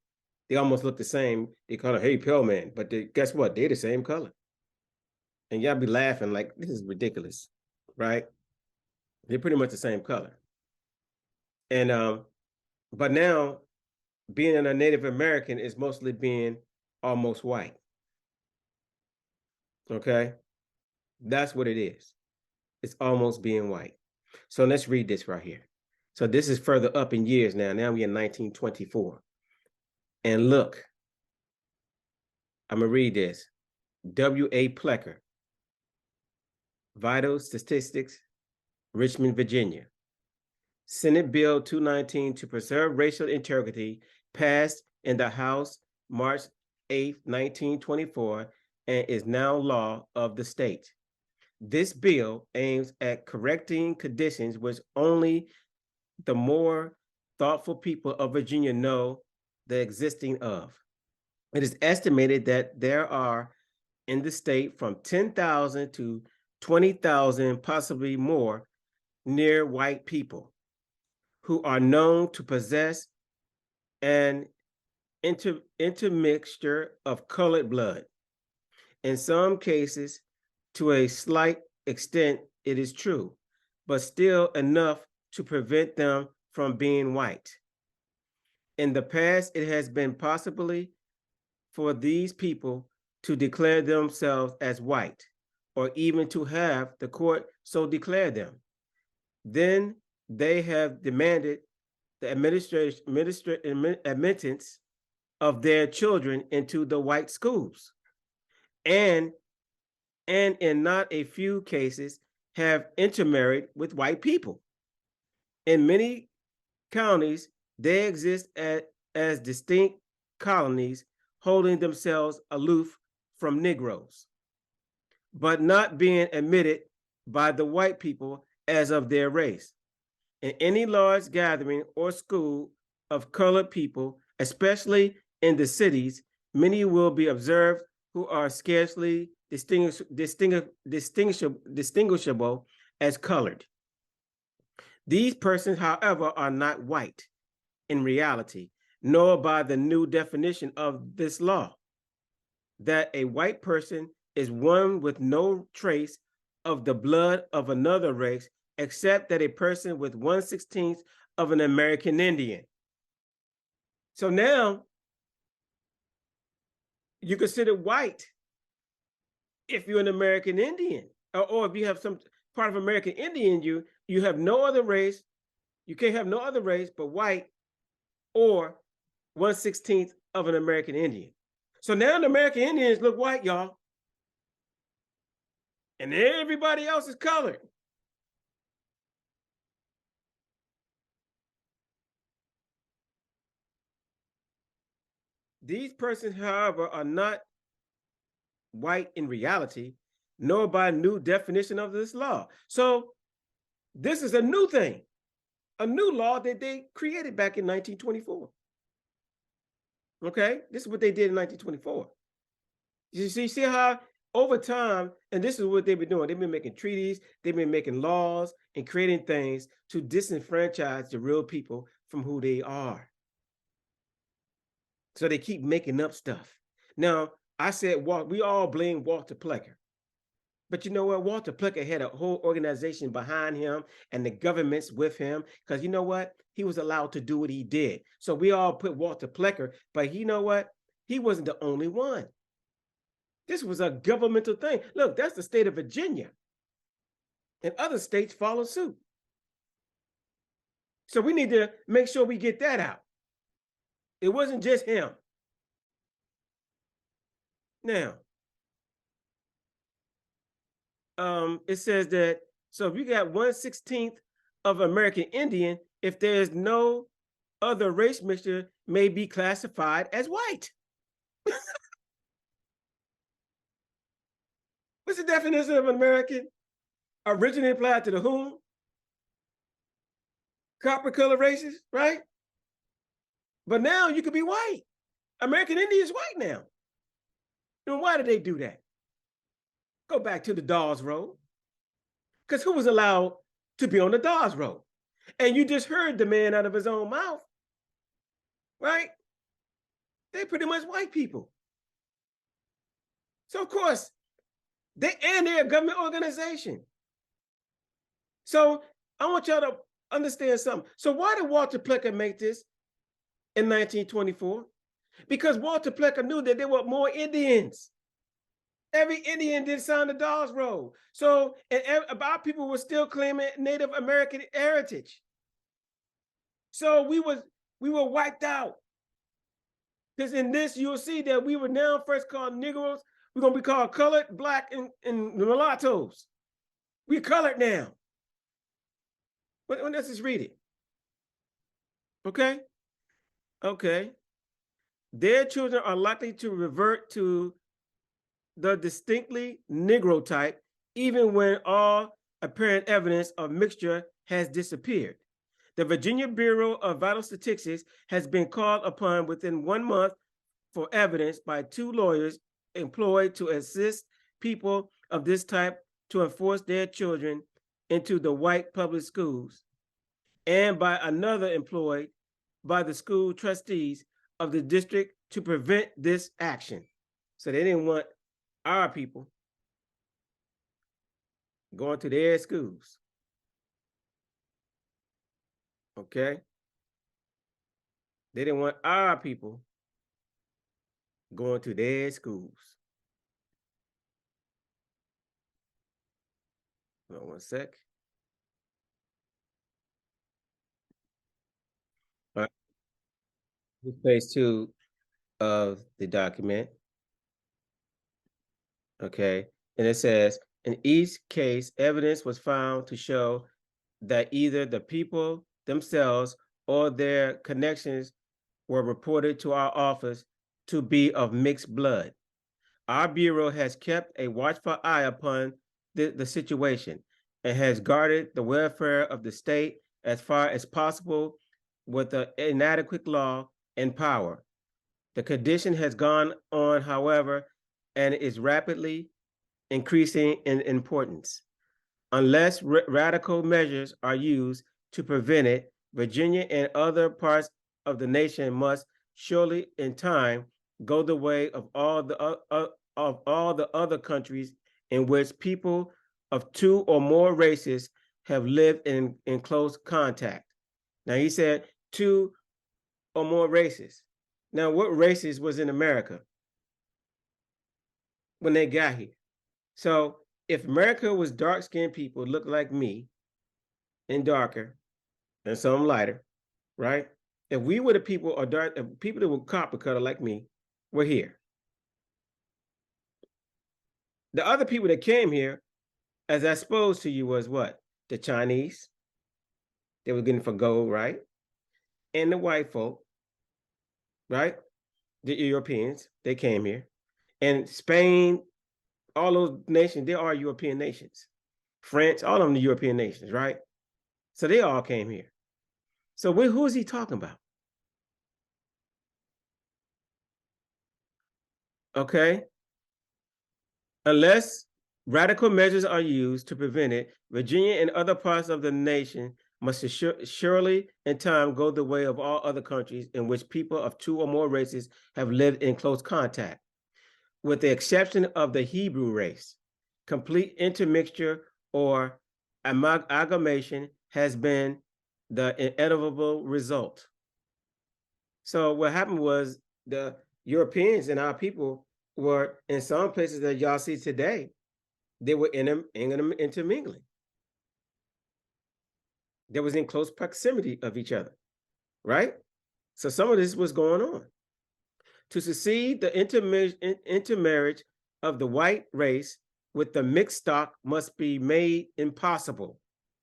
They almost look the same. They call it, hey, pale man. But guess what? They're the same color. And y'all be laughing like, this is ridiculous, right? They're pretty much the same color. And, but now being a Native American is mostly being almost white. Okay? That's what it is. It's almost being white. So let's read this right here. So this is further up in years now. Now we're in 1924. And look, I'm going to read this. W.A. Plecker, Vital Statistics, Richmond, Virginia. Senate Bill 219 to preserve racial integrity passed in the House March 8, 1924, and is now law of the state. This bill aims at correcting conditions which only the more thoughtful people of Virginia know the existing of. It is estimated that there are in the state from 10,000 to 20,000, possibly more, near white people who are known to possess an intermixture of colored blood. In some cases, to a slight extent, it is true, but still enough to prevent them from being white. In the past, it has been possibly for these people to declare themselves as white, or even to have the court so declare them. Then they have demanded the admittance of their children into the white schools, and in not a few cases have intermarried with white people. In many counties, they exist as distinct colonies, holding themselves aloof from Negroes, but not being admitted by the white people as of their race. In any large gathering or school of colored people, especially in the cities, many will be observed who are scarcely distinguishable as colored. These persons, however, are not white in reality, nor by the new definition of this law, that a white person is one with no trace of the blood of another race, except that a person with 1/16 of an American Indian. So now you consider white if you're an American Indian, or if you have some part of American Indian, you have no other race. You can't have no other race but white, or 1/16 of an American Indian. So now the American Indians look white, y'all, and everybody else is colored. These persons, however, are not white in reality, nor by new definition of this law. So this is a new thing, a new law that they created back in 1924. Okay, this is what they did in 1924. You see how over time, and this is what they've been doing. They've been making treaties, they've been making laws and creating things to disenfranchise the real people from who they are. So they keep making up stuff. Now, I said, we all blame Walter Plecker. But you know what? Walter Plecker had a whole organization behind him and the governments with him, because you know what? He was allowed to do what he did. So we all put Walter Plecker, but you know what? He wasn't the only one. This was a governmental thing. Look, that's the state of Virginia. And other states follow suit. So we need to make sure we get that out. It wasn't just him. Now, it says that, so if you got 1/16 of American Indian, if there's no other race mixture, may be classified as white. What's the definition of an American? Originally applied to the whom? Copper color races, right? But now you could be white. American Indian is white now. And why did they do that? Go back to the Dawes Roll. Because who was allowed to be on the Dawes Roll? And you just heard the man out of his own mouth, right? They're pretty much white people. So of course, they're a government organization. So I want y'all to understand something. So why did Walter Plecker make this in 1924? Because Walter Plecker knew that there were more Indians. Every Indian did sign the Dawes Roll. So and our people were still claiming Native American heritage. So we were wiped out. Because in this, you'll see that we were now first called Negroes. We're going to be called colored, black, and mulattoes. We're colored now. But let's just read it. Okay? Okay. Their children are likely to revert to the distinctly Negro type even when all apparent evidence of mixture has disappeared. The Virginia Bureau of Vital Statistics has been called upon within 1 month for evidence by 2 lawyers employed to assist people of this type to enforce their children into the white public schools, and by another employed by the school trustees of the district to prevent this action. So they didn't want our people going to their schools. Okay? They didn't want our people going to their schools. Hold on 1 sec. All right. This is page 2 of the document. Okay. And it says, in each case, evidence was found to show that either the people themselves or their connections were reported to our office to be of mixed blood. Our Bureau has kept a watchful eye upon the situation and has guarded the welfare of the state as far as possible with an inadequate law and power. The condition has gone on, however, and is rapidly increasing in importance. Unless radical measures are used to prevent it, Virginia and other parts of the nation must surely in time go the way of all the other countries in which people of 2 or more races have lived in close contact. Now he said 2 or more races. Now what races was in America when they got here? So if America was dark-skinned people look like me and darker and some lighter, right? If we were the people or dark, people that were copper color like me were here. The other people that came here, as I exposed to you, was what? The Chinese. They were getting for gold, right? And the white folk, right? The Europeans, they came here. And Spain, all those nations, they are European nations. France, all of them the European nations, right? So they all came here. So who is he talking about? Okay. Unless radical measures are used to prevent it, Virginia and other parts of the nation must surely in time go the way of all other countries in which people of 2 or more races have lived in close contact. With the exception of the Hebrew race, complete intermixture or amalgamation has been the inevitable result. So what happened was the Europeans and our people were in some places that y'all see today, they were intermingling. They was in close proximity of each other, right? So some of this was going on. To succeed, the intermarriage of the white race with the mixed stock must be made impossible.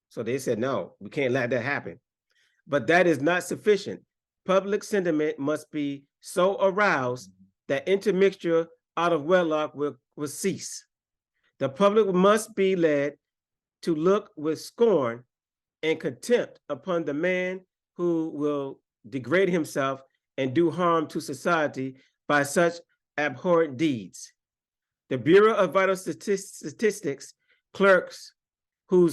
So they said, no, we can't let that happen. But that is not sufficient. Public sentiment must be so aroused that intermixture out of wedlock will cease. The public must be led to look with scorn and contempt upon the man who will degrade himself and do harm to society by such abhorrent deeds. The Bureau of Vital Statistics clerks who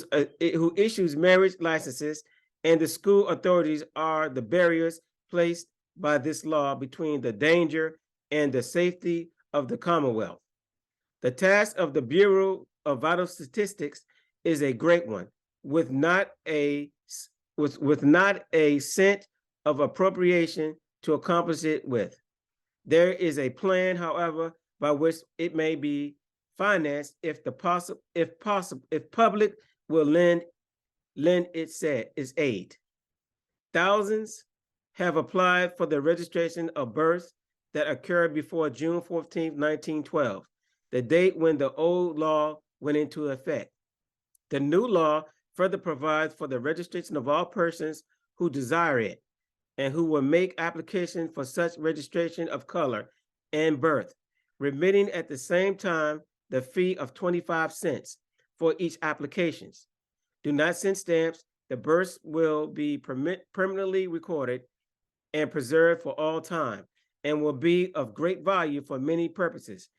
issues marriage licenses and the school authorities are the barriers placed by this law between the danger and the safety of the Commonwealth. The task of the Bureau of Vital Statistics is a great one, with not a cent of appropriation to accomplish it with. There is a plan, however, by which it may be financed if public will lend its aid. Thousands have applied for the registration of births that occurred before June 14, 1912, the date when the old law went into effect. The new law further provides for the registration of all persons who desire it and who will make application for such registration of color and birth, remitting at the same time the fee of 25 cents for each application. Do not send stamps. The births will be permanently recorded and preserved for all time and will be of great value for many purposes,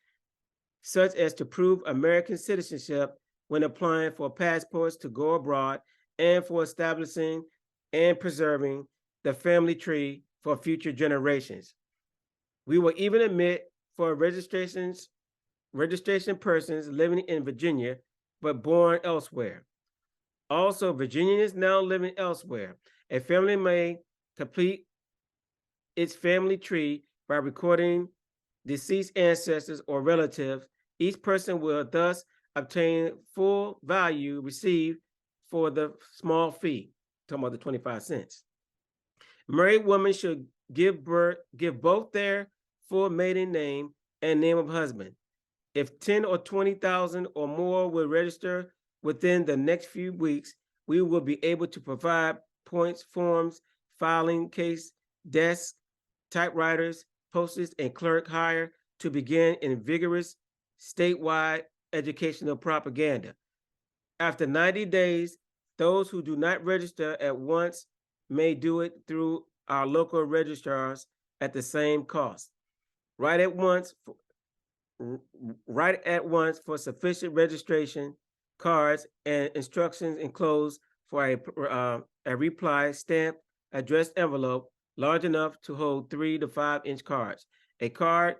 such as to prove American citizenship when applying for passports to go abroad and for establishing and preserving the family tree for future generations. We will even admit for registration persons living in Virginia but born elsewhere. Also, Virginians now living elsewhere. A family may complete its family tree by recording deceased ancestors or relatives. Each person will thus obtain full value received for the small fee. Talking about the 25 cents. Married women should give both their full maiden name and name of husband. If 10 or 20,000 or more will register within the next few weeks, we will be able to provide points, forms, filing case, desks, typewriters, postage, and clerk hire to begin in vigorous statewide educational propaganda. After 90 days, those who do not register at once may do it through our local registrars at the same cost. Right at once for sufficient registration cards and instructions enclosed for a reply stamp addressed envelope large enough to hold 3 to 5 inch cards. A card,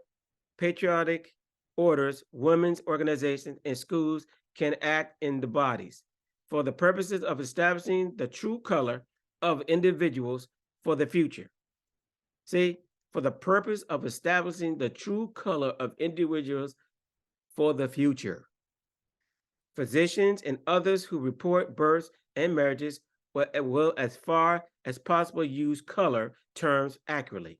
patriotic orders, women's organizations, and schools can act in the bodies for the purposes of establishing the true color of individuals for the future. See, for the purpose of establishing the true color of individuals for the future. Physicians and others who report births and marriages will as far as possible use color terms accurately.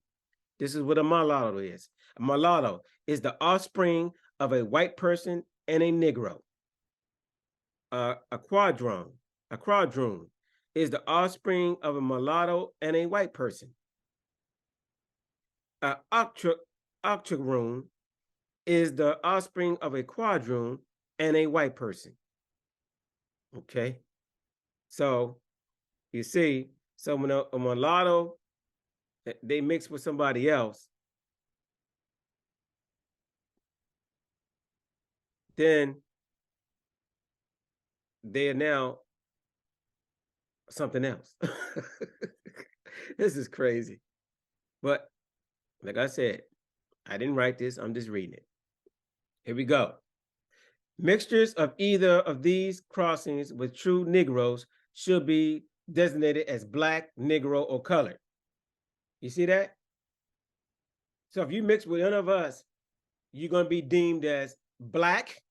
This is what a mulatto is. A mulatto is the offspring of a white person and a Negro. A quadroon is the offspring of a mulatto and a white person. An octoroon is the offspring of a quadroon and a white person. Okay, so you see, so when a mulatto, they mix with somebody else, then they are now something else. This is crazy. But like I said, I didn't write this, I'm just reading it. Here we go. Mixtures of either of these crossings with true Negroes should be designated as Black, Negro, or colored. You see that? So if you mix with one of us, you're going to be deemed as Black,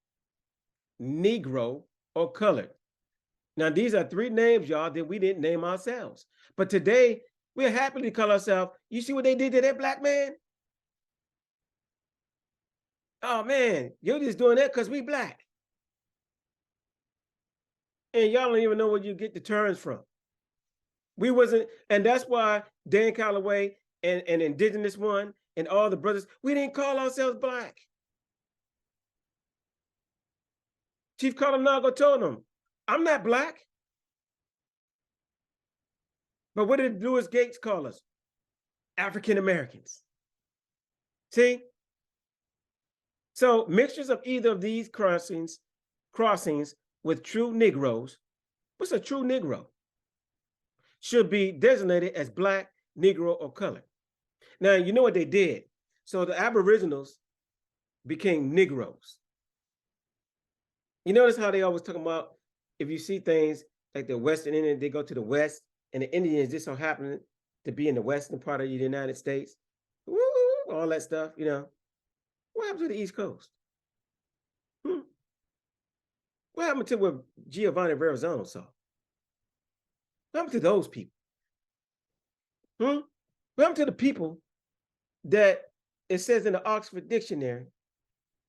Negro, or colored. Now, these are 3 names, y'all, that we didn't name ourselves. But today, we're happy to call ourselves, you see what they did to that Black man? Oh, man, you're just doing that because we Black. And y'all don't even know where you get the terms from. We wasn't, and that's why Dane, Calloway, and Indigenous One, and all the brothers, we didn't call ourselves Black. Chief Calloway told them, I'm not Black. But what did Lewis Gates call us? African Americans. See? So mixtures of either of these crossings with true Negroes, what's a true Negro? Should be designated as Black, Negro, or colored. Now, you know what they did? So the Aboriginals became Negroes. You notice how they always talk about, if you see things like the Western Indian, they go to the West, and the Indians just so happen to be in the Western part of the United States. Woo, all that stuff, you know. What happened to the East Coast? What happened to what Giovanni Verrazano saw? What happened to those people? What happened to the people that it says in the Oxford Dictionary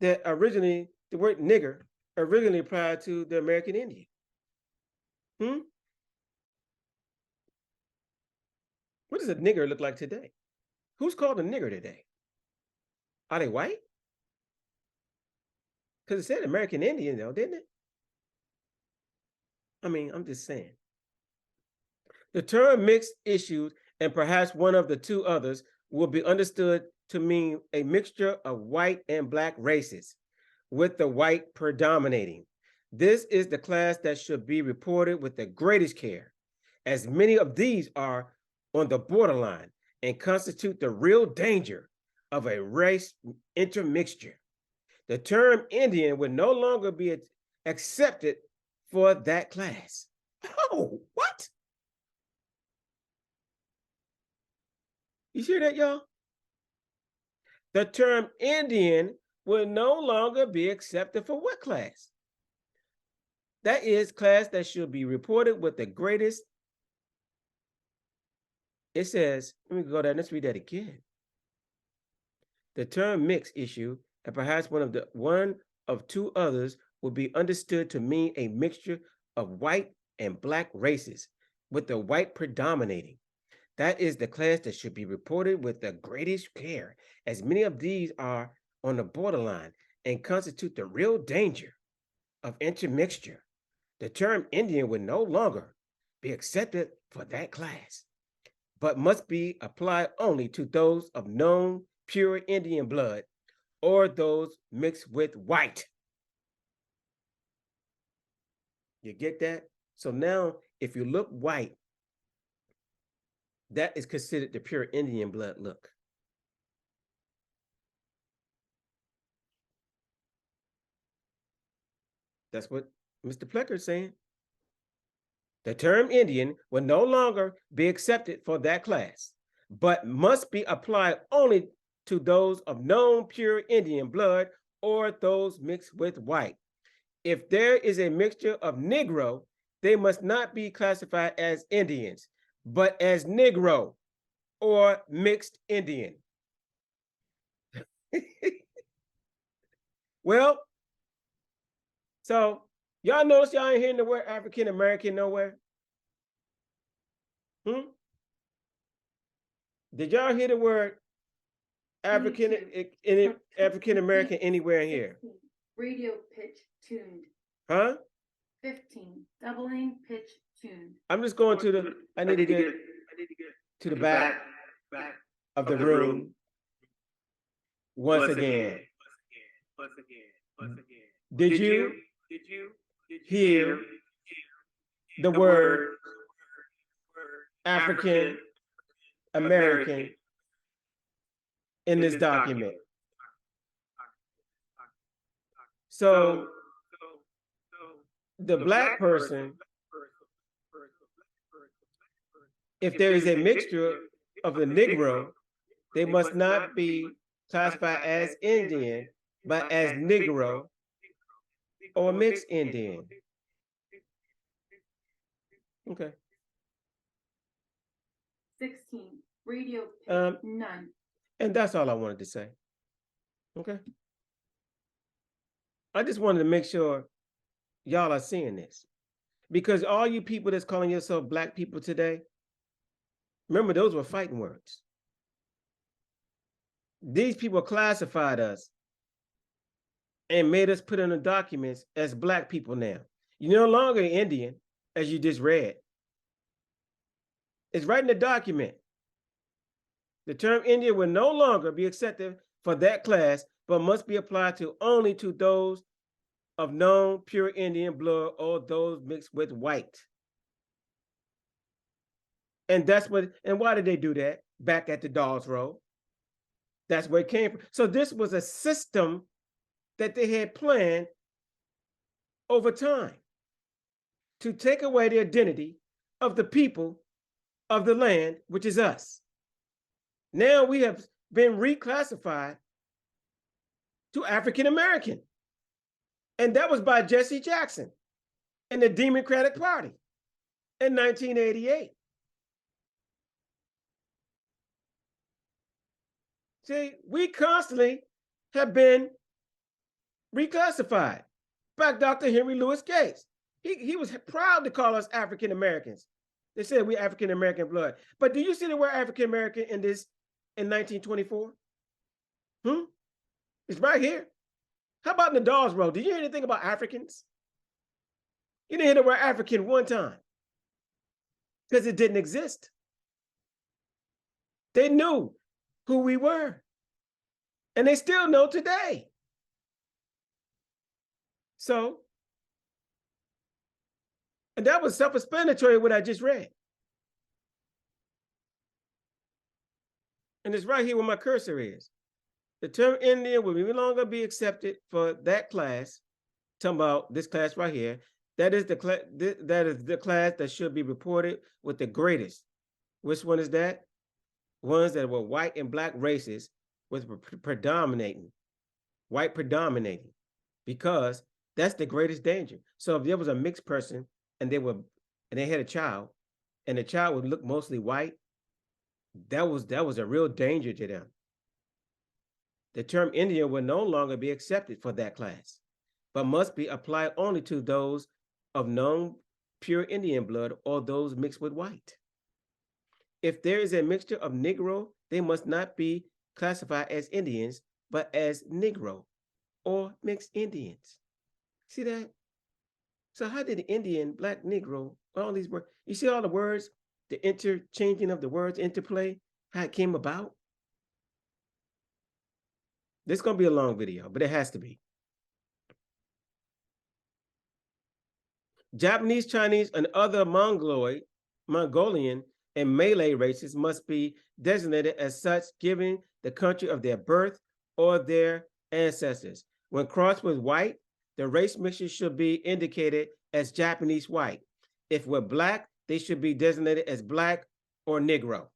that originally the word nigger originally applied to the American Indian? What does a nigger look like today? Who's called a nigger today? Are they white? Because it said American Indian, though, didn't it? I mean, I'm just saying. The term mixed issues, and perhaps one of the two others, will be understood to mean a mixture of white and black races, with the white predominating. This is the class that should be reported with the greatest care, as many of these are on the borderline and constitute the real danger of a race intermixture. The term Indian would no longer be accepted for that class. Oh, what? You hear that, y'all? The term Indian will no longer be accepted for what class? That is class that should be reported with the greatest. It says, let me go there, let's read that again. The term mixed issue, and perhaps one of two others, will be understood to mean a mixture of white and black races, with the white predominating. That is the class that should be reported with the greatest care, as many of these are on the borderline and constitute the real danger of intermixture. The term Indian will no longer be accepted for that class, but must be applied only to those of known pure Indian blood or those mixed with white. You get that? So now, if you look white, that is considered the pure Indian blood look. That's what Mr. Plecker is saying. The term Indian will no longer be accepted for that class, but must be applied only to those of known pure Indian blood or those mixed with white. If there is a mixture of Negro, they must not be classified as Indians, but as Negro or mixed Indian. Well, so y'all notice y'all ain't hearing the word African American nowhere? Did y'all hear the word African American anywhere in here? Radio pitch tuned. Huh? 15. Doubling pitch tuned. I'm just going to the, I need to get to the back of the room once again. Did you hear the word African American in this document? So the black person, if there is a mixture of the Negro, they must not be classified as Indian, but as Negro or mixed Indian. Okay. 16. Radio pitch none. And that's all I wanted to say. Okay. I just wanted to make sure y'all are seeing this, because all you people that's calling yourself black people today, remember those were fighting words. These people classified us and made us put in the documents as black people now. You're no longer Indian, as you just read. It's right in the document. The term Indian will no longer be accepted for that class, but must be applied to only to those of known pure Indian blood or those mixed with white. And that's what, and why did they do that? Back at the Dawes Rolls. That's where it came from. So this was a system that they had planned over time to take away the identity of the people of the land, which is us. Now we have been reclassified to African American. And that was by Jesse Jackson and the Democratic Party in 1988. See, we constantly have been reclassified by Dr. Henry Louis Gates. He was proud to call us African Americans. They said we're African American blood. But do you see the word African American in this in 1924? It's right here. How about in the Dawes Roll? Did you hear anything about Africans? You didn't hear the word African one time because it didn't exist. They knew who we were, and they still know today. So, and that was self-explanatory what I just read. And it's right here where my cursor is. The term Indian will no longer be accepted for that class. Talking about this class right here. That is the class that should be reported with the greatest. Which one is that? Ones that were white and black races was predominating, white predominating, because that's the greatest danger. So if there was a mixed person and they had a child, and the child would look mostly white, that was a real danger to them. The term Indian will no longer be accepted for that class, but must be applied only to those of known pure Indian blood or those mixed with white. If there is a mixture of Negro, they must not be classified as Indians, but as Negro or mixed Indians. See that? So how did the Indian, black, Negro, all these words, you see all the words, the interchanging of the words, interplay, how it came about? This is going to be a long video, but it has to be. Japanese, Chinese, and other Mongolian, and Malay races must be designated as such given the country of their birth or their ancestors. When crossed with white, the race mixture should be indicated as Japanese white. If we're black, they should be designated as black or Negro.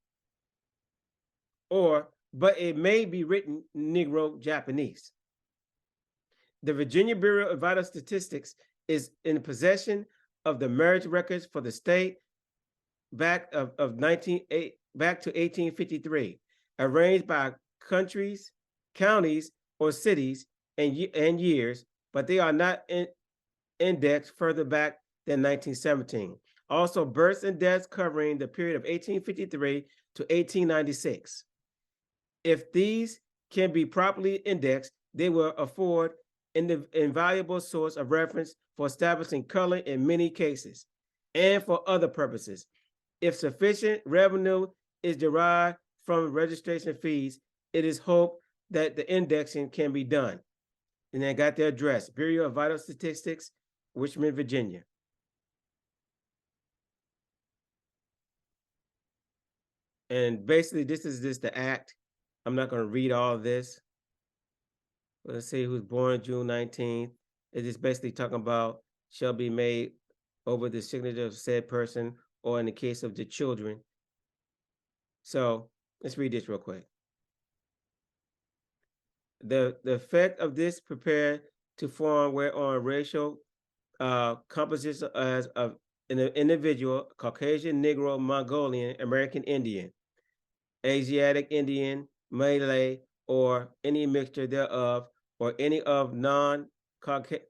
But it may be written Negro Japanese. The Virginia Bureau of Vital Statistics is in possession of the marriage records for the state back to 1853, arranged by countries, counties, or cities and years, but they are not indexed further back than 1917. Also, births and deaths covering the period of 1853 to 1896. If these can be properly indexed, they will afford an invaluable source of reference for establishing color in many cases and for other purposes. If sufficient revenue is derived from registration fees, it is hoped that the indexing can be done. And I got the address, Bureau of Vital Statistics, Richmond, Virginia. And basically, this is just the act. I'm not going to read all of this. Let's see who's born June 19th. It is basically talking about shall be made over the signature of said person, or in the case of the children. So let's read this real quick. The effect of this prepared to form whereon racial composition as of an individual, Caucasian, Negro, Mongolian, American Indian, Asiatic Indian, Malay, or any mixture thereof, or any of non-Caucasic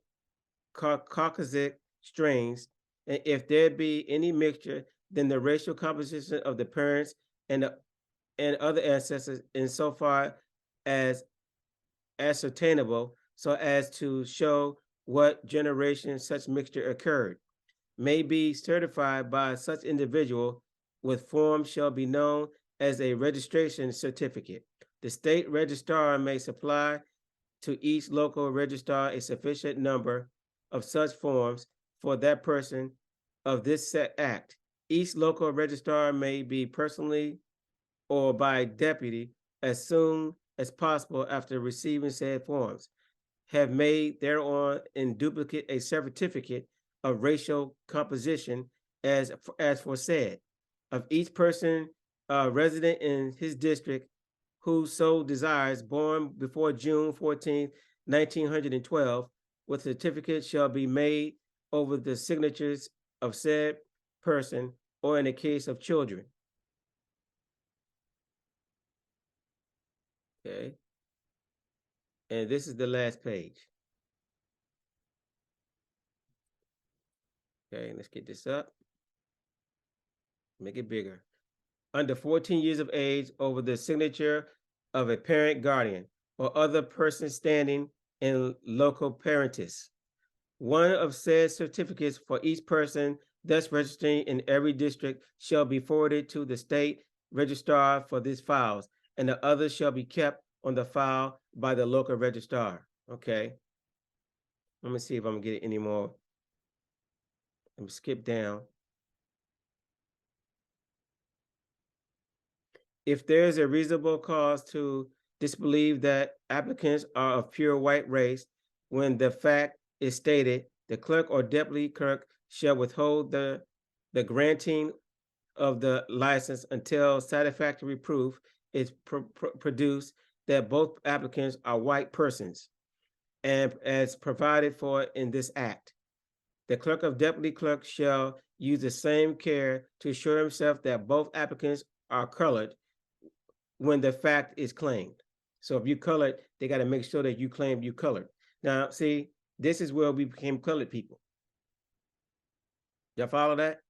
strains, and if there be any mixture, then the racial composition of the parents and other ancestors, insofar as ascertainable, so as to show what generation such mixture occurred, may be certified by such individual, with form shall be known as a registration certificate. The state registrar may supply to each local registrar a sufficient number of such forms for that person of this set act. Each local registrar may be personally or by deputy as soon as possible after receiving said forms, have made thereon in duplicate a certificate of racial composition as foresaid, of each person resident in his district who so desires, born before June 14, 1912, with certificate shall be made over the signatures of said person, or in the case of children. Okay. And this is the last page. Okay, let's get this up. Make it bigger. Under 14 years of age, over the signature of a parent, guardian, or other person standing in loco parentis, one of said certificates for each person thus registering in every district shall be forwarded to the state registrar for these files, and the others shall be kept on the file by the local registrar. Okay. Let me see if I'm gonna get any more. Let me skip down. If there is a reasonable cause to disbelieve that applicants are of pure white race, when the fact is stated, the clerk or deputy clerk shall withhold the granting of the license until satisfactory proof is produced that both applicants are white persons, and as provided for in this act. The clerk of deputy clerk shall use the same care to assure himself that both applicants are colored when the fact is claimed. So if you colored, they got to make sure that you claim you colored. Now, see, this is where we became colored people. Y'all follow that?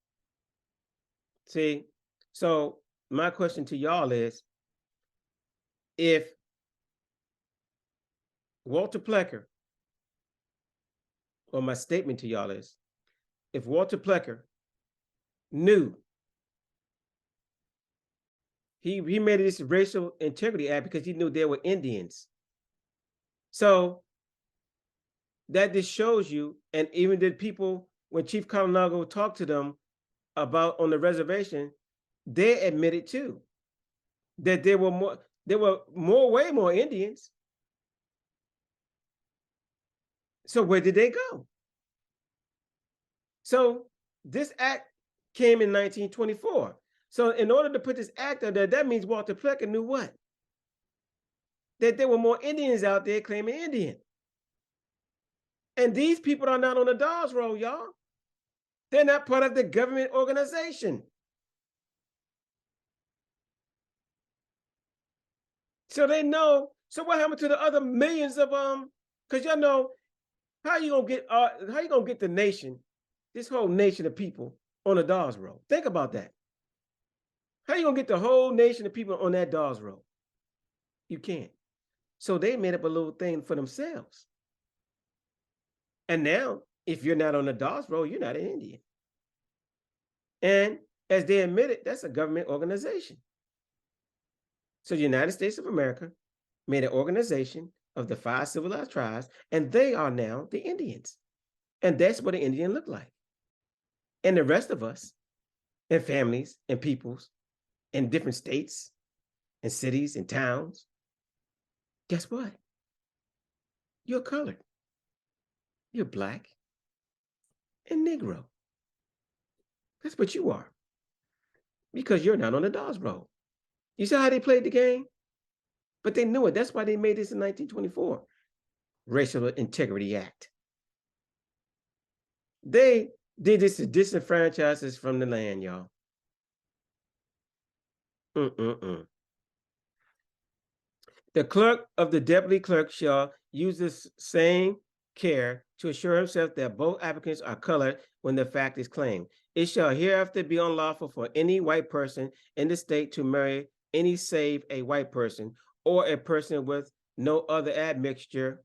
See, so my question to y'all is, if Walter Plecker, or my statement to y'all is, if Walter Plecker knew, he made this racial integrity act because he knew there were Indians. So that just shows you, and even the people, when Chief Calloway talked to them about on the reservation, they admitted too that there were way more Indians. So where did they go? So this act came in 1924. So in order to put this act out there, that means Walter Plecker knew what? That there were more Indians out there claiming Indian. And these people are not on the Dawes roll, y'all. They're not part of the government organization. So they know. So what happened to the other millions of because y'all know, how you gonna get the nation, this whole nation of people on the Dawes roll? Think about that. How you gonna get the whole nation of people on that Dawes roll? You can't. So they made up a little thing for themselves. And now, if you're not on the Dawes roll, you're not an Indian. And as they admitted, that's a government organization. So the United States of America made an organization of the 5 civilized tribes, and they are now the Indians. And that's what an Indian look like. And the rest of us, and families, and peoples, in different states, and cities, and towns, guess what? You're colored. You're Black and Negro. That's what you are. Because you're not on the Dawes roll. You see how they played the game? But they knew it. That's why they made this in 1924. Racial Integrity Act. They did this to disenfranchise us from the land, y'all. The clerk of the deputy clerk shall use this same care to assure himself that both applicants are colored when the fact is claimed. It shall hereafter be unlawful for any white person in the state to marry any save a white person or a person with no other admixture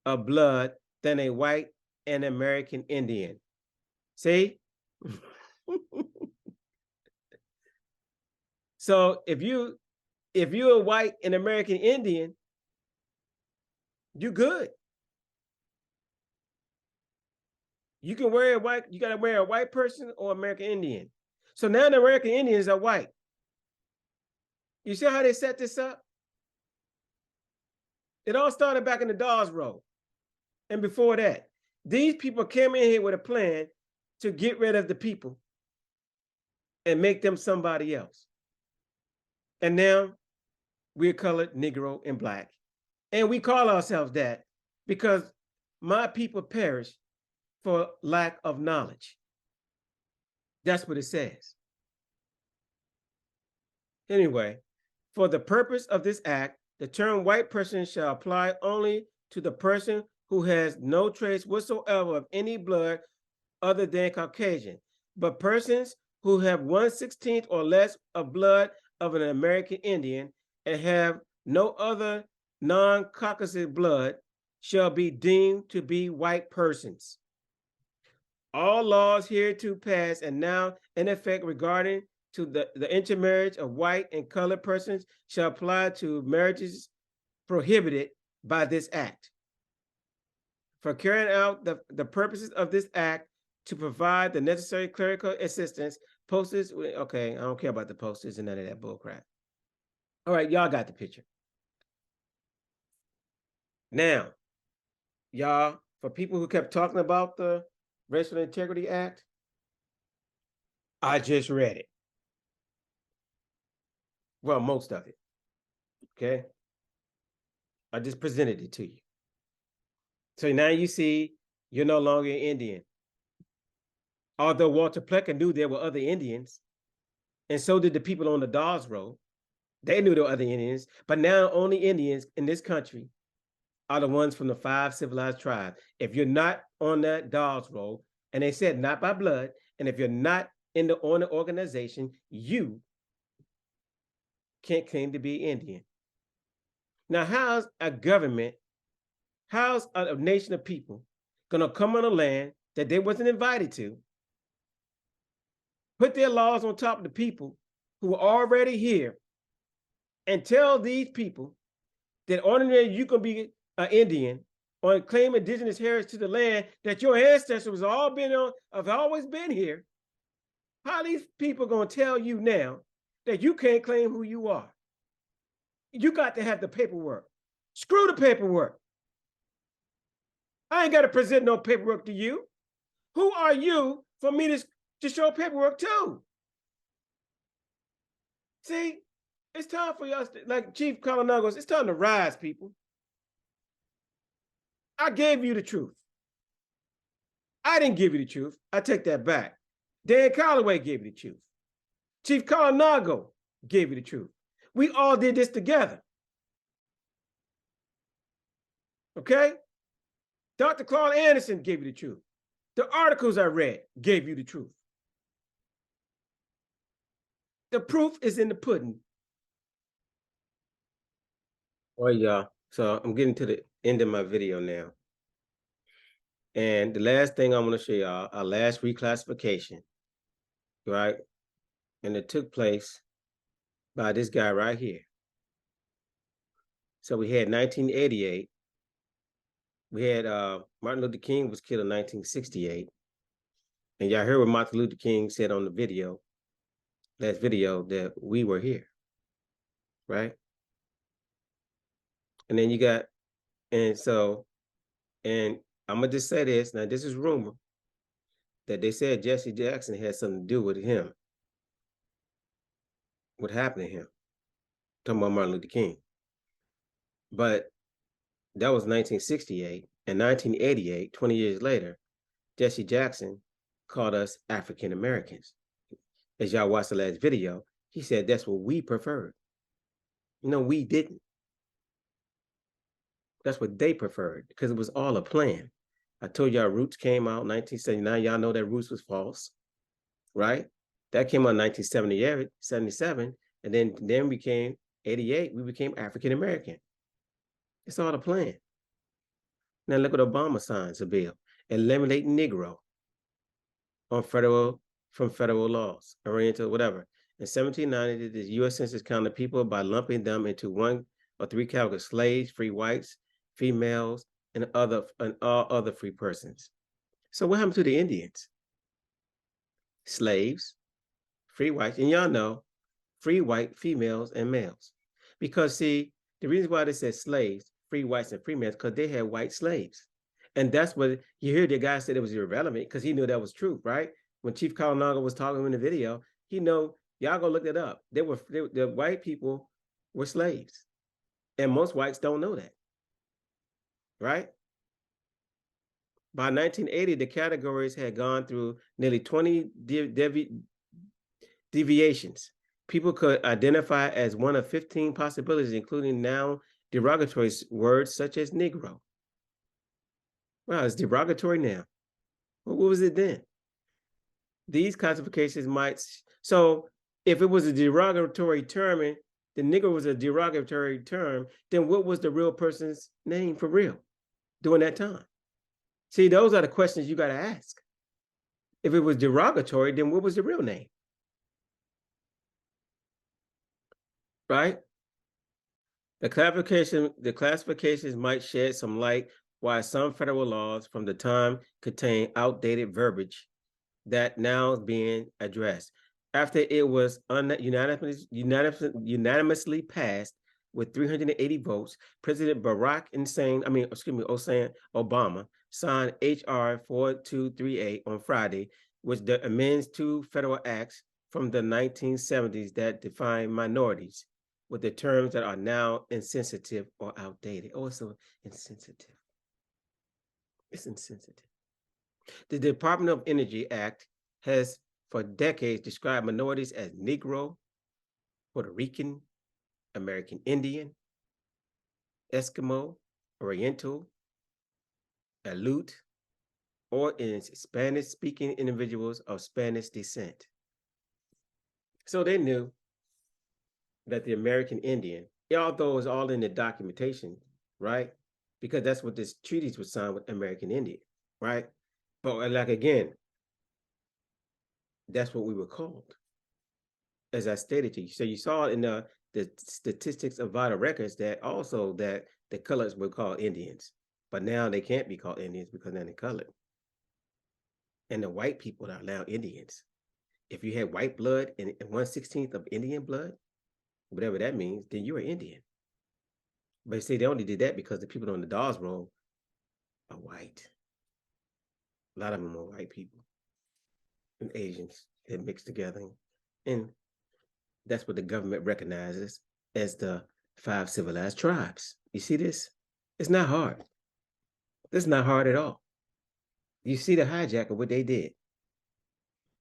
of blood than a white and American Indian. See? So if you're a white and American Indian, you good. You can wear you gotta wear a white person or American Indian. So now the American Indians are white. You see how they set this up? It all started back in the Dawes roll. And before that, these people came in here with a plan to get rid of the people and make them somebody else. And now we're colored, Negro, and Black. And we call ourselves that because my people perish for lack of knowledge. That's what it says. Anyway, for the purpose of this act, the term white person shall apply only to the person who has no trace whatsoever of any blood other than Caucasian, but persons who have 1/16 or less of blood of an American Indian and have no other non-Caucasian blood shall be deemed to be white persons. all laws hereto passed and now in effect regarding to the intermarriage of white and colored persons shall apply to marriages prohibited by this act. For carrying out the purposes of this act to provide the necessary clerical assistance, postage, okay, I don't care about the postage and none of that bull crap. All right, y'all got the picture. Now, y'all, for people who kept talking about the Racial Integrity Act, I just read it. Well, most of it, okay? I just presented it to you. So now you see you're no longer an Indian. Although Walter Plecker knew there were other Indians, and so did the people on the Dawes Roll. They knew there were other Indians, but now only Indians in this country are the ones from the 5 civilized tribes. If you're not on that Dawes Roll, and they said not by blood, and if you're not on the organization, you can't claim to be Indian. Now, how's a government, how's a nation of people gonna come on a land that they wasn't invited to, put their laws on top of the people who are already here, and tell these people that ordinarily you can be an Indian or claim indigenous heritage to the land that your ancestors have always been here? How are these people gonna tell you now that you can't claim who you are? You got to have the paperwork. Screw the paperwork. I ain't got to present no paperwork to you. Who are you for me to show paperwork to? See, it's time for us, like Chief Calloway goes, it's time to rise, people. I gave you the truth. I didn't give you the truth. I take that back. Dan Calloway gave you the truth. Chief Calloway gave you the truth. We all did this together. Okay? Dr. Claude Anderson gave you the truth. The articles I read gave you the truth. The proof is in the pudding. All right, y'all. So I'm getting to the end of my video now. And the last thing I want to show y'all, our last reclassification, right? And it took place by this guy right here. So we had 1988. We had Martin Luther King was killed in 1968. And y'all heard what Martin Luther King said on the video, last video, that we were here, right? And then you got, and I'm gonna just say this, now this is rumor, that they said Jesse Jackson had something to do with him. What happened to him? Talking about Martin Luther King. But that was 1968. And 1988, 20 years later, Jesse Jackson called us African Americans. As y'all watched the last video, he said that's what we preferred. No, we didn't. That's what they preferred, because it was all a plan. I told y'all Roots came out in 1979. Y'all know that Roots was false, right? That came out in 1977, and then we became 88. We became African American. It's all a plan. Now look what Obama signs a bill, eliminate Negro on from federal laws, oriental, whatever. In 1790, the U.S. Census counted people by lumping them into 1 or 3 categories: slaves, free whites, females, and all other free persons. So what happened to the Indians? Slaves, free whites, and y'all know, free white females and males. Because see, the reason why they said slaves, free whites, and free males, because they had white slaves. And that's what you hear the guy said it was irrelevant, because he knew that was true, right? When Chief Calloway was talking in the video, he know, y'all go look that up. The white people were slaves. And most whites don't know that, right? By 1980, the categories had gone through nearly 20 deviations. People could identify as one of 15 possibilities, including now derogatory words such as Negro. Wow, it's derogatory now. What was it then? These classifications might, so if it was a derogatory term and the Negro was a derogatory term, then what was the real person's name for real during that time? See, those are the questions you got to ask. If it was derogatory, then what was the real name? Right? The classifications might shed some light why some federal laws from the time contain outdated verbiage that now is being addressed. After it was unanimously passed with 380 votes, President Hussein Obama signed H.R. 4238 on Friday, which amends two federal acts from the 1970s that define minorities with the terms that are now insensitive or outdated. Oh, it's so insensitive. It's insensitive. The Department of Energy Act has for decades described minorities as Negro, Puerto Rican, American Indian, Eskimo, Oriental, Aleut, or in Spanish-speaking individuals of Spanish descent. So they knew that the American Indian, although it was all in the documentation, right? Because that's what this treaties was signed with American Indian, right? But like again, that's what we were called, as I stated to you. So you saw in the statistics of vital records that also that the colors were called Indians, but now they can't be called Indians because now they're colored. And the white people are now Indians. If you had white blood and 1/16 of Indian blood, whatever that means, then you're Indian. But see, they only did that because the people on the Dawes Roll are white. A lot of them are white people and Asians that mix together. And that's what the government recognizes as the 5 civilized tribes. You see this? It's not hard. It's not hard at all. You see the hijack of what they did.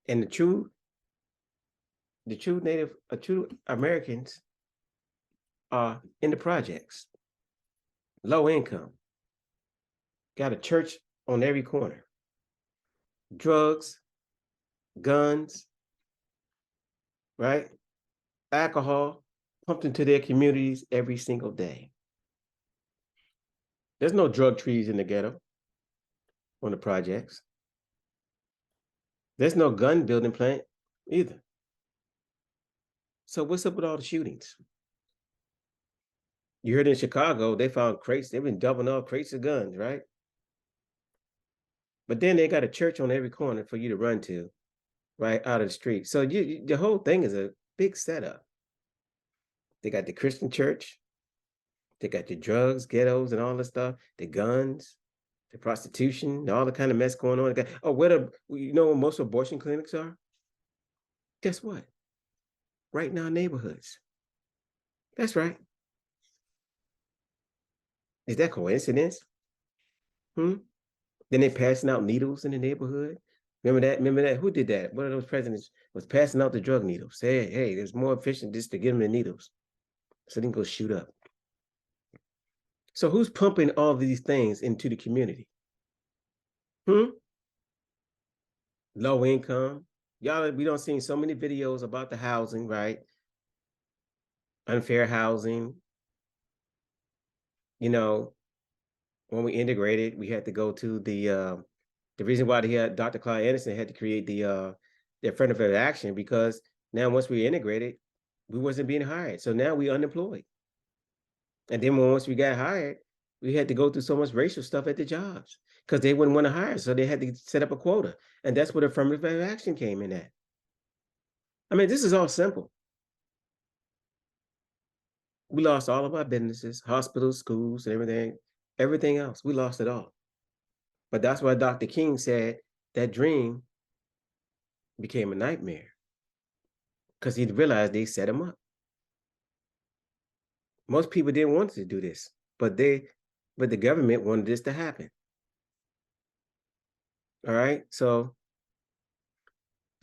And the true Americans are in the projects, low income, got a church on every corner, drugs, guns, right? Alcohol pumped into their communities every single day. There's no drug trees in the ghetto on the projects. There's no gun building plant either. So what's up with all the shootings? You heard in Chicago, they found crates, they've been dumping off crates of guns, right? But then they got a church on every corner for you to run to, right, out of the street. So the whole thing is a big setup. They got the Christian church, they got the drugs, ghettos, and all this stuff, the guns, the prostitution, all the kind of mess going on. Oh, you know where most abortion clinics are? Guess what? Right now, neighborhoods. That's right. Is that coincidence? Then they passing out needles in the neighborhood. Remember that? Remember that? Who did that? One of those presidents was passing out the drug needles. Say, hey, it's more efficient just to give them the needles so they can go shoot up. So who's pumping all these things into the community? Low income. Y'all, we don't see so many videos about the housing, right? Unfair housing. You know, when we integrated, we had to go to the reason why Dr. Clyde Anderson had to create the affirmative action, because now once we integrated, we wasn't being hired. So now we unemployed. And then once we got hired, we had to go through so much racial stuff at the jobs because they wouldn't want to hire. So they had to set up a quota. And that's where affirmative action came in at. I mean, this is all simple. We lost all of our businesses, hospitals, schools, and everything else. We lost it all. But that's why Dr. King said that dream became a nightmare, because he realized they set him up. Most people didn't want to do this, but the government wanted this to happen. All right, so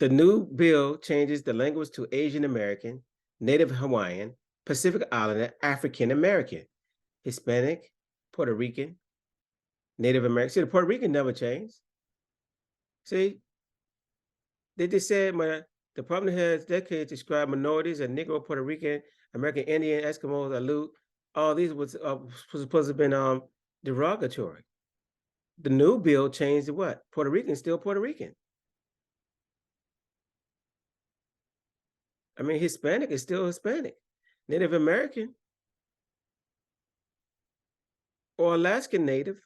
the new bill changes the language to Asian American, Native Hawaiian, Pacific Islander, African American, Hispanic, Puerto Rican, Native American. See, the Puerto Rican never changed. See, they just said the Department has decades described minorities as Negro, Puerto Rican, American Indian, Eskimos, Aleut. All these was supposed to have been derogatory. The new bill changed to what? Puerto Rican, still Puerto Rican. I mean, Hispanic is still Hispanic. Native American or Alaskan Native,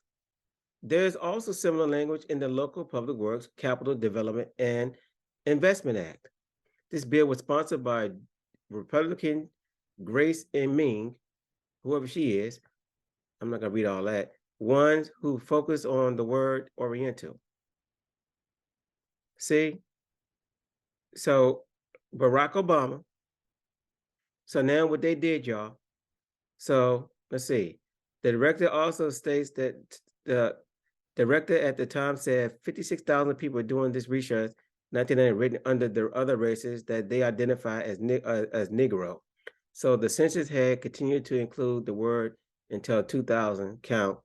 there's also similar language in the Local Public Works, Capital Development, and Investment Act. This bill was sponsored by Republican Grace Ming, whoever she is. I'm not going to read all that. Ones who focus on the word Oriental. See? So Barack Obama. So now what they did, y'all. So let's see. The director also states that the director at the time said 56,000 people are doing this research, 1990 written under the other races that they identify as Negro. So the census had continued to include the word until 2000 count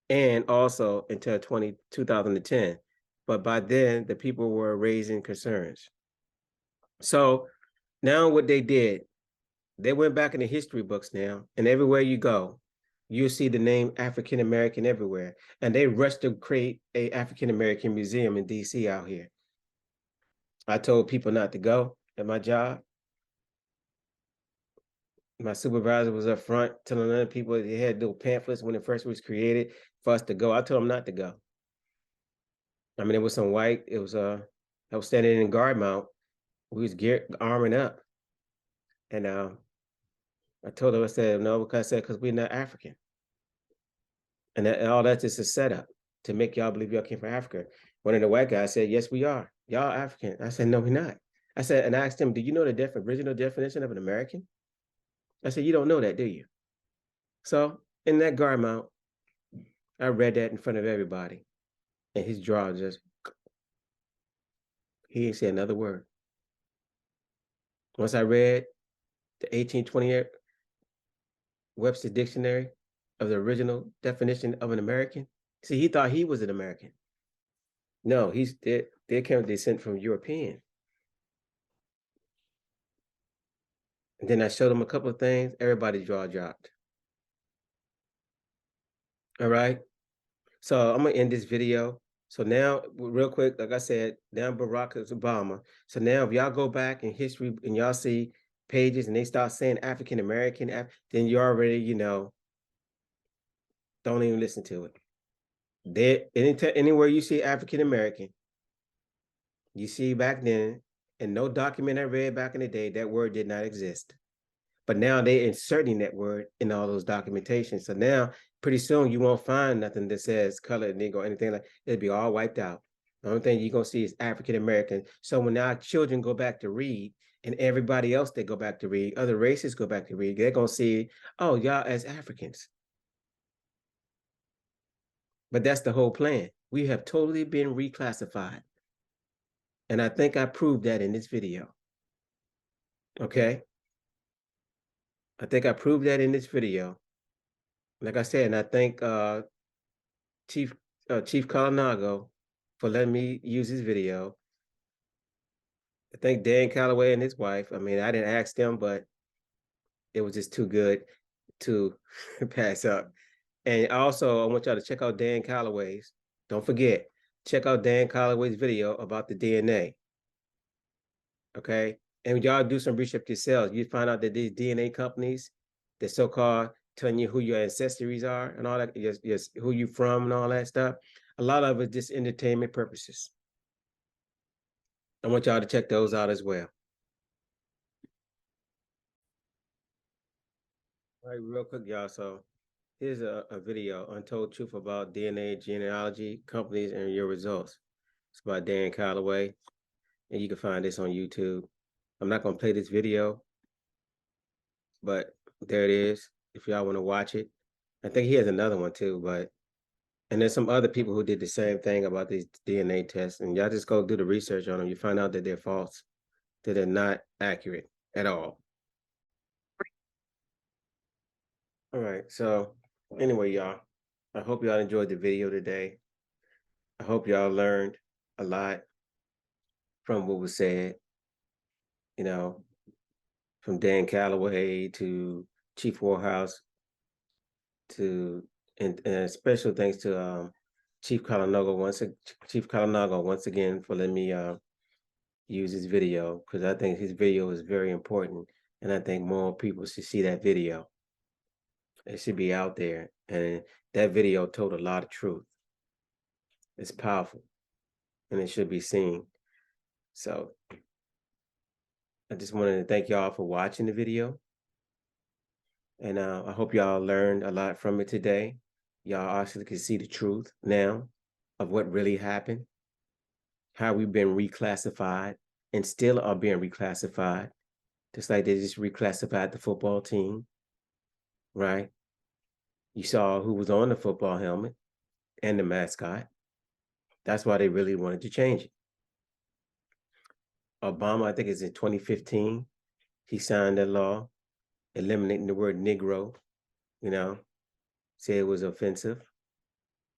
and also until 2010. But by then, the people were raising concerns. So now what they did, they went back in the history books now, and everywhere you go, you'll see the name African American everywhere. And they rushed to create a African American museum in DC out here. I told people not to go at my job. My supervisor was up front telling other people they had little pamphlets when it first was created for us to go. I told them not to go. I mean, it was some white, I was standing in guard mount. We was arming up. And I told them, I said, no, because we're not African. And all that's just a setup to make y'all believe y'all came from Africa. One of the white guys said, yes, we are. Y'all African. I said, no, we're not. I said, and I asked him, do you know the original definition of an American? I said, you don't know that, do you? So in that guard mount, I read that in front of everybody. And his jaw just, he didn't say another word. Once I read the 1828 Webster Dictionary of the original definition of an American, see, he thought he was an American. No, they came descent from European. And then I showed him a couple of things. Everybody's jaw dropped. All right. So I'm gonna end this video. So now, real quick, like I said, now Barack Obama. So now if y'all go back in history and y'all see pages and they start saying African American, then you already, don't even listen to it. Anywhere you see African American, you see back then, and no document I read back in the day, that word did not exist. But now they're inserting that word in all those documentations. So now, pretty soon, you won't find nothing that says colored Negro, anything like that. It'll be all wiped out. The only thing you're going to see is African American. So when our children go back to read, and everybody else they go back to read, other races go back to read, they're going to see, oh, y'all as Africans. But that's the whole plan. We have totally been reclassified. And I think I proved that in this video. Okay? I think I proved that in this video. Like I said, and I thank Chief Calloway for letting me use his video. I thank Dane Calloway and his wife. I mean, I didn't ask them, but it was just too good to pass up. And also, I want y'all to check out Dan Calloway's. Don't forget, check out Dan Calloway's video about the DNA. Okay? And y'all do some research yourselves. You find out that these DNA companies, the so-called telling you who your ancestries are and all that, just who you from and all that stuff. A lot of it just entertainment purposes. I want y'all to check those out as well. All right, real quick, y'all. So here's a video, Untold Truth About DNA Genealogy Companies and Your Results. It's by Dan Calloway, and you can find this on YouTube. I'm not going to play this video, but there it is if y'all want to watch it. I think he has another one too, and there's some other people who did the same thing about these DNA tests, and y'all just go do the research on them. You find out that they're false, that they're not accurate at all. All right, so anyway, y'all, I hope y'all enjoyed the video today. I hope y'all learned a lot from what was said, from Dan Calloway to Chief Warhouse and special thanks to Chief Calloway once again for letting me use his video, because I think his video is very important, and I think more people should see that video. It should be out there, and that video told a lot of truth. It's powerful, and it should be seen. So I just wanted to thank y'all for watching the video, and I hope y'all learned a lot from it today. Y'all actually can see the truth now of what really happened, how we've been reclassified and still are being reclassified, just like they just reclassified the football team, right? You saw who was on the football helmet and the mascot. That's why they really wanted to change it. Obama, I think it's in 2015, he signed a law eliminating the word Negro, you know, say it was offensive.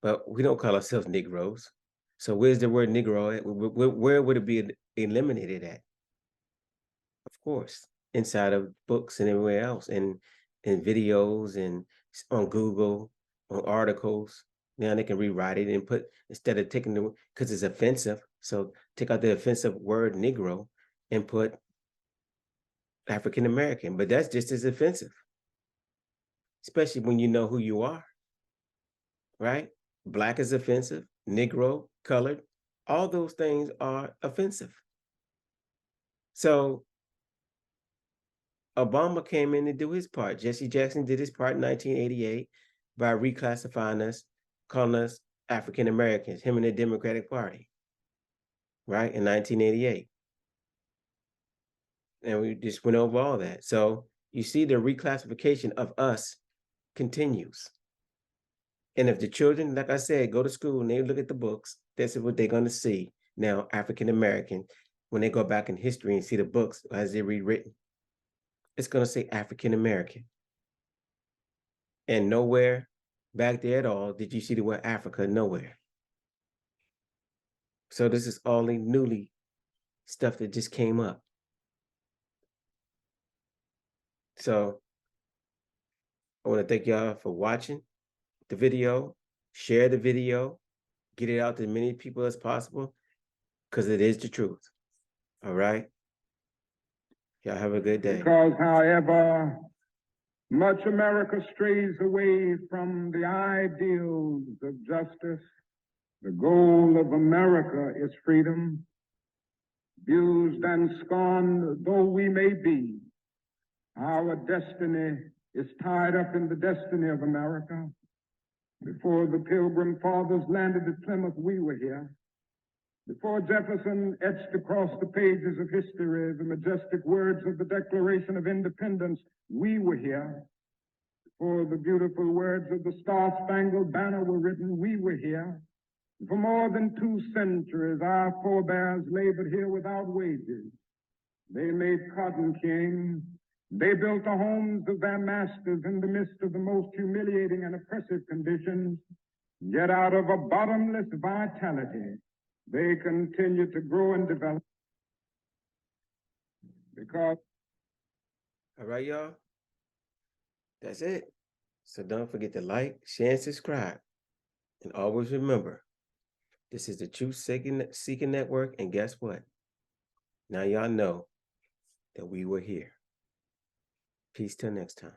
But we don't call ourselves Negroes. So where's the word Negro at? Where would it be eliminated at? Of course, inside of books and everywhere else, and in videos and on Google, on articles. Now they can rewrite it and put, instead of taking the, because it's offensive, so take out the offensive word Negro and put African American, but that's just as offensive, especially when you know who you are, right? Black is offensive, Negro, colored, all those things are offensive. So Obama came in to do his part. Jesse Jackson did his part in 1988 by reclassifying us, calling us African Americans, him and the Democratic Party, right, in 1988. And we just went over all that. So you see the reclassification of us continues. And if the children, like I said, go to school and they look at the books, this is what they're going to see now, African American, when they go back in history and see the books as they're rewritten. It's going to say African American. And nowhere back there at all did you see the word Africa, nowhere. So this is all newly stuff that just came up. So I want to thank y'all for watching the video, share the video, get it out to as many people as possible, because it is the truth. All right? Y'all have a good day. Because however much America strays away from the ideals of justice, the goal of America is freedom. Abused and scorned though we may be, our destiny is tied up in the destiny of America. Before the Pilgrim Fathers landed at Plymouth, we were here. Before Jefferson etched across the pages of history the majestic words of the Declaration of Independence, we were here. Before the beautiful words of the Star-Spangled Banner were written, we were here. For more than 2 centuries, our forebears labored here without wages. They made cotton king. They built the homes of their masters in the midst of the most humiliating and oppressive conditions. Yet out of a bottomless vitality, they continue to grow and develop. Because... All right, y'all. That's it. So don't forget to like, share, and subscribe. And always remember, this is the Truth Seeking Network, and guess what? Now y'all know that we were here. Peace till next time.